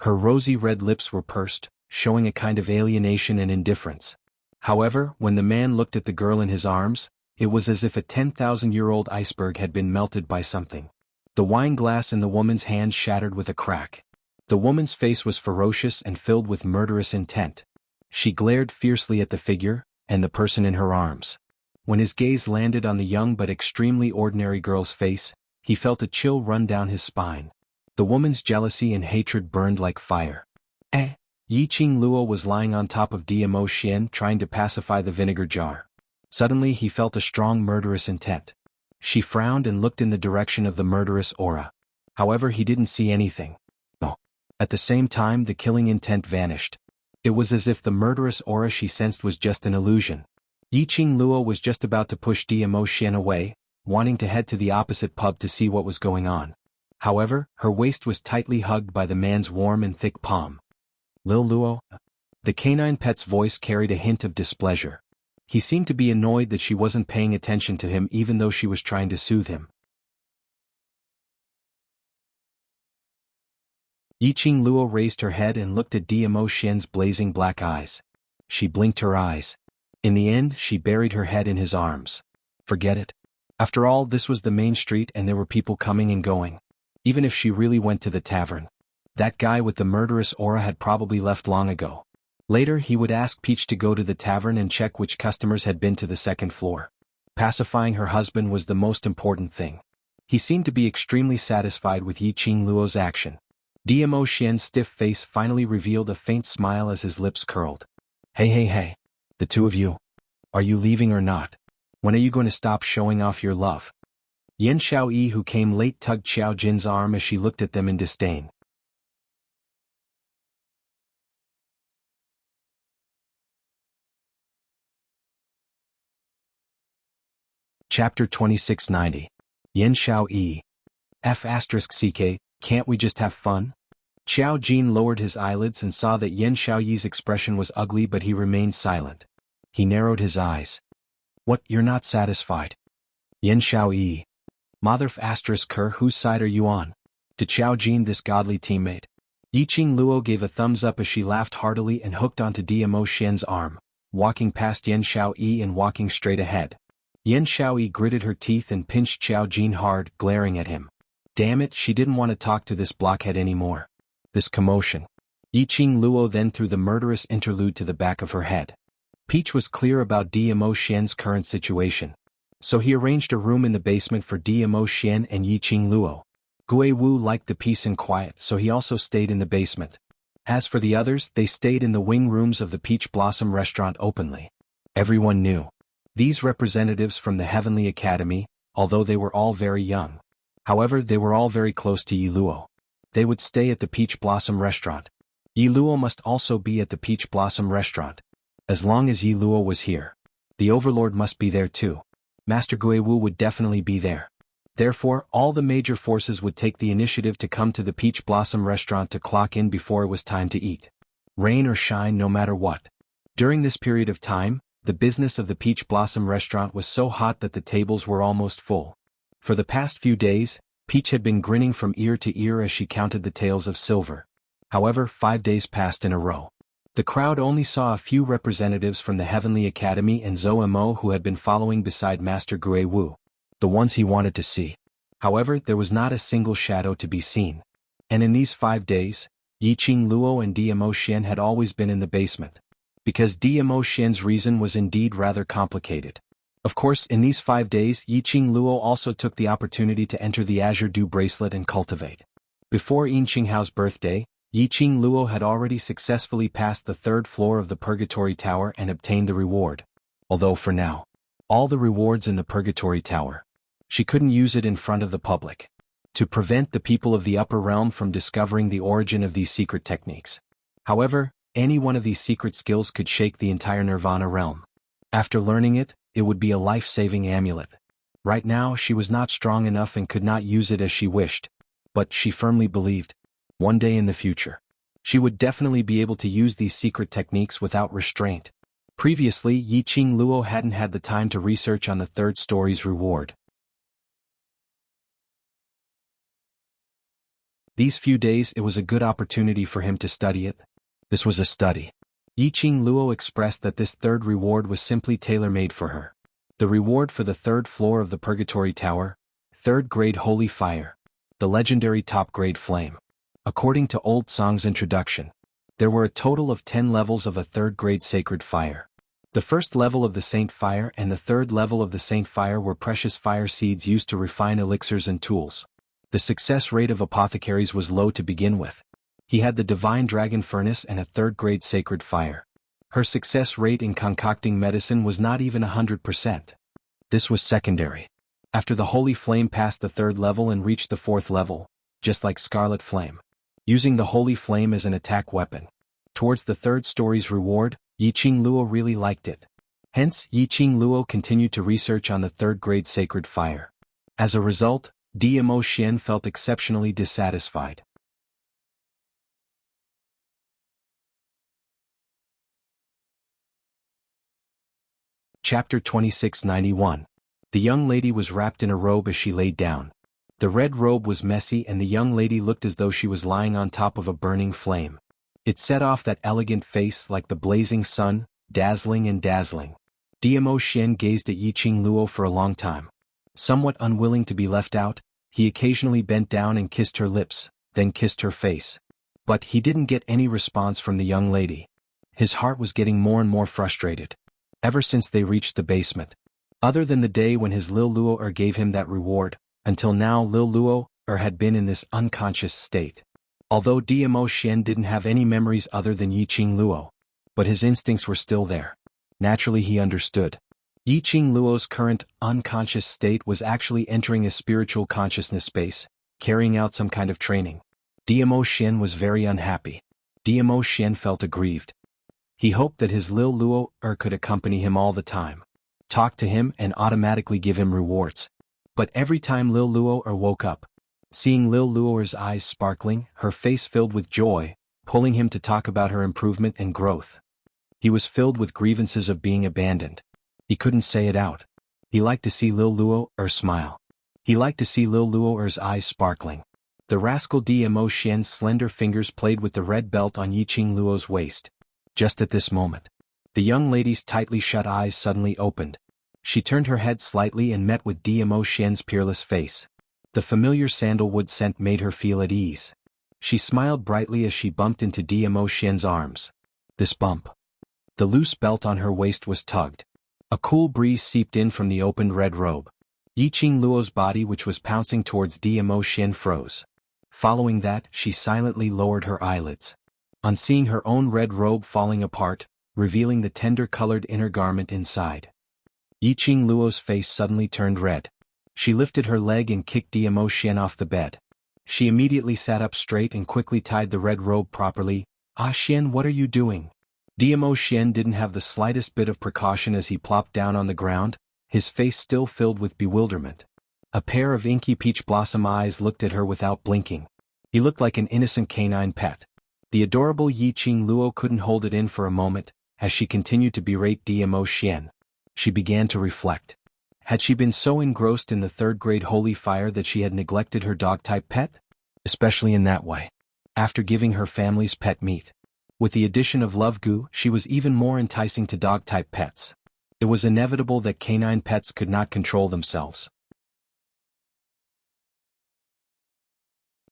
[SPEAKER 1] Her rosy red lips were pursed, showing a kind of alienation and indifference. However, when the man looked at the girl in his arms, it was as if a 10,000-year-old iceberg had been melted by something. The wine glass in the woman's hand shattered with a crack. The woman's face was ferocious and filled with murderous intent. She glared fiercely at the figure, and the person in her arms. When his gaze landed on the young but extremely ordinary girl's face, he felt a chill run down his spine. The woman's jealousy and hatred burned like fire. Yi Qing Luo was lying on top of Diamo Xian trying to pacify the vinegar jar. Suddenly he felt a strong murderous intent. She frowned and looked in the direction of the murderous aura. However, he didn't see anything. No. At the same time, the killing intent vanished. It was as if the murderous aura she sensed was just an illusion. Yi Qing Luo was just about to push Diamo Xian away, wanting to head to the opposite pub to see what was going on. However, her waist was tightly hugged by the man's warm and thick palm. "Lil Luo?" The canine pet's voice carried a hint of displeasure. He seemed to be annoyed that she wasn't paying attention to him even though she was trying to soothe him. Yi Qing Luo raised her head and looked at Diamo Xian's blazing black eyes. She blinked her eyes. In the end, she buried her head in his arms. Forget it. After all, this was the main street and there were people coming and going. Even if she really went to the tavern, that guy with the murderous aura had probably left long ago. Later, he would ask Peach to go to the tavern and check which customers had been to the second floor. Pacifying her husband was the most important thing. He seemed to be extremely satisfied with Yi Qing Luo's action. Diamo Xian's stiff face finally revealed a faint smile as his lips curled. Hey, the two of you. Are you leaving or not? When are you going to stop showing off your love? Yan Xiaoyi, who came late, tugged Xiao Jin's arm as she looked at them in disdain. Chapter 2690. Yan Xiaoyi. F***CK, can't we just have fun? Xiao Jin lowered his eyelids and saw that Yan Xiaoyi's expression was ugly, but he remained silent. He narrowed his eyes. What, you're not satisfied? Yan Xiaoyi. Mother ***, whose side are you on? To Xiao Jin, this godly teammate. Yi Qing Luo gave a thumbs up as she laughed heartily and hooked onto Diamo Xian's arm, walking past Yan Xiaoyi and walking straight ahead. Yan Xiaoyi gritted her teeth and pinched Xiao Jin hard, glaring at him. Damn it, she didn't want to talk to this blockhead anymore. This commotion. Yi Qing Luo then threw the murderous interlude to the back of her head. Peach was clear about Diamo Xian's current situation. So he arranged a room in the basement for Diamo Xian and Yi Qing Luo. Gui Wu liked the peace and quiet, so he also stayed in the basement. As for the others, they stayed in the wing rooms of the Peach Blossom restaurant openly. Everyone knew. These representatives from the Heavenly Academy, although they were all very young. However, they were all very close to Yi Luo. They would stay at the Peach Blossom restaurant. Yi Luo must also be at the Peach Blossom restaurant. As long as Yi Luo was here, the Overlord must be there too. Master Gui Wu would definitely be there. Therefore, all the major forces would take the initiative to come to the Peach Blossom restaurant to clock in before it was time to eat. Rain or shine, no matter what. During this period of time, the business of the Peach Blossom restaurant was so hot that the tables were almost full. For the past few days, Peach had been grinning from ear to ear as she counted the taels of silver. However, 5 days passed in a row. The crowd only saw a few representatives from the Heavenly Academy and Zhou Mo who had been following beside Master Gui Wu, the ones he wanted to see. However, there was not a single shadow to be seen. And in these 5 days, Yiqing Luo and Dimo Xian had always been in the basement. Because Dimo Xian's reason was indeed rather complicated. Of course, in these 5 days, Yiqing Luo also took the opportunity to enter the Azure Dew bracelet and cultivate. Before Yin Qinghao's birthday, Yiqing Luo had already successfully passed the 3rd floor of the Purgatory Tower and obtained the reward. Although for now, all the rewards in the Purgatory Tower, she couldn't use it in front of the public, to prevent the people of the upper realm from discovering the origin of these secret techniques. However, any one of these secret skills could shake the entire Nirvana realm. After learning it, it would be a life-saving amulet. Right now she was not strong enough and could not use it as she wished, but she firmly believed, one day in the future, she would definitely be able to use these secret techniques without restraint. Previously, Yiqing Luo hadn't had the time to research on the 3rd story's reward. These few days it was a good opportunity for him to study it. This was a study. Yiqing Luo expressed that this 3rd reward was simply tailor-made for her. The reward for the 3rd floor of the Purgatory Tower, 3rd grade Holy Fire, the legendary top-grade flame. According to Old Song's introduction, there were a total of 10 levels of a 3rd grade Sacred Fire. The 1st level of the Saint Fire and the 3rd level of the Saint Fire were precious fire seeds used to refine elixirs and tools. The success rate of apothecaries was low to begin with. He had the Divine Dragon Furnace and a 3rd grade Sacred Fire. Her success rate in concocting medicine was not even 100%. This was secondary. After the Holy Flame passed the 3rd level and reached the 4th level, just like Scarlet Flame, using the Holy Flame as an attack weapon. Towards the 3rd story's reward, Yiqing Luo really liked it. Hence, Yiqing Luo continued to research on the 3rd grade Sacred Fire. As a result, Dimo Xian felt exceptionally dissatisfied. Chapter 2691. The young lady was wrapped in a robe as she laid down. The red robe was messy and the young lady looked as though she was lying on top of a burning flame. It set off that elegant face like the blazing sun, dazzling and dazzling. Dimo Xian gazed at Yiqing Luo for a long time. Somewhat unwilling to be left out, he occasionally bent down and kissed her lips, then kissed her face. But he didn't get any response from the young lady. His heart was getting more and more frustrated. Ever since they reached the basement. Other than the day when his Lil Luo gave him that reward, until now Lil Luo had been in this unconscious state. Although Dimo Xian didn't have any memories other than Yiqing Luo, but his instincts were still there. Naturally he understood. Yiqing Luo's current unconscious state was actually entering a spiritual consciousness space, carrying out some kind of training. Dimo Xian was very unhappy. Dimo Xian felt aggrieved. He hoped that his Lil Luo could accompany him all the time, talk to him and automatically give him rewards. But every time Lil Luo woke up, seeing Lil Luo's eyes sparkling, her face filled with joy, pulling him to talk about her improvement and growth. He was filled with grievances of being abandoned. He couldn't say it out. He liked to see Lil Luo smile. He liked to see Lil Luo's eyes sparkling. The rascal Dimo Xian's slender fingers played with the red belt on Yiqing Luo's waist. Just at this moment, the young lady's tightly shut eyes suddenly opened. She turned her head slightly and met with Dimo Xian's peerless face. The familiar sandalwood scent made her feel at ease. She smiled brightly as she bumped into Dimo Xian's arms. This bump. The loose belt on her waist was tugged. A cool breeze seeped in from the opened red robe. Yiqing Luo's body, which was pouncing towards Dimo Xian, froze. Following that, she silently lowered her eyelids. On seeing her own red robe falling apart, revealing the tender-colored inner garment inside, Yiqing Luo's face suddenly turned red. She lifted her leg and kicked Dimo Xian off the bed. She immediately sat up straight and quickly tied the red robe properly. "Ah Xian, what are you doing?" Dimo Xian didn't have the slightest bit of precaution as he plopped down on the ground, his face still filled with bewilderment. A pair of inky peach blossom eyes looked at her without blinking. He looked like an innocent canine pet. The adorable Yiqing Luo couldn't hold it in for a moment, as she continued to berate Dimo Xian. She began to reflect. Had she been so engrossed in the 3rd grade Holy Fire that she had neglected her dog-type pet? Especially in that way. After giving her family's pet meat. With the addition of Love Gu, she was even more enticing to dog-type pets. It was inevitable that canine pets could not control themselves.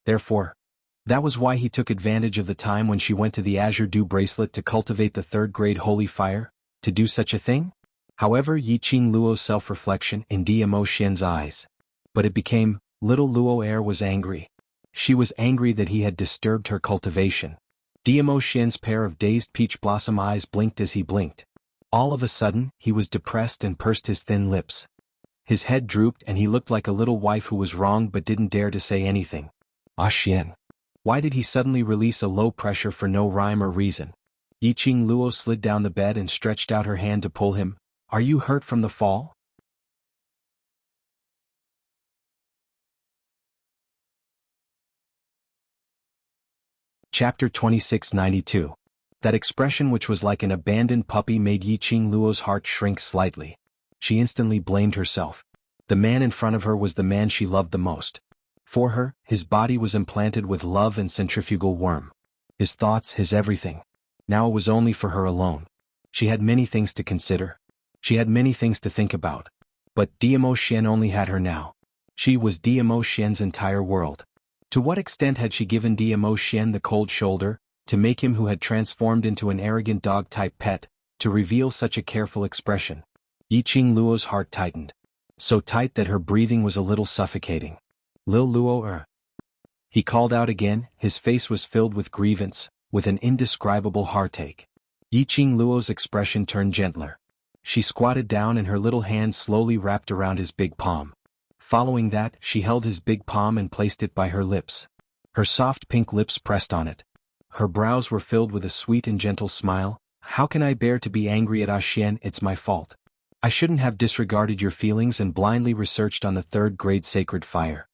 [SPEAKER 1] Therefore, that was why he took advantage of the time when she went to the Azure Dew bracelet to cultivate the third-grade holy fire, to do such a thing? However, Yiqing Luo's self-reflection in Mo Xian's eyes. But it became, little Luo Air was angry. She was angry that he had disturbed her cultivation. Mo Xian's pair of dazed peach blossom eyes blinked as he blinked. All of a sudden, he was depressed and pursed his thin lips. His head drooped and he looked like a little wife who was wrong but didn't dare to say anything. Ah Xian. Why did he suddenly release a low pressure for no rhyme or reason? Yiqing Luo slid down the bed and stretched out her hand to pull him. Are you hurt from the fall? Chapter 2692. That expression which was like an abandoned puppy made Yiqing Luo's heart shrink slightly. She instantly blamed herself. The man in front of her was the man she loved the most. For her, his body was implanted with love and centrifugal worm. His thoughts, his everything. Now it was only for her alone. She had many things to consider. She had many things to think about. But Mo Xian only had her now. She was Mo Xian's entire world. To what extent had she given Mo Xian the cold shoulder, to make him who had transformed into an arrogant dog-type pet, to reveal such a careful expression? Yiqing Luo's heart tightened. So tight that her breathing was a little suffocating. Lil Luo. He called out again, his face was filled with grievance, with an indescribable heartache. Yiqing Luo's expression turned gentler. She squatted down and her little hand slowly wrapped around his big palm. Following that, she held his big palm and placed it by her lips. Her soft pink lips pressed on it. Her brows were filled with a sweet and gentle smile. How can I bear to be angry at Ah Xian? It's my fault. I shouldn't have disregarded your feelings and blindly researched on the third-grade sacred fire.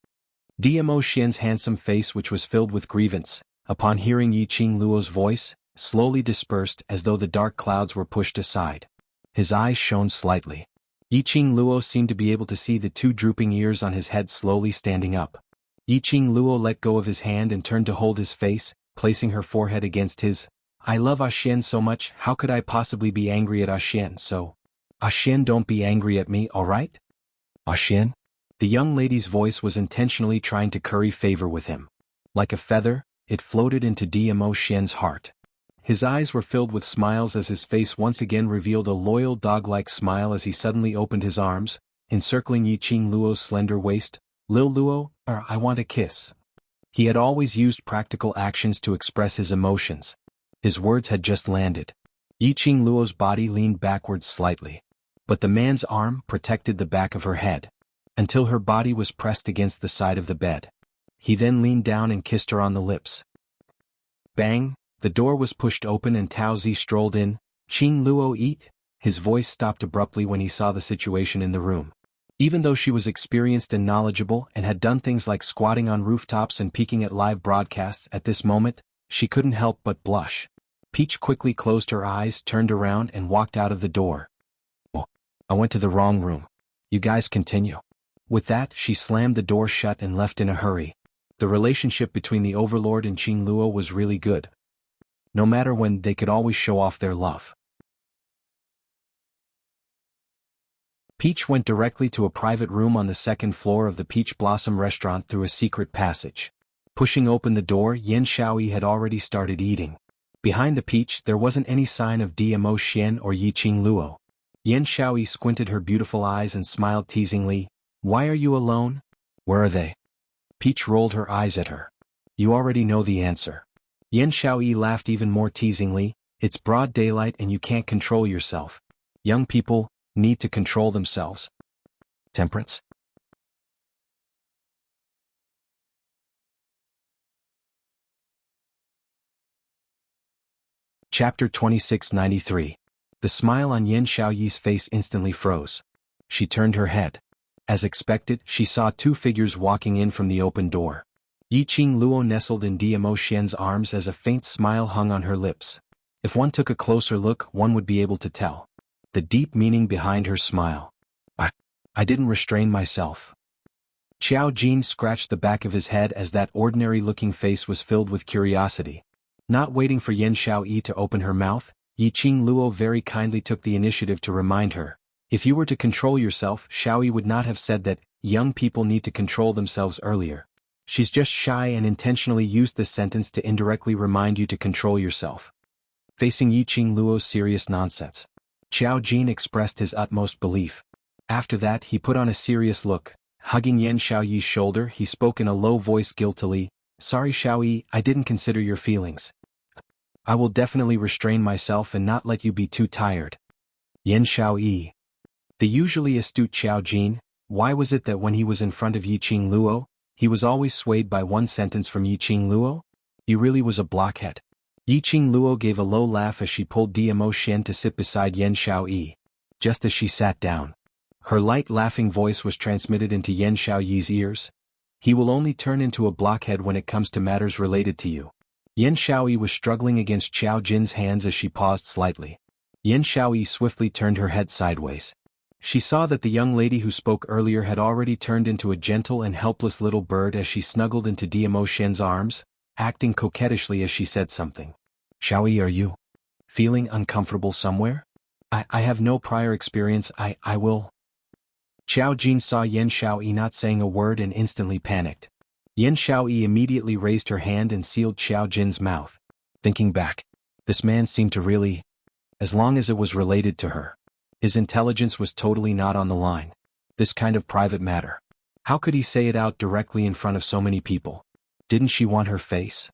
[SPEAKER 1] Mo Xian's handsome face, which was filled with grievance, upon hearing Yiqing Luo's voice, slowly dispersed as though the dark clouds were pushed aside. His eyes shone slightly. Yiqing Luo seemed to be able to see the two drooping ears on his head slowly standing up. Yiqing Luo let go of his hand and turned to hold his face, placing her forehead against his. I love Ah Xian so much, how could I possibly be angry at Ah Xian? So, Ah Xian, don't be angry at me, alright? Ah Xian? The young lady's voice was intentionally trying to curry favor with him. Like a feather, it floated into Mo Xian's heart. His eyes were filled with smiles as his face once again revealed a loyal dog-like smile as he suddenly opened his arms, encircling Yiqing Luo's slender waist. Lil Luo, I want a kiss. He had always used practical actions to express his emotions. His words had just landed. Yiqing Luo's body leaned backwards slightly. But the man's arm protected the back of her head, until her body was pressed against the side of the bed. He then leaned down and kissed her on the lips. Bang! The door was pushed open and Tao Zi strolled in. Qing Luo eat? His voice stopped abruptly when he saw the situation in the room. Even though she was experienced and knowledgeable and had done things like squatting on rooftops and peeking at live broadcasts at this moment, she couldn't help but blush. Peach quickly closed her eyes, turned around and walked out of the door. Oh, I went to the wrong room. You guys continue. With that, she slammed the door shut and left in a hurry. The relationship between the Overlord and Qing Luo was really good. No matter when, they could always show off their love. Peach went directly to a private room on the second floor of the Peach Blossom restaurant through a secret passage. Pushing open the door, Yan Xiaoyi had already started eating. Behind the Peach, there wasn't any sign of Mo Xian or Yiqing Luo. Yan Xiaoyi squinted her beautiful eyes and smiled teasingly. Why are you alone? Where are they? Peach rolled her eyes at her. You already know the answer. Yan Xiaoyi laughed even more teasingly. It's broad daylight and you can't control yourself. Young people need to control themselves. Temperance? Chapter 2693. The smile on Yan Xiaoyi's face instantly froze. She turned her head. As expected, she saw two figures walking in from the open door. Yiqing Luo nestled in Mo Xian's arms as a faint smile hung on her lips. If one took a closer look, one would be able to tell the deep meaning behind her smile. I didn't restrain myself. Qiao Jin scratched the back of his head as that ordinary-looking face was filled with curiosity. Not waiting for Yan Xiaoyi to open her mouth, Yiqing Luo very kindly took the initiative to remind her. If you were to control yourself, Xiaoyi would not have said that young people need to control themselves earlier. She's just shy and intentionally used this sentence to indirectly remind you to control yourself. Facing Yiqing Luo's serious nonsense, Xiao Jin expressed his utmost belief. After that he put on a serious look. Hugging Yan Xiaoyi's shoulder, he spoke in a low voice guiltily, "Sorry Xiaoyi, I didn't consider your feelings. I will definitely restrain myself and not let you be too tired." Yan Xiaoyi. The usually astute Xiao Jin, why was it that when he was in front of Yiqing Luo, he was always swayed by one sentence from Yiqing Luo? He really was a blockhead. Yiqing Luo gave a low laugh as she pulled Diamo Xian to sit beside Yan Xiaoyi. Just as she sat down, her light laughing voice was transmitted into Yan Xiaoyi's ears. "He will only turn into a blockhead when it comes to matters related to you." Yan Xiaoyi was struggling against Xiao Jin's hands as she paused slightly. Yan Xiaoyi swiftly turned her head sideways. She saw that the young lady who spoke earlier had already turned into a gentle and helpless little bird as she snuggled into Diamo Xian's arms, acting coquettishly as she said something. "Xiaoyi, are you feeling uncomfortable somewhere? I have no prior experience, I will." Xiao Jin saw Yan Xiaoyi not saying a word and instantly panicked. Yan Xiaoyi immediately raised her hand and sealed Xiao Jin's mouth. Thinking back, this man seemed to really, as long as it was related to her. His intelligence was totally not on the line. This kind of private matter. How could he say it out directly in front of so many people? Didn't she want her face?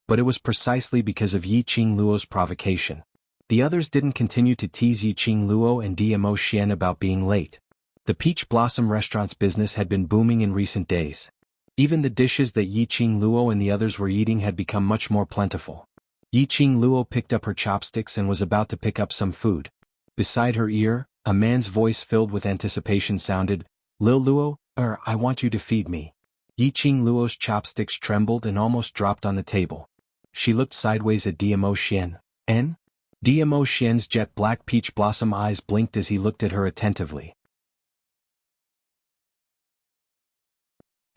[SPEAKER 1] But it was precisely because of Yiqing Luo's provocation. The others didn't continue to tease Yiqing Luo and Diamo Xian about being late. The Peach Blossom restaurant's business had been booming in recent days. Even the dishes that Yiqing Luo and the others were eating had become much more plentiful. Yiqing Luo picked up her chopsticks and was about to pick up some food. Beside her ear, a man's voice filled with anticipation sounded, "Lil Luo, I want you to feed me." Yiqing Luo's chopsticks trembled and almost dropped on the table. She looked sideways at Diamo Xian. Diamo Xian's jet-black peach blossom eyes blinked as he looked at her attentively.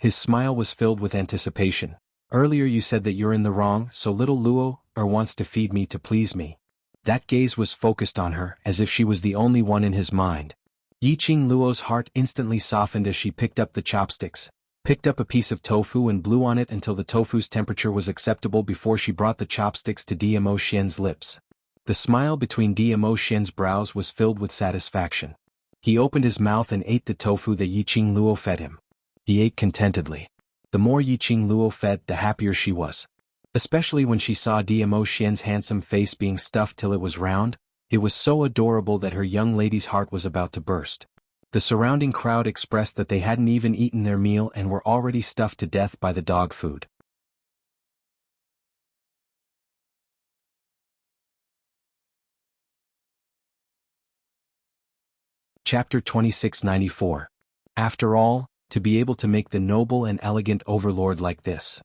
[SPEAKER 1] His smile was filled with anticipation. "Earlier you said that you're in the wrong, so little Luo wants to feed me to please me." That gaze was focused on her, as if she was the only one in his mind. Yiqing Luo's heart instantly softened as she picked up the chopsticks, picked up a piece of tofu and blew on it until the tofu's temperature was acceptable before she brought the chopsticks to Diamo Xian's lips. The smile between Diamo Xian's brows was filled with satisfaction. He opened his mouth and ate the tofu that Yiqing Luo fed him. He ate contentedly. The more Yiqing Luo fed, the happier she was. Especially when she saw Diamo Xian's handsome face being stuffed till it was round, it was so adorable that her young lady's heart was about to burst. The surrounding crowd expressed that they hadn't even eaten their meal and were already stuffed to death by the dog food. Chapter 2694. After all, to be able to make the noble and elegant overlord like this.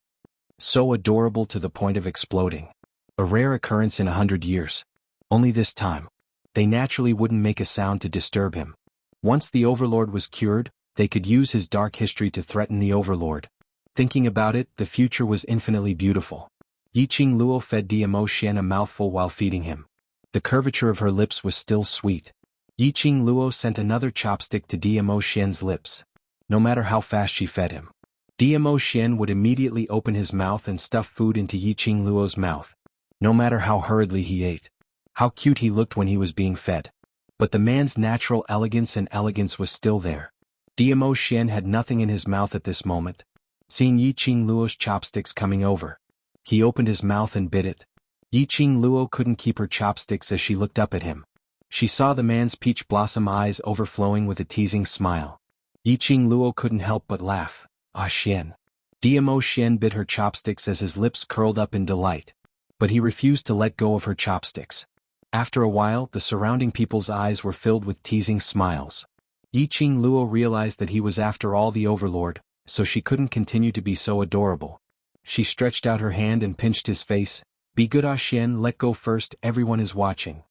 [SPEAKER 1] So adorable to the point of exploding. A rare occurrence in 100 years. Only this time. They naturally wouldn't make a sound to disturb him. Once the overlord was cured, they could use his dark history to threaten the overlord. Thinking about it, the future was infinitely beautiful. Yiqing Luo fed Diamo Xian a mouthful while feeding him. The curvature of her lips was still sweet. Yiqing Luo sent another chopstick to Diamo Xian's lips. No matter how fast she fed him, Diamo Xian would immediately open his mouth and stuff food into Yiqing Luo's mouth. No matter how hurriedly he ate, how cute he looked when he was being fed. But the man's natural elegance was still there. Diamo Xian had nothing in his mouth at this moment. Seeing Yiqing Luo's chopsticks coming over, he opened his mouth and bit it. Yiqing Luo couldn't keep her chopsticks as she looked up at him. She saw the man's peach blossom eyes overflowing with a teasing smile. Yiqing Luo couldn't help but laugh. "Ah Xian." Diamo Xian bit her chopsticks as his lips curled up in delight. But he refused to let go of her chopsticks. After a while, the surrounding people's eyes were filled with teasing smiles. Yiqing Luo realized that he was after all the overlord, so she couldn't continue to be so adorable. She stretched out her hand and pinched his face. "Be good, Ah Xian, let go first, everyone is watching."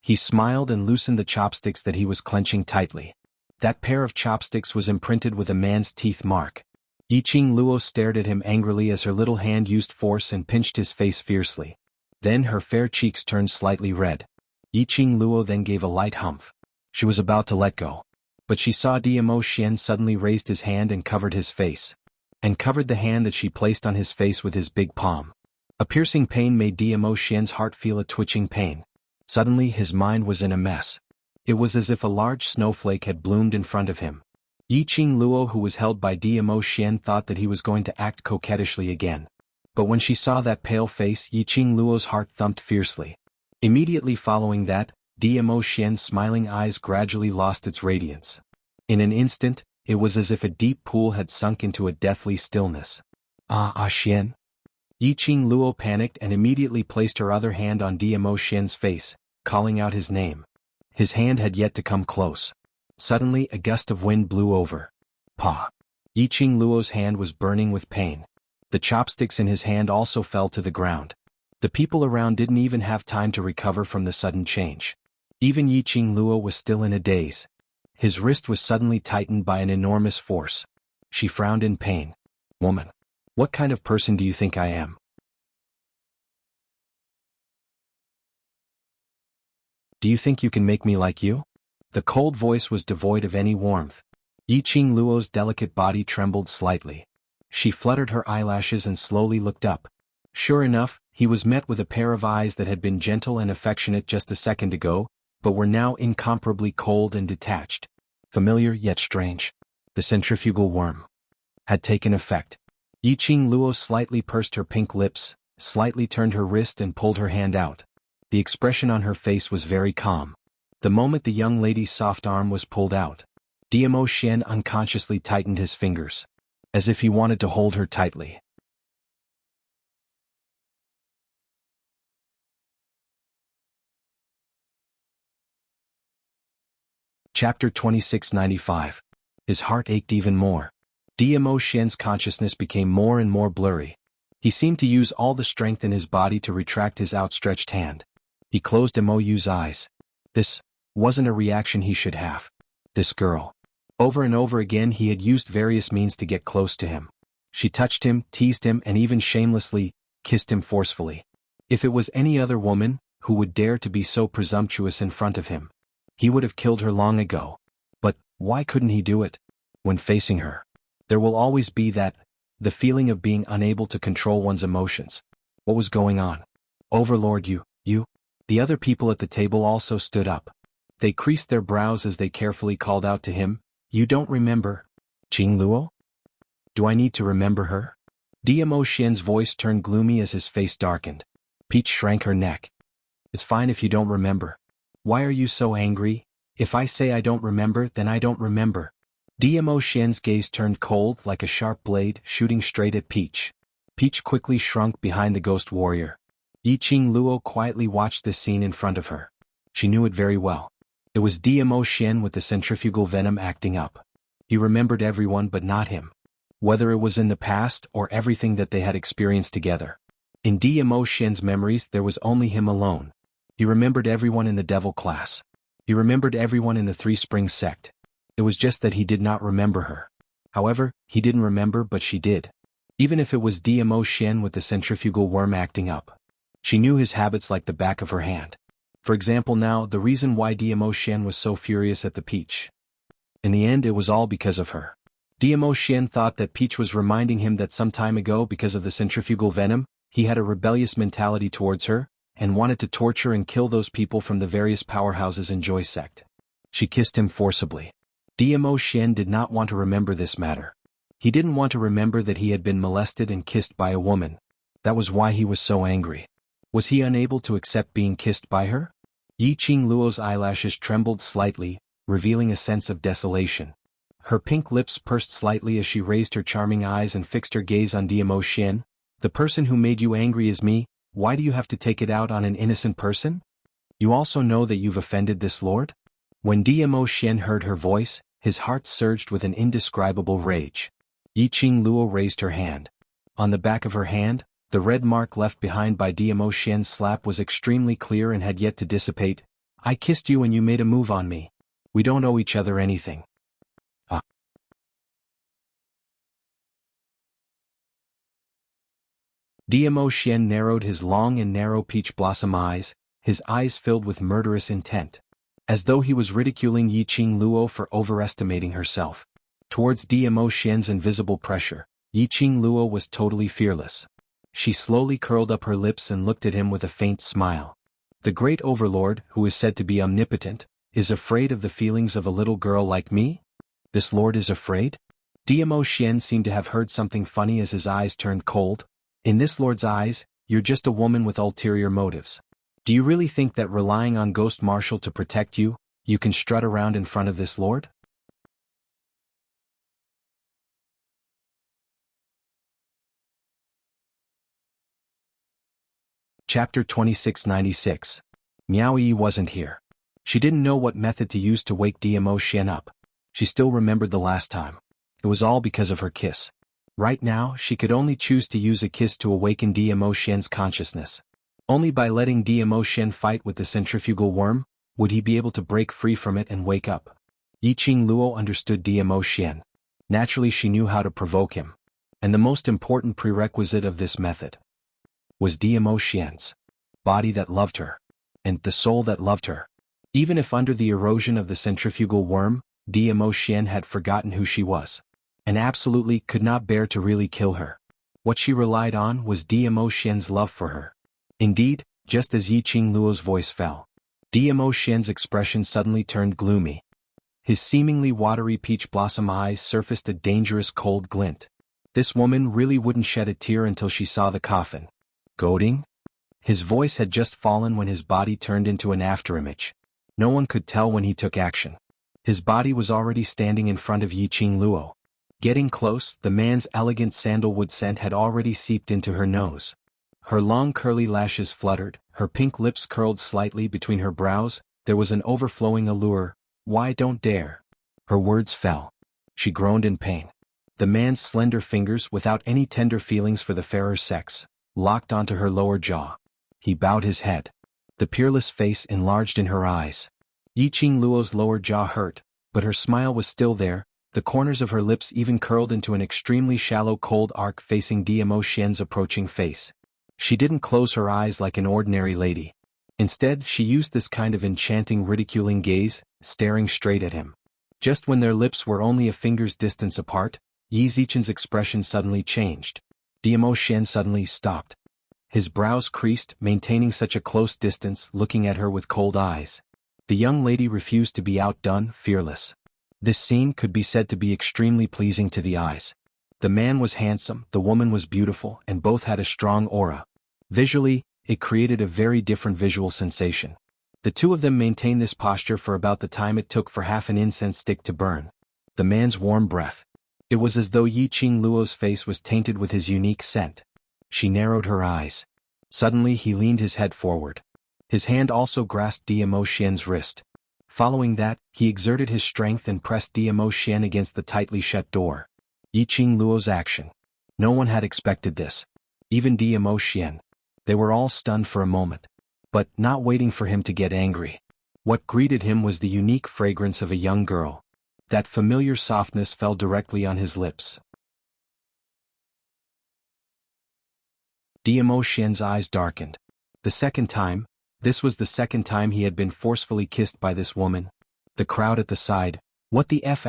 [SPEAKER 1] He smiled and loosened the chopsticks that he was clenching tightly. That pair of chopsticks was imprinted with a man's teeth mark. Yiqing Luo stared at him angrily as her little hand used force and pinched his face fiercely. Then her fair cheeks turned slightly red. Yiqing Luo then gave a light humph. She was about to let go. But she saw Diamo Xian suddenly raised his hand and covered his face. And covered the hand that she placed on his face with his big palm. A piercing pain made Diamo Xian's heart feel a twitching pain. Suddenly his mind was in a mess. It was as if a large snowflake had bloomed in front of him. Yiqing Luo, who was held by Diamo Xian, thought that he was going to act coquettishly again. But when she saw that pale face, Yiqing Luo's heart thumped fiercely. Immediately following that, Diamo Xian's smiling eyes gradually lost its radiance. In an instant, it was as if a deep pool had sunk into a deathly stillness. Xian? Yiqing Luo panicked and immediately placed her other hand on Diamo Xian's face, calling out his name. His hand had yet to come close. Suddenly a gust of wind blew over. Pa! Yiqing Luo's hand was burning with pain. The chopsticks in his hand also fell to the ground. The people around didn't even have time to recover from the sudden change. Even Yiqing Luo was still in a daze. His wrist was suddenly tightened by an enormous force. She frowned in pain. Woman, what kind of person do you think I am? Do you think you can make me like you? The cold voice was devoid of any warmth. Yiqing Luo's delicate body trembled slightly. She fluttered her eyelashes and slowly looked up. Sure enough, he was met with a pair of eyes that had been gentle and affectionate just a second ago, but were now incomparably cold and detached. Familiar yet strange. The centrifugal worm had taken effect. Yiqing Luo slightly pursed her pink lips, slightly turned her wrist and pulled her hand out. The expression on her face was very calm. The moment the young lady's soft arm was pulled out, Diamo Xian unconsciously tightened his fingers, as if he wanted to hold her tightly. Chapter 2695. His heart ached even more. Diamo Xian's consciousness became more and more blurry. He seemed to use all the strength in his body to retract his outstretched hand. He closed Moyu's eyes. This wasn't a reaction he should have. This girl. Over and over again he had used various means to get close to him. She touched him, teased him, and even shamelessly kissed him forcefully. If it was any other woman who would dare to be so presumptuous in front of him, he would have killed her long ago. But why couldn't he do it? When facing her, there will always be the feeling of being unable to control one's emotions. What was going on? Overlord, you. The other people at the table also stood up. They creased their brows as they carefully called out to him, You don't remember Qing Luo? Do I need to remember her? Diamo Xian's voice turned gloomy as his face darkened. Peach shrank her neck. It's fine if you don't remember. Why are you so angry? If I say I don't remember, then I don't remember. Diamo Xian's gaze turned cold like a sharp blade shooting straight at Peach. Peach quickly shrunk behind the ghost warrior. Yiqing Luo quietly watched this scene in front of her. She knew it very well. It was Diamo Xian with the centrifugal venom acting up. He remembered everyone but not him. Whether it was in the past or everything that they had experienced together. In Diamo Xian's memories there was only him alone. He remembered everyone in the devil class. He remembered everyone in the Three Springs sect. It was just that he did not remember her. However, he didn't remember but she did. Even if it was Diamo Xian with the centrifugal worm acting up. She knew his habits like the back of her hand. For example now, the reason why Diamo Xian was so furious at the Peach. In the end it was all because of her. Diamo Xian thought that Peach was reminding him that some time ago because of the centrifugal venom, he had a rebellious mentality towards her, and wanted to torture and kill those people from the various powerhouses in Joy sect. She kissed him forcibly. Diamo Xian did not want to remember this matter. He didn't want to remember that he had been molested and kissed by a woman. That was why he was so angry. Was he unable to accept being kissed by her? Yiqing Luo's eyelashes trembled slightly, revealing a sense of desolation. Her pink lips pursed slightly as she raised her charming eyes and fixed her gaze on Diamo Xian. The person who made you angry is me. Why do you have to take it out on an innocent person? You also know that you've offended this lord? When Diamo Xian heard her voice, his heart surged with an indescribable rage. Yiqing Luo raised her hand. On the back of her hand, the red mark left behind by Diamo Xian's slap was extremely clear and had yet to dissipate. I kissed you and you made a move on me. We don't owe each other anything. Diamo Xian narrowed his long and narrow peach blossom eyes, his eyes filled with murderous intent. As though he was ridiculing Yiqing Luo for overestimating herself. Towards Diamo Xian's invisible pressure, Yiqing Luo was totally fearless. She slowly curled up her lips and looked at him with a faint smile. The great overlord, who is said to be omnipotent, is afraid of the feelings of a little girl like me? This lord is afraid? Diamo Xian seemed to have heard something funny as his eyes turned cold. In this lord's eyes, you're just a woman with ulterior motives. Do you really think that relying on Ghost Marshal to protect you, you can strut around in front of this lord? Chapter 2696. Miao Yi wasn't here. She didn't know what method to use to wake Diamo Xian up. She still remembered the last time. It was all because of her kiss. Right now, she could only choose to use a kiss to awaken Diamo Xian's consciousness. Only by letting Diamo Xian fight with the centrifugal worm, would he be able to break free from it and wake up. Yiqing Luo understood Diamo Xian. Naturally she knew how to provoke him. And the most important prerequisite of this method was Diamo Xian's body that loved her, and the soul that loved her. Even if under the erosion of the centrifugal worm, Diamo Xian had forgotten who she was, and absolutely could not bear to really kill her. What she relied on was Diamo Xian's love for her. Indeed, just as Yiqing Luo's voice fell, Diamo Xian's expression suddenly turned gloomy. His seemingly watery peach blossom eyes surfaced a dangerous cold glint. This woman really wouldn't shed a tear until she saw the coffin. Goading? His voice had just fallen when his body turned into an afterimage. No one could tell when he took action. His body was already standing in front of Yiqing Luo. Getting close, the man's elegant sandalwood scent had already seeped into her nose. Her long curly lashes fluttered, her pink lips curled slightly between her brows, there was an overflowing allure. Why don't dare? Her words fell. She groaned in pain. The man's slender fingers, without any tender feelings for the fairer sex, locked onto her lower jaw. He bowed his head. The peerless face enlarged in her eyes. Yiqing Luo's lower jaw hurt, but her smile was still there, the corners of her lips even curled into an extremely shallow cold arc facing Diamo Xian's approaching face. She didn't close her eyes like an ordinary lady. Instead, she used this kind of enchanting ridiculing gaze, staring straight at him. Just when their lips were only a finger's distance apart, Yi Zichen's expression suddenly changed. Diamo Xian suddenly stopped. His brows creased, maintaining such a close distance, looking at her with cold eyes. The young lady refused to be outdone, fearless. This scene could be said to be extremely pleasing to the eyes. The man was handsome, the woman was beautiful, and both had a strong aura. Visually, it created a very different visual sensation. The two of them maintained this posture for about the time it took for half an incense stick to burn. The man's warm breath. It was as though Yiqing Luo's face was tainted with his unique scent. She narrowed her eyes. Suddenly he leaned his head forward. His hand also grasped Diamo Xian's wrist. Following that, he exerted his strength and pressed Diamo Xian against the tightly shut door. Yiqing Luo's action. No one had expected this. Even Diamo Xian. They were all stunned for a moment. But, not waiting for him to get angry. What greeted him was the unique fragrance of a young girl. That familiar softness fell directly on his lips. Diamo Xian's eyes darkened. The second time, this was the second time he had been forcefully kissed by this woman. The crowd at the side, what the F***ck?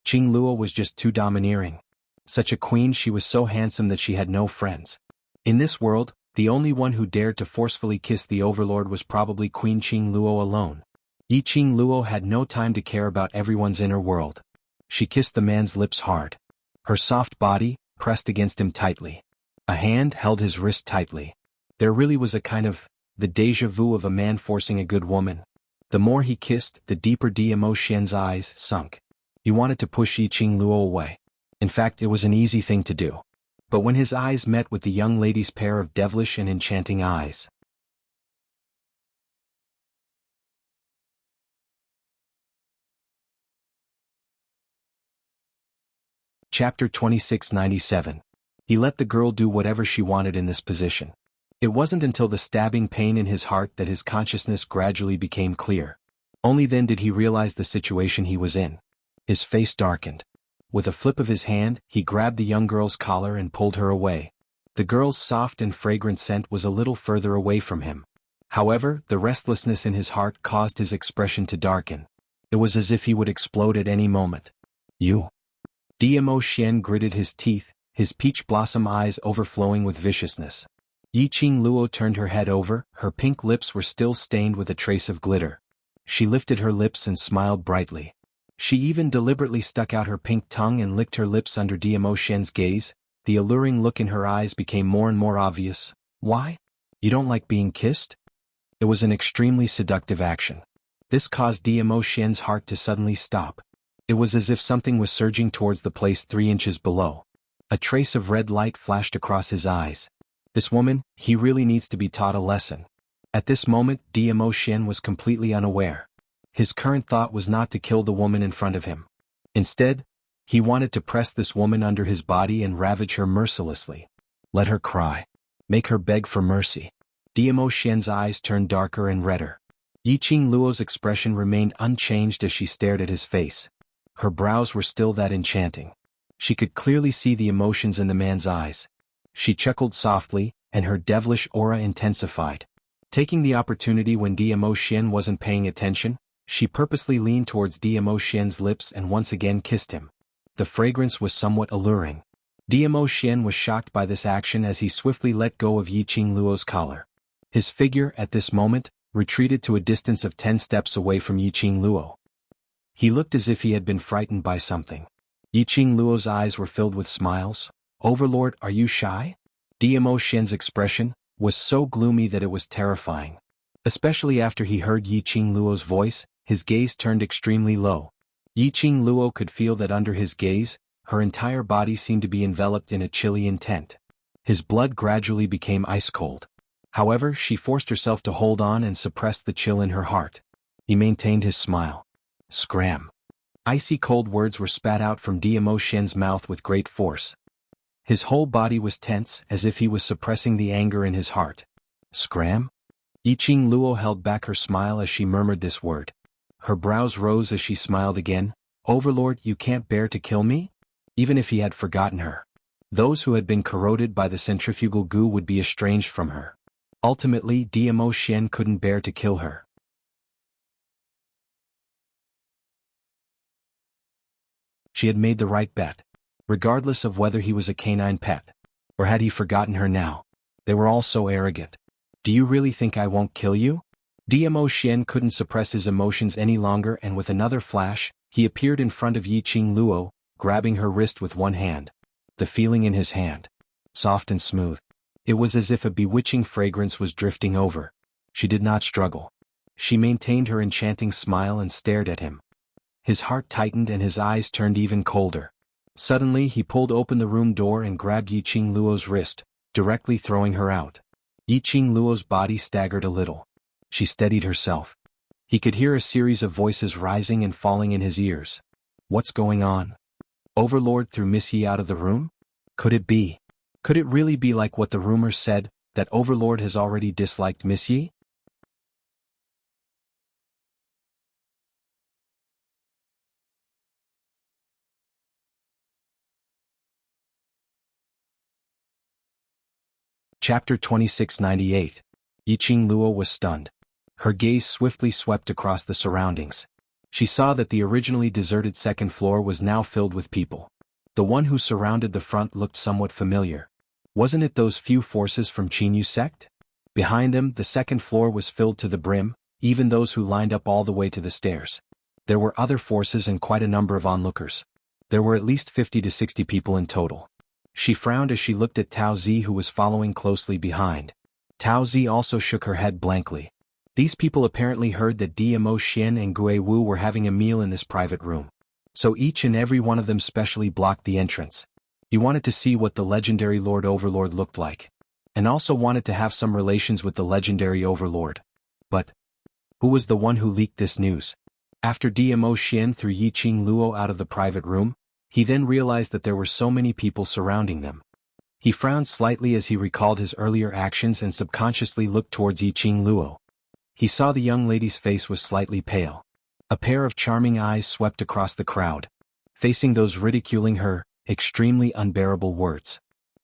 [SPEAKER 1] Qing Luo was just too domineering. Such a queen, she was so handsome that she had no friends. In this world, the only one who dared to forcefully kiss the overlord was probably Queen Qing Luo alone. Yiqing Luo had no time to care about everyone's inner world. She kissed the man's lips hard. Her soft body, pressed against him tightly. A hand held his wrist tightly. There really was a kind of, the déjà vu of a man forcing a good woman. The more he kissed, the deeper Diamo Xian's eyes sunk. He wanted to push Yiqing Luo away. In fact, it was an easy thing to do. But when his eyes met with the young lady's pair of devilish and enchanting eyes. Chapter 2697. He let the girl do whatever she wanted in this position. It wasn't until the stabbing pain in his heart that his consciousness gradually became clear. Only then did he realize the situation he was in. His face darkened. With a flip of his hand, he grabbed the young girl's collar and pulled her away. The girl's soft and fragrant scent was a little further away from him. However, the restlessness in his heart caused his expression to darken. It was as if he would explode at any moment. You. Dmo Xian gritted his teeth, his peach blossom eyes overflowing with viciousness. Yiqing Luo turned her head over, her pink lips were still stained with a trace of glitter. She lifted her lips and smiled brightly. She even deliberately stuck out her pink tongue and licked her lips under Dmo Xian's gaze. The alluring look in her eyes became more and more obvious. Why? You don't like being kissed? It was an extremely seductive action. This caused Dmo Xian's heart to suddenly stop. It was as if something was surging towards the place 3 inches below. A trace of red light flashed across his eyes. This woman, he really needs to be taught a lesson. At this moment, Dmo Xian was completely unaware. His current thought was not to kill the woman in front of him. Instead, he wanted to press this woman under his body and ravage her mercilessly. Let her cry. Make her beg for mercy. Dmo Xian's eyes turned darker and redder. Yiqing Luo's expression remained unchanged as she stared at his face. Her brows were still that enchanting. She could clearly see the emotions in the man's eyes. She chuckled softly, and her devilish aura intensified. Taking the opportunity when Dmo Xian wasn't paying attention, she purposely leaned towards Dmo Xian's lips and once again kissed him. The fragrance was somewhat alluring. Dmo Xian was shocked by this action as he swiftly let go of Yiqing Luo's collar. His figure, at this moment, retreated to a distance of 10 steps away from Yiqing Luo. He looked as if he had been frightened by something. Yiqing Luo's eyes were filled with smiles. Overlord, are you shy? Dmo Xian's expression was so gloomy that it was terrifying. Especially after he heard Yiqing Luo's voice, his gaze turned extremely low. Yiqing Luo could feel that under his gaze, her entire body seemed to be enveloped in a chilly intent. His blood gradually became ice-cold. However, she forced herself to hold on and suppress the chill in her heart. He maintained his smile. Scram. Icy cold words were spat out from Dmo Xian's mouth with great force. His whole body was tense, as if he was suppressing the anger in his heart. Scram? Yiqing Luo held back her smile as she murmured this word. Her brows rose as she smiled again. Overlord, you can't bear to kill me? Even if he had forgotten her. Those who had been corroded by the centrifugal goo would be estranged from her. Ultimately, Dmo Xian couldn't bear to kill her. She had made the right bet. Regardless of whether he was a canine pet. Or had he forgotten her now. They were all so arrogant. Do you really think I won't kill you? Dmo Xian couldn't suppress his emotions any longer, and with another flash, he appeared in front of Yiqing Luo, grabbing her wrist with one hand. The feeling in his hand. Soft and smooth. It was as if a bewitching fragrance was drifting over. She did not struggle. She maintained her enchanting smile and stared at him. His heart tightened and his eyes turned even colder. Suddenly he pulled open the room door and grabbed Yiqing Luo's wrist, directly throwing her out. Yiqing Luo's body staggered a little. She steadied herself. He could hear a series of voices rising and falling in his ears. What's going on? Overlord threw Miss Yi out of the room? Could it be? Could it really be like what the rumors said, that Overlord has already disliked Miss Yi? Chapter 2698. Yiqing Luo was stunned. Her gaze swiftly swept across the surroundings. She saw that the originally deserted second floor was now filled with people. The one who surrounded the front looked somewhat familiar. Wasn't it those few forces from Qinyu sect? Behind them, the second floor was filled to the brim, even those who lined up all the way to the stairs. There were other forces and quite a number of onlookers. There were at least 50 to 60 people in total. She frowned as she looked at Tao Zi, who was following closely behind. Tao Zi also shook her head blankly. These people apparently heard that Dmo Xian and Gui Wu were having a meal in this private room. So each and every one of them specially blocked the entrance. He wanted to see what the legendary Lord Overlord looked like. And also wanted to have some relations with the legendary Overlord. But who was the one who leaked this news? After Dmo Xian threw Yiqing Luo out of the private room, he then realized that there were so many people surrounding them. He frowned slightly as he recalled his earlier actions and subconsciously looked towards Yiqing Luo. He saw the young lady's face was slightly pale. A pair of charming eyes swept across the crowd, facing those ridiculing her, extremely unbearable words.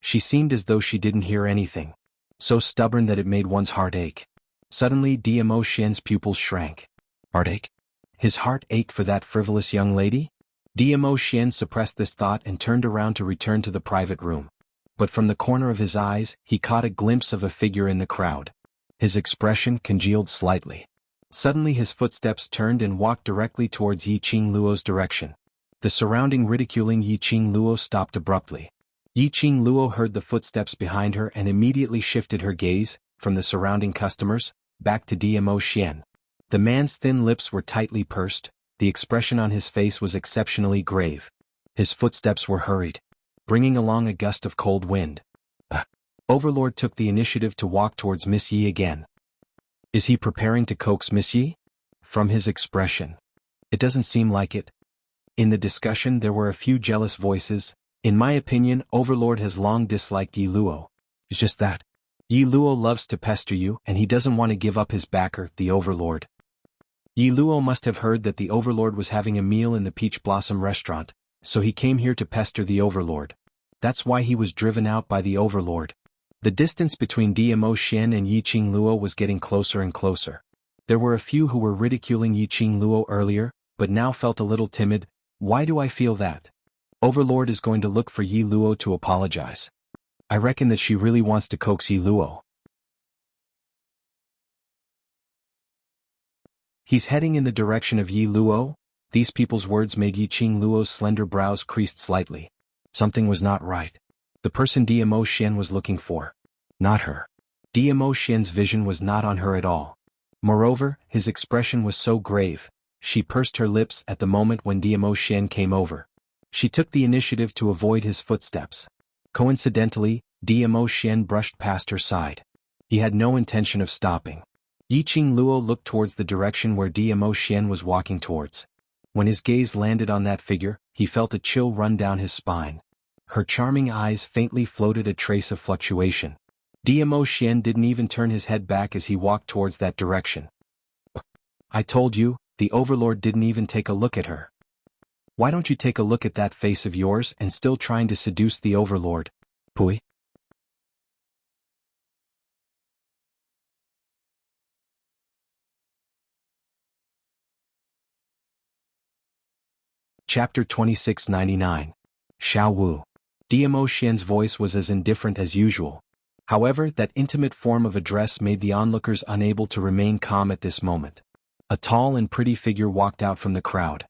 [SPEAKER 1] She seemed as though she didn't hear anything. So stubborn that it made one's heart ache. Suddenly Dmo Xian's pupils shrank. Heartache? His heart ached for that frivolous young lady? Dmo Xian suppressed this thought and turned around to return to the private room. But from the corner of his eyes, he caught a glimpse of a figure in the crowd. His expression congealed slightly. Suddenly his footsteps turned and walked directly towards Yi Qing Luo's direction. The surrounding ridiculing Yi Qing Luo stopped abruptly. Yi Qing Luo heard the footsteps behind her and immediately shifted her gaze, from the surrounding customers, back to Dmo Xian. The man's thin lips were tightly pursed, the expression on his face was exceptionally grave. His footsteps were hurried, bringing along a gust of cold wind. Overlord took the initiative to walk towards Miss Yi again. Is he preparing to coax Miss Yi? From his expression, it doesn't seem like it. In the discussion there were a few jealous voices. In my opinion, Overlord has long disliked Yi Luo. It's just that. Yi Luo loves to pester you and he doesn't want to give up his backer, the Overlord. Yi Luo must have heard that the Overlord was having a meal in the Peach Blossom restaurant, so he came here to pester the Overlord. That's why he was driven out by the Overlord. The distance between Dmo Xian and Yi Qing Luo was getting closer and closer. There were a few who were ridiculing Yi Qing Luo earlier, but now felt a little timid. Why do I feel that? Overlord is going to look for Yi Luo to apologize. I reckon that she really wants to coax Yi Luo. He's heading in the direction of Yi Luo. These people's words made Yi Qing Luo's slender brows creased slightly. Something was not right. The person Dmo Xian was looking for. Not her. Dmo Xian's vision was not on her at all. Moreover, his expression was so grave. She pursed her lips at the moment when Dmo Xian came over. She took the initiative to avoid his footsteps. Coincidentally, Dmo Xian brushed past her side. He had no intention of stopping. Yi Qing Luo looked towards the direction where Dmo Xian was walking towards. When his gaze landed on that figure, he felt a chill run down his spine. Her charming eyes faintly floated a trace of fluctuation. Dmo Xian didn't even turn his head back as he walked towards that direction. I told you, the Overlord didn't even take a look at her. Why don't you take a look at that face of yours and still trying to seduce the Overlord? Pui. Chapter 2699. Xiao Wu. Dmo Xian's voice was as indifferent as usual. However, that intimate form of address made the onlookers unable to remain calm at this moment. A tall and pretty figure walked out from the crowd.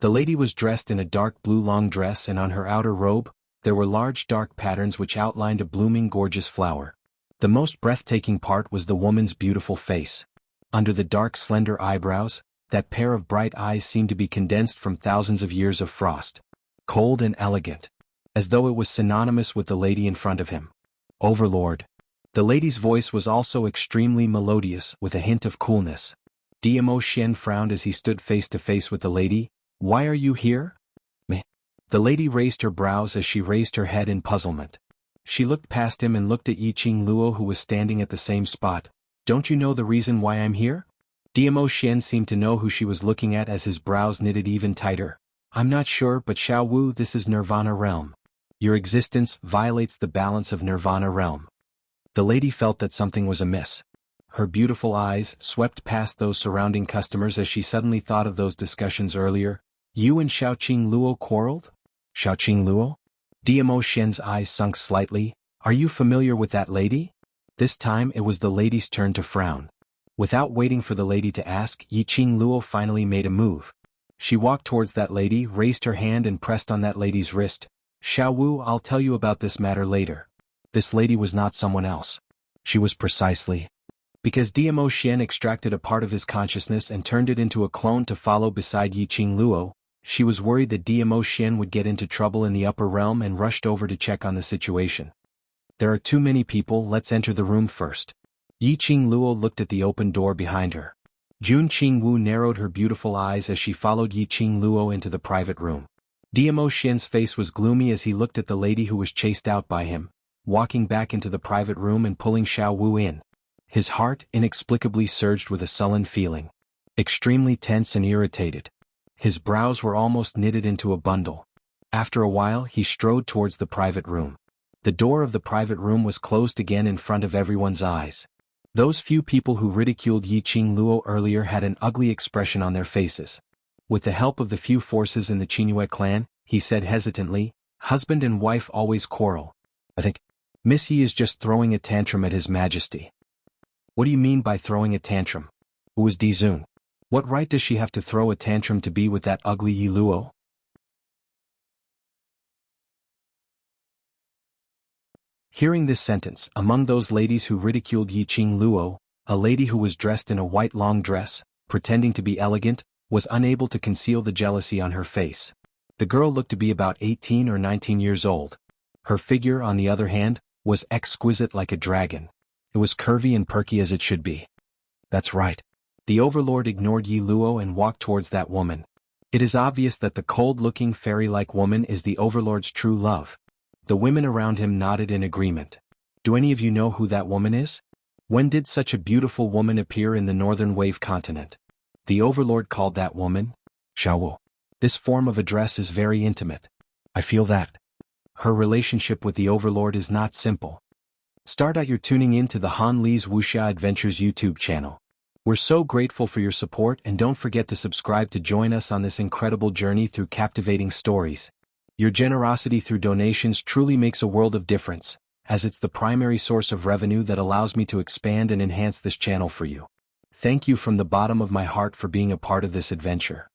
[SPEAKER 1] The lady was dressed in a dark blue long dress and on her outer robe, there were large dark patterns which outlined a blooming gorgeous flower. The most breathtaking part was the woman's beautiful face. Under the dark slender eyebrows, that pair of bright eyes seemed to be condensed from thousands of years of frost. Cold and elegant. As though it was synonymous with the lady in front of him. Overlord. The lady's voice was also extremely melodious with a hint of coolness. Dmo Xian frowned as he stood face to face with the lady. Why are you here? Meh. The lady raised her brows as she raised her head in puzzlement. She looked past him and looked at Yi Qing Luo who was standing at the same spot. Don't you know the reason why I'm here? Dmo Xian seemed to know who she was looking at as his brows knitted even tighter. I'm not sure, but Xiao Wu, this is Nirvana Realm. Your existence violates the balance of Nirvana Realm. The lady felt that something was amiss. Her beautiful eyes swept past those surrounding customers as she suddenly thought of those discussions earlier. You and Xiao Qing Luo quarreled? Xiao Qing Luo? Dmo Xian's eyes sunk slightly. Are you familiar with that lady? This time it was the lady's turn to frown. Without waiting for the lady to ask, Yi Qing Luo finally made a move. She walked towards that lady, raised her hand and pressed on that lady's wrist. Xiao Wu, I'll tell you about this matter later. This lady was not someone else. She was precisely. Because Dmo Xian extracted a part of his consciousness and turned it into a clone to follow beside Yi Qing Luo, she was worried that Dmo Xian would get into trouble in the upper realm and rushed over to check on the situation. There are too many people, let's enter the room first. Yi Qing Luo looked at the open door behind her. Jun Qing Wu narrowed her beautiful eyes as she followed Yi Qing Luo into the private room. Dmo Xian's face was gloomy as he looked at the lady who was chased out by him, walking back into the private room and pulling Xiao Wu in. His heart inexplicably surged with a sullen feeling. Extremely tense and irritated. His brows were almost knitted into a bundle. After a while he strode towards the private room. The door of the private room was closed again in front of everyone's eyes. Those few people who ridiculed Yi Qing Luo earlier had an ugly expression on their faces. With the help of the few forces in the Qingyue clan, he said hesitantly, husband and wife always quarrel. I think Miss Yi is just throwing a tantrum at His Majesty. What do you mean by throwing a tantrum? Who is Dizun? What right does she have to throw a tantrum to be with that ugly Yi Luo? Hearing this sentence, among those ladies who ridiculed Yi Qing Luo, a lady who was dressed in a white long dress, pretending to be elegant, was unable to conceal the jealousy on her face. The girl looked to be about 18 or 19 years old. Her figure, on the other hand, was exquisite like a dragon. It was curvy and perky as it should be. That's right. The overlord ignored Yi Luo and walked towards that woman. It is obvious that the cold-looking fairy-like woman is the overlord's true love. The women around him nodded in agreement. Do any of you know who that woman is? When did such a beautiful woman appear in the northern wave continent? The overlord called that woman Xiaowu. This form of address is very intimate. I feel that her relationship with the overlord is not simple. Start out your tuning in to the Han Li's Wuxia Adventures YouTube channel. We're so grateful for your support, and don't forget to subscribe to join us on this incredible journey through captivating stories. Your generosity through donations truly makes a world of difference, as it's the primary source of revenue that allows me to expand and enhance this channel for you. Thank you from the bottom of my heart for being a part of this adventure.